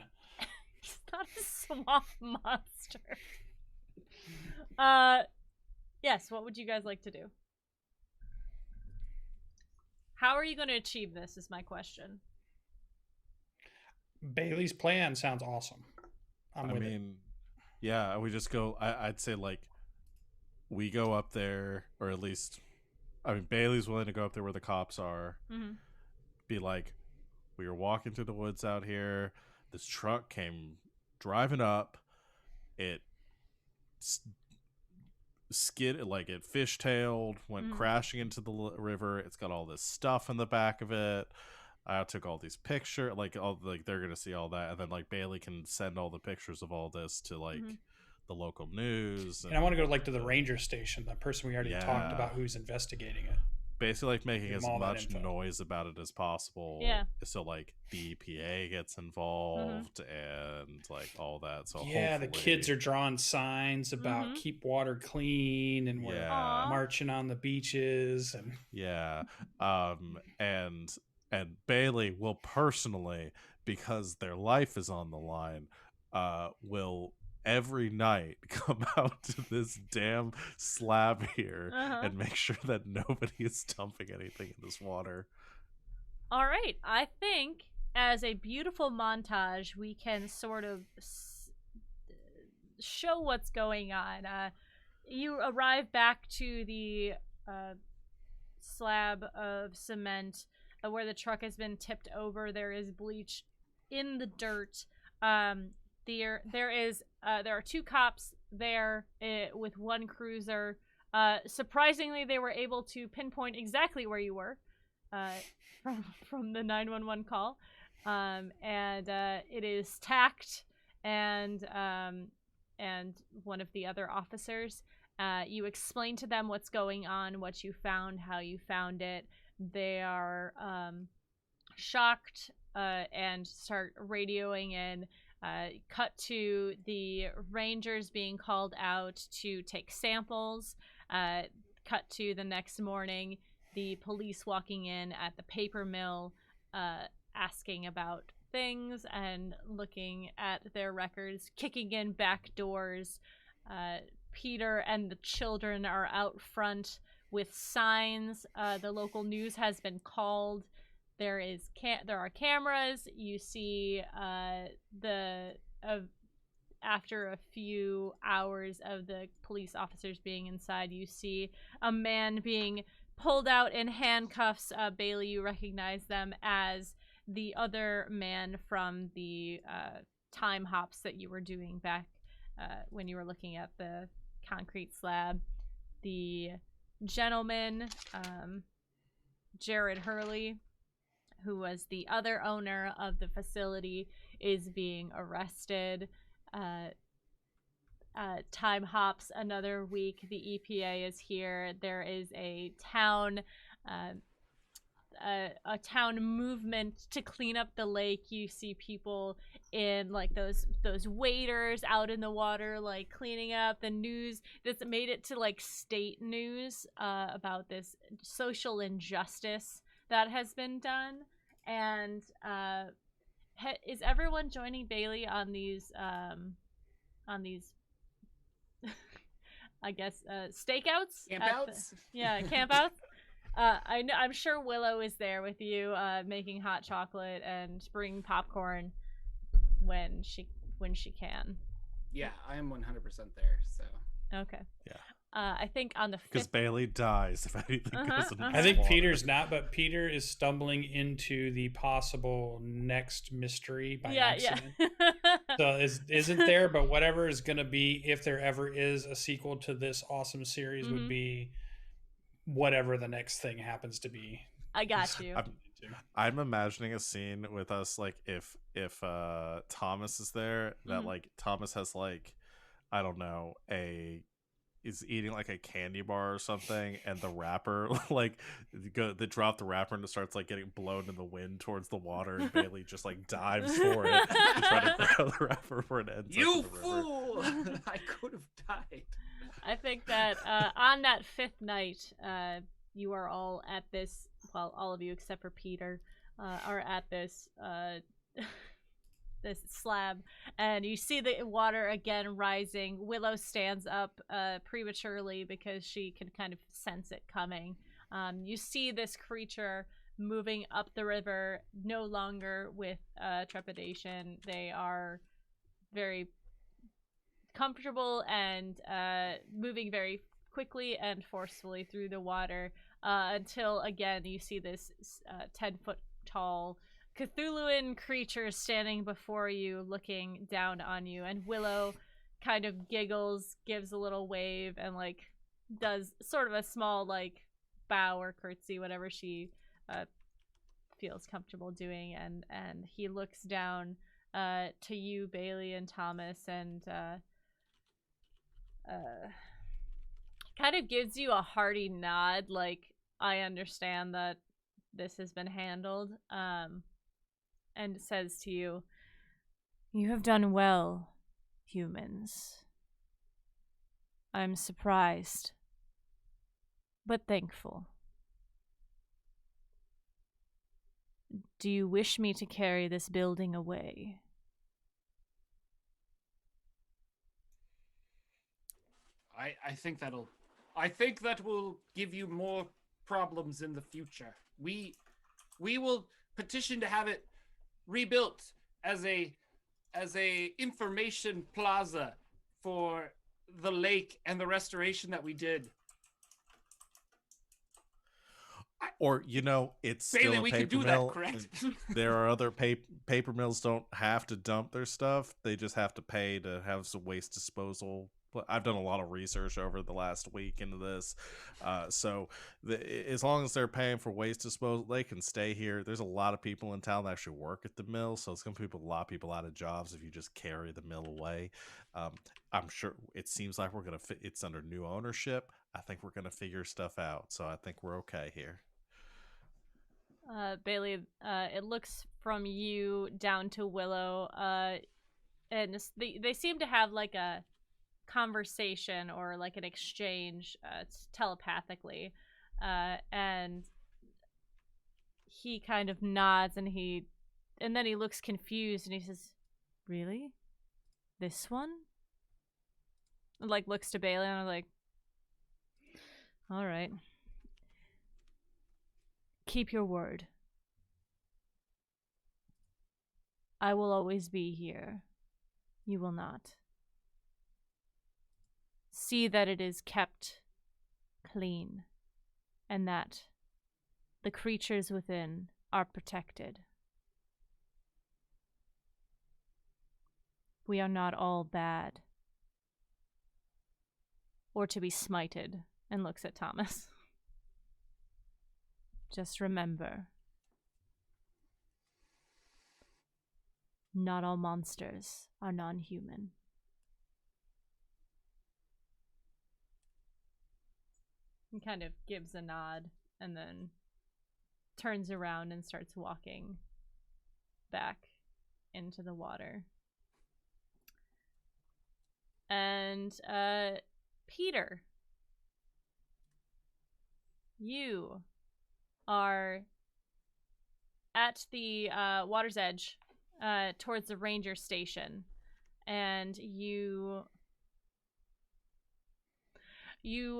He's not a swamp monster. Yes, what would you guys like to do? How are you going to achieve this is my question. Bailey's plan sounds awesome. I mean, yeah, we just go. I'd say like we go up there, or at least, I mean, Bailey's willing to go up there where the cops are. Mm-hmm. Be like, we were walking through the woods out here. This truck came driving up. It it fishtailed, went crashing into the river. It's got all this stuff in the back of it. I took all these pictures, they're gonna see all that, and then like Bailey can send all the pictures of all this to like the local news. And I want to go to the ranger station, that person we already talked about who's investigating it. Basically, like making as much noise about it as possible. Yeah. So like the EPA gets involved and like all that. So the kids are drawing signs about keep water clean, and we're marching on the beaches, and and Bailey will personally, because their life is on the line, will every night come out to this damn slab here and make sure that nobody is dumping anything in this water. All right. I think as a beautiful montage, we can sort of show what's going on. You arrive back to the slab of cement where the truck has been tipped over. There is bleach in the dirt. There are two cops there with one cruiser. Surprisingly, they were able to pinpoint exactly where you were from the 911 call, and it is tacked and one of the other officers. You explain to them what's going on, what you found, how you found it. They are shocked and start radioing in. Cut to the rangers being called out to take samples. Cut to the next morning, the police walking in at the paper mill, asking about things and looking at their records, kicking in back doors. Peter and the children are out front with signs. The local news has been called. There are cameras. You see after a few hours of the police officers being inside, you see a man being pulled out in handcuffs. Bailey, you recognize them as the other man from the time hops that you were doing back when you were looking at the concrete slab. The gentleman, Jared Hurley, who was the other owner of the facility, is being arrested. Time hops another week. The EPA is here. There is a town movement to clean up the lake. You see people in like those waders out in the water, like cleaning up. The news that's made it to like state news about this social injustice that has been done. And is everyone joining Bailey on these I guess stakeouts? Campouts? Campouts. I'm sure Willow is there with you, making hot chocolate and bringing popcorn when she can. Yeah, I am 100% there. So okay. Yeah. I think on the 5th... Because Bailey dies if anything goes in I think Peter's not, but Peter is stumbling into the possible next mystery by accident. So isn't there, but whatever is going to be, if there ever is a sequel to this awesome series, would be whatever the next thing happens to be. I got you. I'm imagining a scene with us, like if Thomas is there, that like Thomas has like, I don't know, is eating like a candy bar or something, and the wrapper like they drop the wrapper and it starts like getting blown in the wind towards the water, and Bailey just like dives for it to try to grab the wrapper for an end. You fool! I could have died. I think that on that 5th night, you are all at this. Well, all of you except for Peter are at this this slab, and you see the water again rising. Willow stands up prematurely because she can kind of sense it coming. You see this creature moving up the river, no longer with trepidation. They are very comfortable and moving very quickly and forcefully through the water until again you see this 10-foot tall Cthulhuan creature standing before you, looking down on you. And Willow kind of giggles, gives a little wave, and like does sort of a small like bow or curtsy, whatever she feels comfortable doing. And he looks down to you, Bailey and Thomas, and kind of gives you a hearty nod, like, I understand that this has been handled, and says to you, "You have done well, humans. I'm surprised, but thankful. Do you wish me to carry this building away?" I think that will give you more problems in the future. We will petition to have it rebuilt as a information plaza for the lake and the restoration that we did. Or, it's Bailey, still a we paper could do mill. that, correct? There are other paper mills don't have to dump their stuff. They just have to pay to have some waste disposal. I've done a lot of research over the last week into this. So as long as they're paying for waste disposal, they can stay here. There's a lot of people in town that actually work at the mill, so it's going to put a lot of people out of jobs if you just carry the mill away. I'm sure it seems like we're going to it's under new ownership. I think we're going to figure stuff out, so I think we're okay here. Bailey, it looks from you down to Willow, and they seem to have like a conversation or like an exchange telepathically, and he kind of nods and then he looks confused and he says, "Really? This one?" And like looks to Bailey and I'm like, "All right. Keep your word. I will always be here. You will not. See that it is kept clean, and that the creatures within are protected. We are not all bad, or to be smited," and looks at Thomas. "Just remember, not all monsters are non-human." He kind of gives a nod and then turns around and starts walking back into the water. And Peter, you are at the water's edge towards the ranger station, and you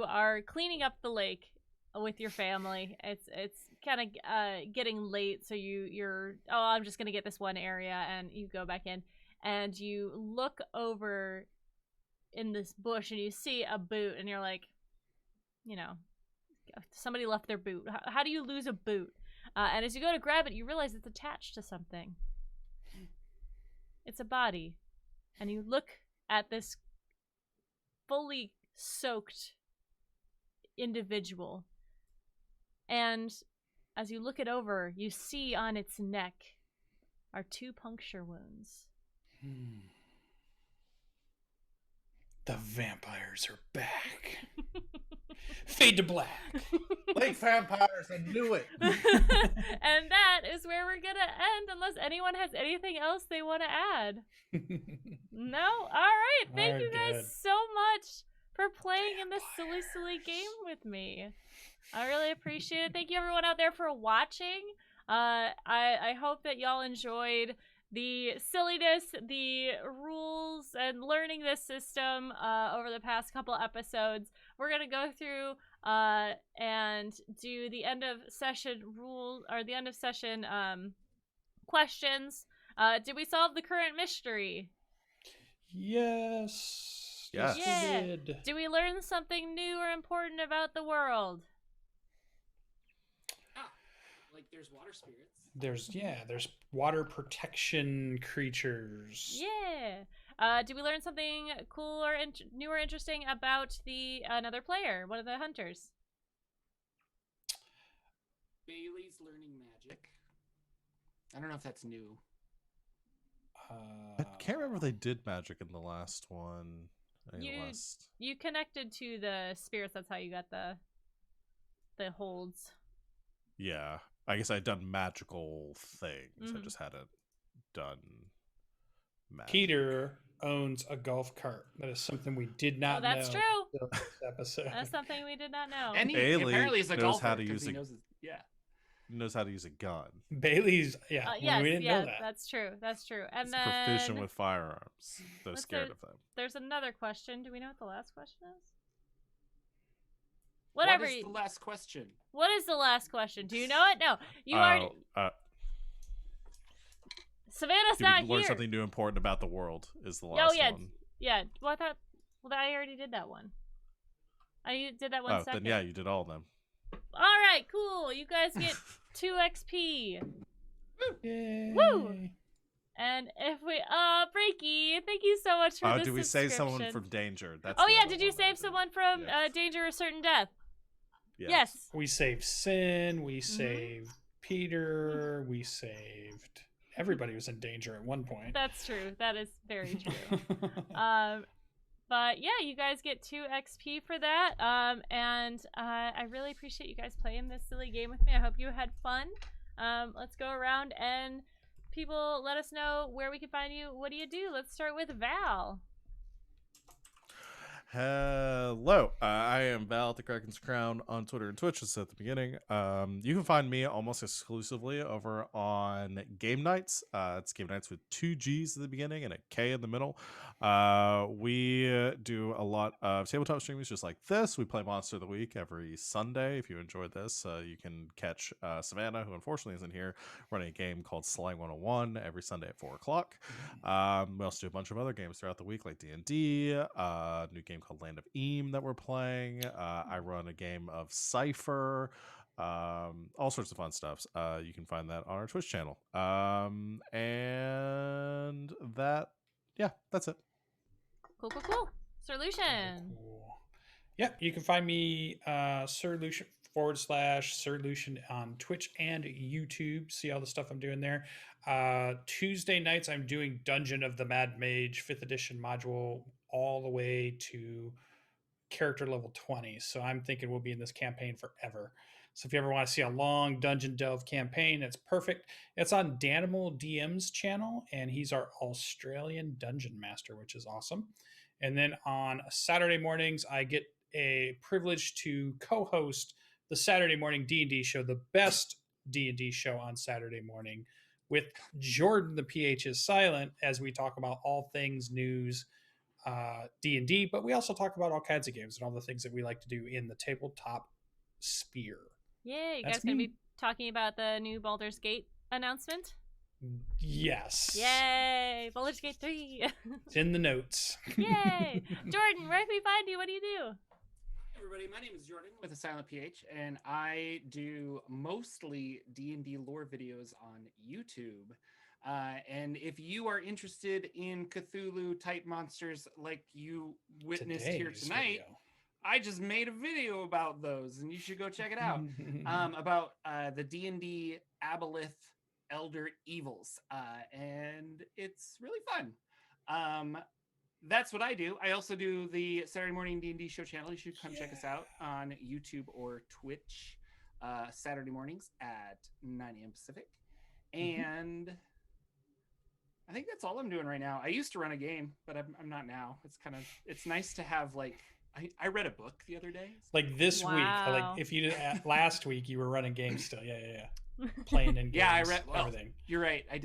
are cleaning up the lake with your family. It's kind of getting late, so you're I'm just gonna get this one area, and you go back in and you look over in this bush and you see a boot, and you're like, somebody left their boot. How do you lose a boot? And as you go to grab it, you realize it's attached to something. It's a body. And you look at this fully soaked individual. And as you look it over, you see on its neck are 2 puncture wounds. The vampires are back. Fade to black. Lake vampires, I knew it. And that is where we're gonna end, unless anyone has anything else they want to add. No? All right. Thank you guys so much for playing in this silly game with me. I really appreciate it. Thank you everyone out there for watching. I hope that y'all enjoyed the silliness, the rules, and learning this system over the past couple episodes. We're gonna go through and do the end of session rules, or the end of session questions. Did we solve the current mystery? Yes. Yes. Yeah. We did. Do we learn something new or important about the world? Like there's water spirits. There's water protection creatures. Yeah. Did we learn something cool or new or interesting about the another player, one of the hunters? Bailey's learning magic. I don't know if that's new. I can't remember if they did magic in the last one. You connected to the spirits. That's how you got the holds. Yeah, I guess I'd done magical things. I Mhm. just hadn't done magic. Peter owns a golf cart. That is something we did not know. That's true. until this episode. That's something we did not know. And he Bailey apparently is a knows golfer how to 'cause use he a- knows his, yeah. Knows how to use a gun. Bailey's, we Yes, didn't know that. that's true. That's true. And He's then proficient with firearms. Though What's scared the- of them. there's another question. Do we know what the last question is? Whatever. What is the last question? What is the last question? Do you know it? No. You Oh, already. Savannah's did not we learn here. something new important about the world? Is the last yeah. one. Yeah. Well, I thought. Well, I already did that one. I did that one Oh, second. then yeah, you did all of them. All right. Cool. You guys get 2 XP. Yay. Woo! And if we, Breaky, thank you so much for Oh, the did we save someone subscription. from danger? That's Oh the yeah, other did you one that save we did. someone from Yes. danger or certain death? Yes. Yes. We saved Sin. We Mm-hmm. saved Peter. We saved everybody was in danger at one point. That's true. That is very true. But yeah, you guys get 2 XP for that. And I really appreciate you guys playing this silly game with me. I hope you had fun. Let's go around and people let us know where we can find you. What do you do? Let's start with Val. Hello, I am Val at the Kraken's Crown on Twitter and Twitch, as at the beginning. You can find me almost exclusively over on Game Nights. It's Game Nights with 2 G's at the beginning and a K in the middle. We do a lot of tabletop streamings just like this. We play Monster of the Week every Sunday. If you enjoyed this, you can catch Savannah, who unfortunately isn't here, running a game called Slang 101 every Sunday at 4 o'clock. We also do a bunch of other games throughout the week, like D&D, a new game called Land of Eam that we're playing. I run a game of Cypher, all sorts of fun stuff. You can find that on our Twitch channel. And that, yeah, that's it. Cool. Solution. Cool. Yep, you can find me Solution /Solution on Twitch and YouTube. See all the stuff I'm doing there. Tuesday nights I'm doing Dungeon of the Mad Mage 5th edition module all the way to character level 20. So I'm thinking we'll be in this campaign forever. So if you ever want to see a long dungeon delve campaign, it's perfect. It's on Danimal DM's channel, and he's our Australian dungeon master, which is awesome. And then on Saturday mornings, I get a privilege to co-host the Saturday morning D&D show, the best D&D show on Saturday morning, with Jordan, the PH is silent, as we talk about all things news, D&D, but we also talk about all kinds of games and all the things that we like to do in the tabletop sphere. Yeah, you That's guys gonna me. be talking about the new Baldur's Gate announcement? Yes. Yay! Baldur's Gate 3! It's in the notes. Yay! Jordan, where can we find you? What do you do? Hi everybody, my name is Jordan with a silent PH, and I do mostly D&D lore videos on YouTube. And if you are interested in Cthulhu type monsters like you witnessed here Today's tonight, video. I just made a video about those, and you should go check it out. About the D&D Aboleth Elder Evils, and it's really fun. That's what I do. I also do the Saturday morning D&D show channel. You should come check us out on YouTube or Twitch Saturday mornings at 9 a.m. Pacific. And I think that's all I'm doing right now. I used to run a game, but I'm not now. It's nice to have like I read a book the other day. Like this week, like Wow. if you did last week, you were running games still. Yeah. Playing in games. Yeah, I read. Well, everything. you're right. I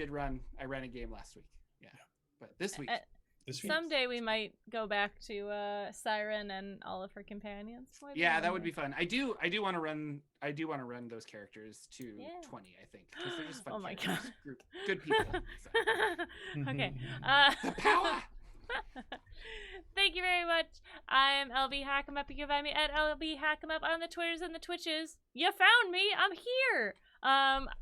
ran a game last week. Yeah. But this week. This week. Someday we might go back to Siren and all of her companions. Yeah, that would be fun. I do want to run those characters to 20, I think, because they're just fun. Oh my characters. Good people. So. Okay. The power. Thank you very much. I'm LB Hackemup. You can find me at LB Hackemup on the Twitters and the Twitches. You found me. I'm here.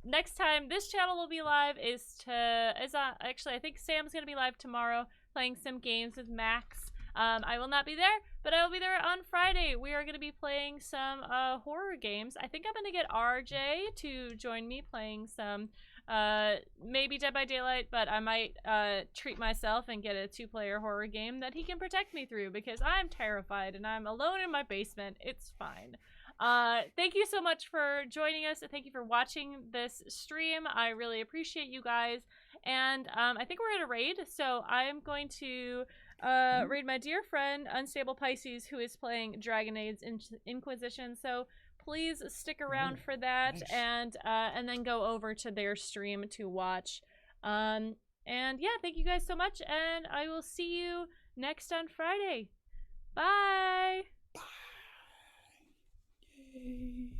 Next time this channel will be live actually I think Sam's gonna be live tomorrow playing some games with Max. I will not be there, but I will be there on Friday. We are gonna be playing some horror games. I think I'm gonna get RJ to join me playing some maybe Dead by Daylight, but I might treat myself and get a 2-player horror game that he can protect me through because I'm terrified and I'm alone in my basement. It's fine. Thank you so much for joining us. Thank you for watching this stream. I really appreciate you guys. And I think we're gonna raid, so I'm going to raid my dear friend Unstable Pisces, who is playing Dragon Age Inquisition. So please stick around for that, nice. And then go over to their stream to watch. And yeah, thank you guys so much, and I will see you next on Friday. Bye. Bye. Yay.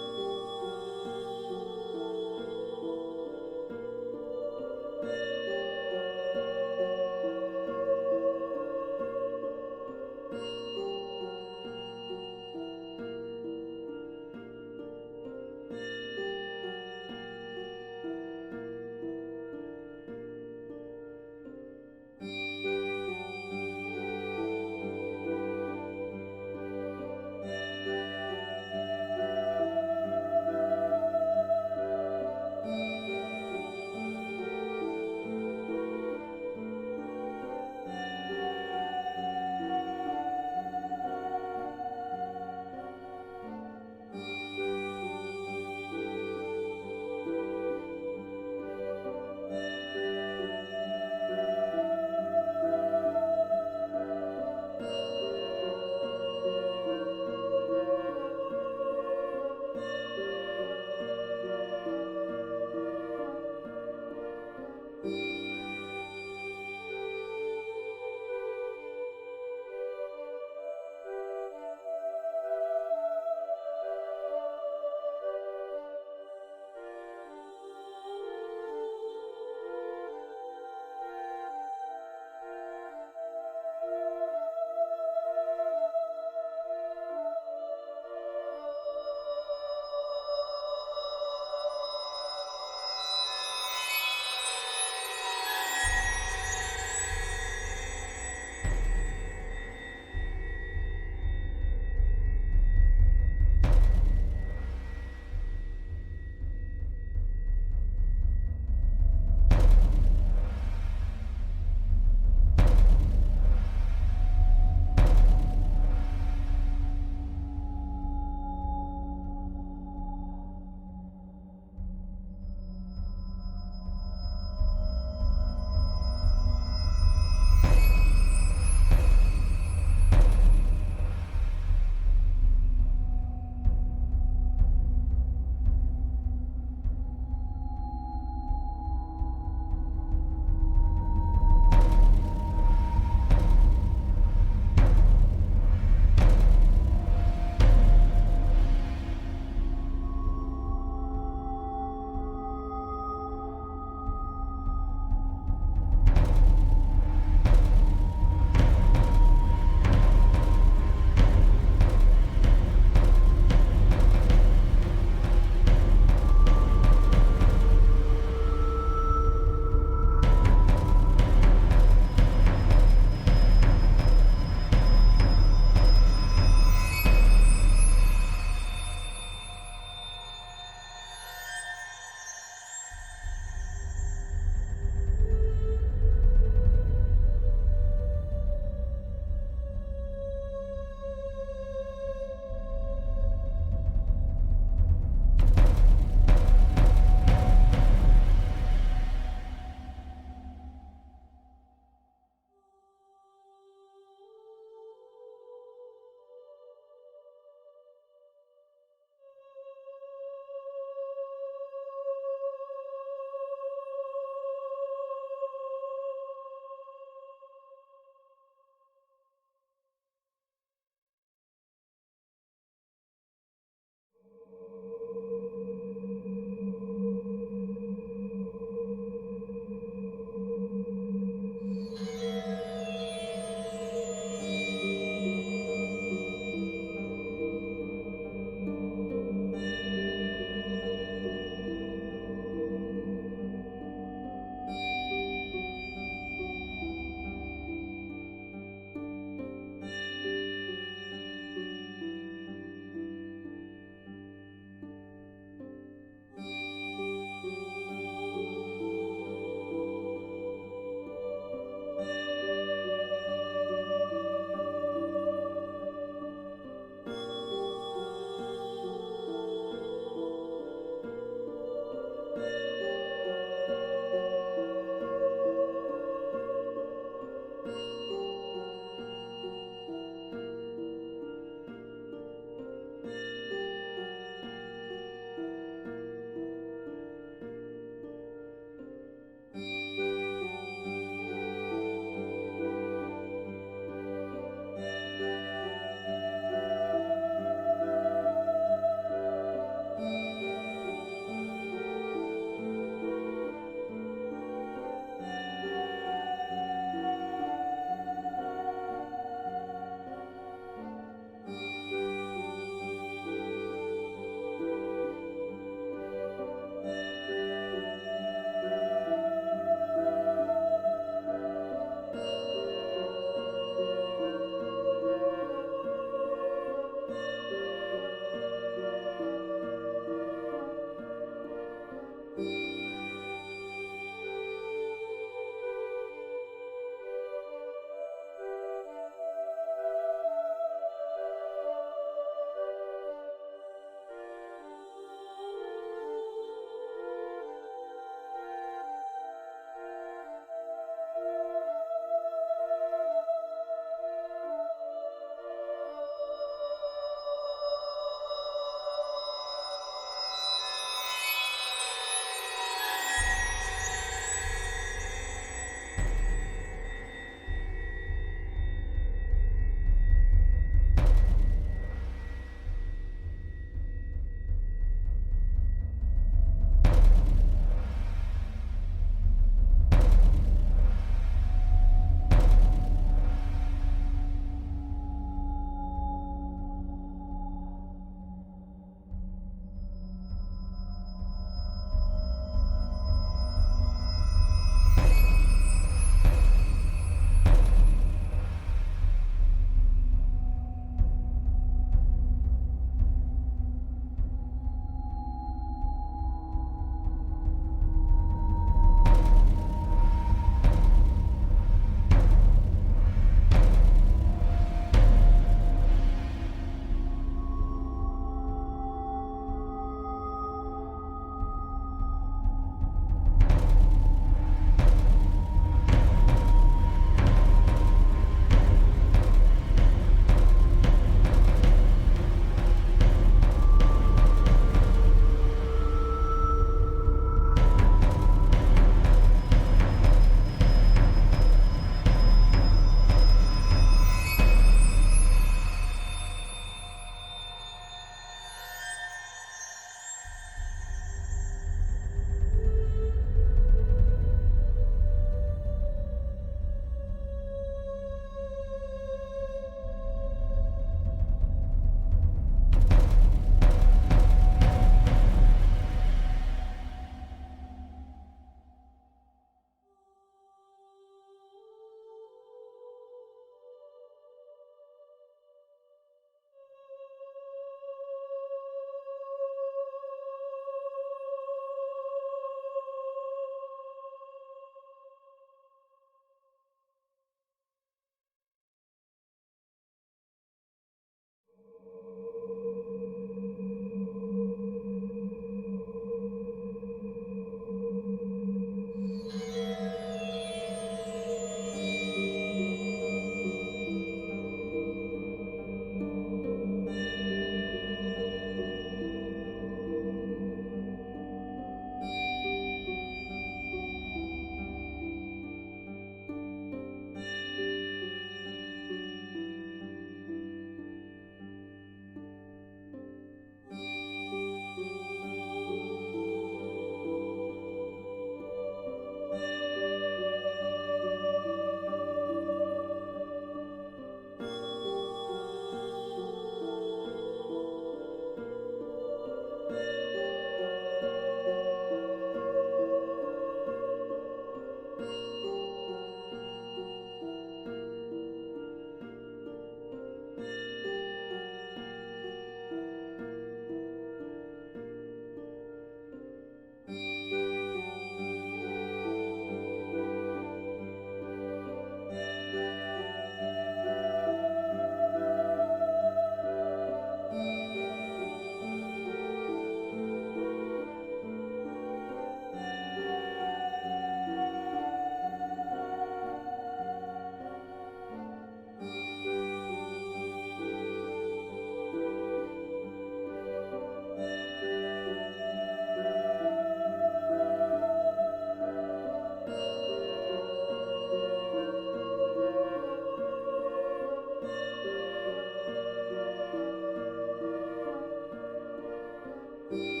Bye.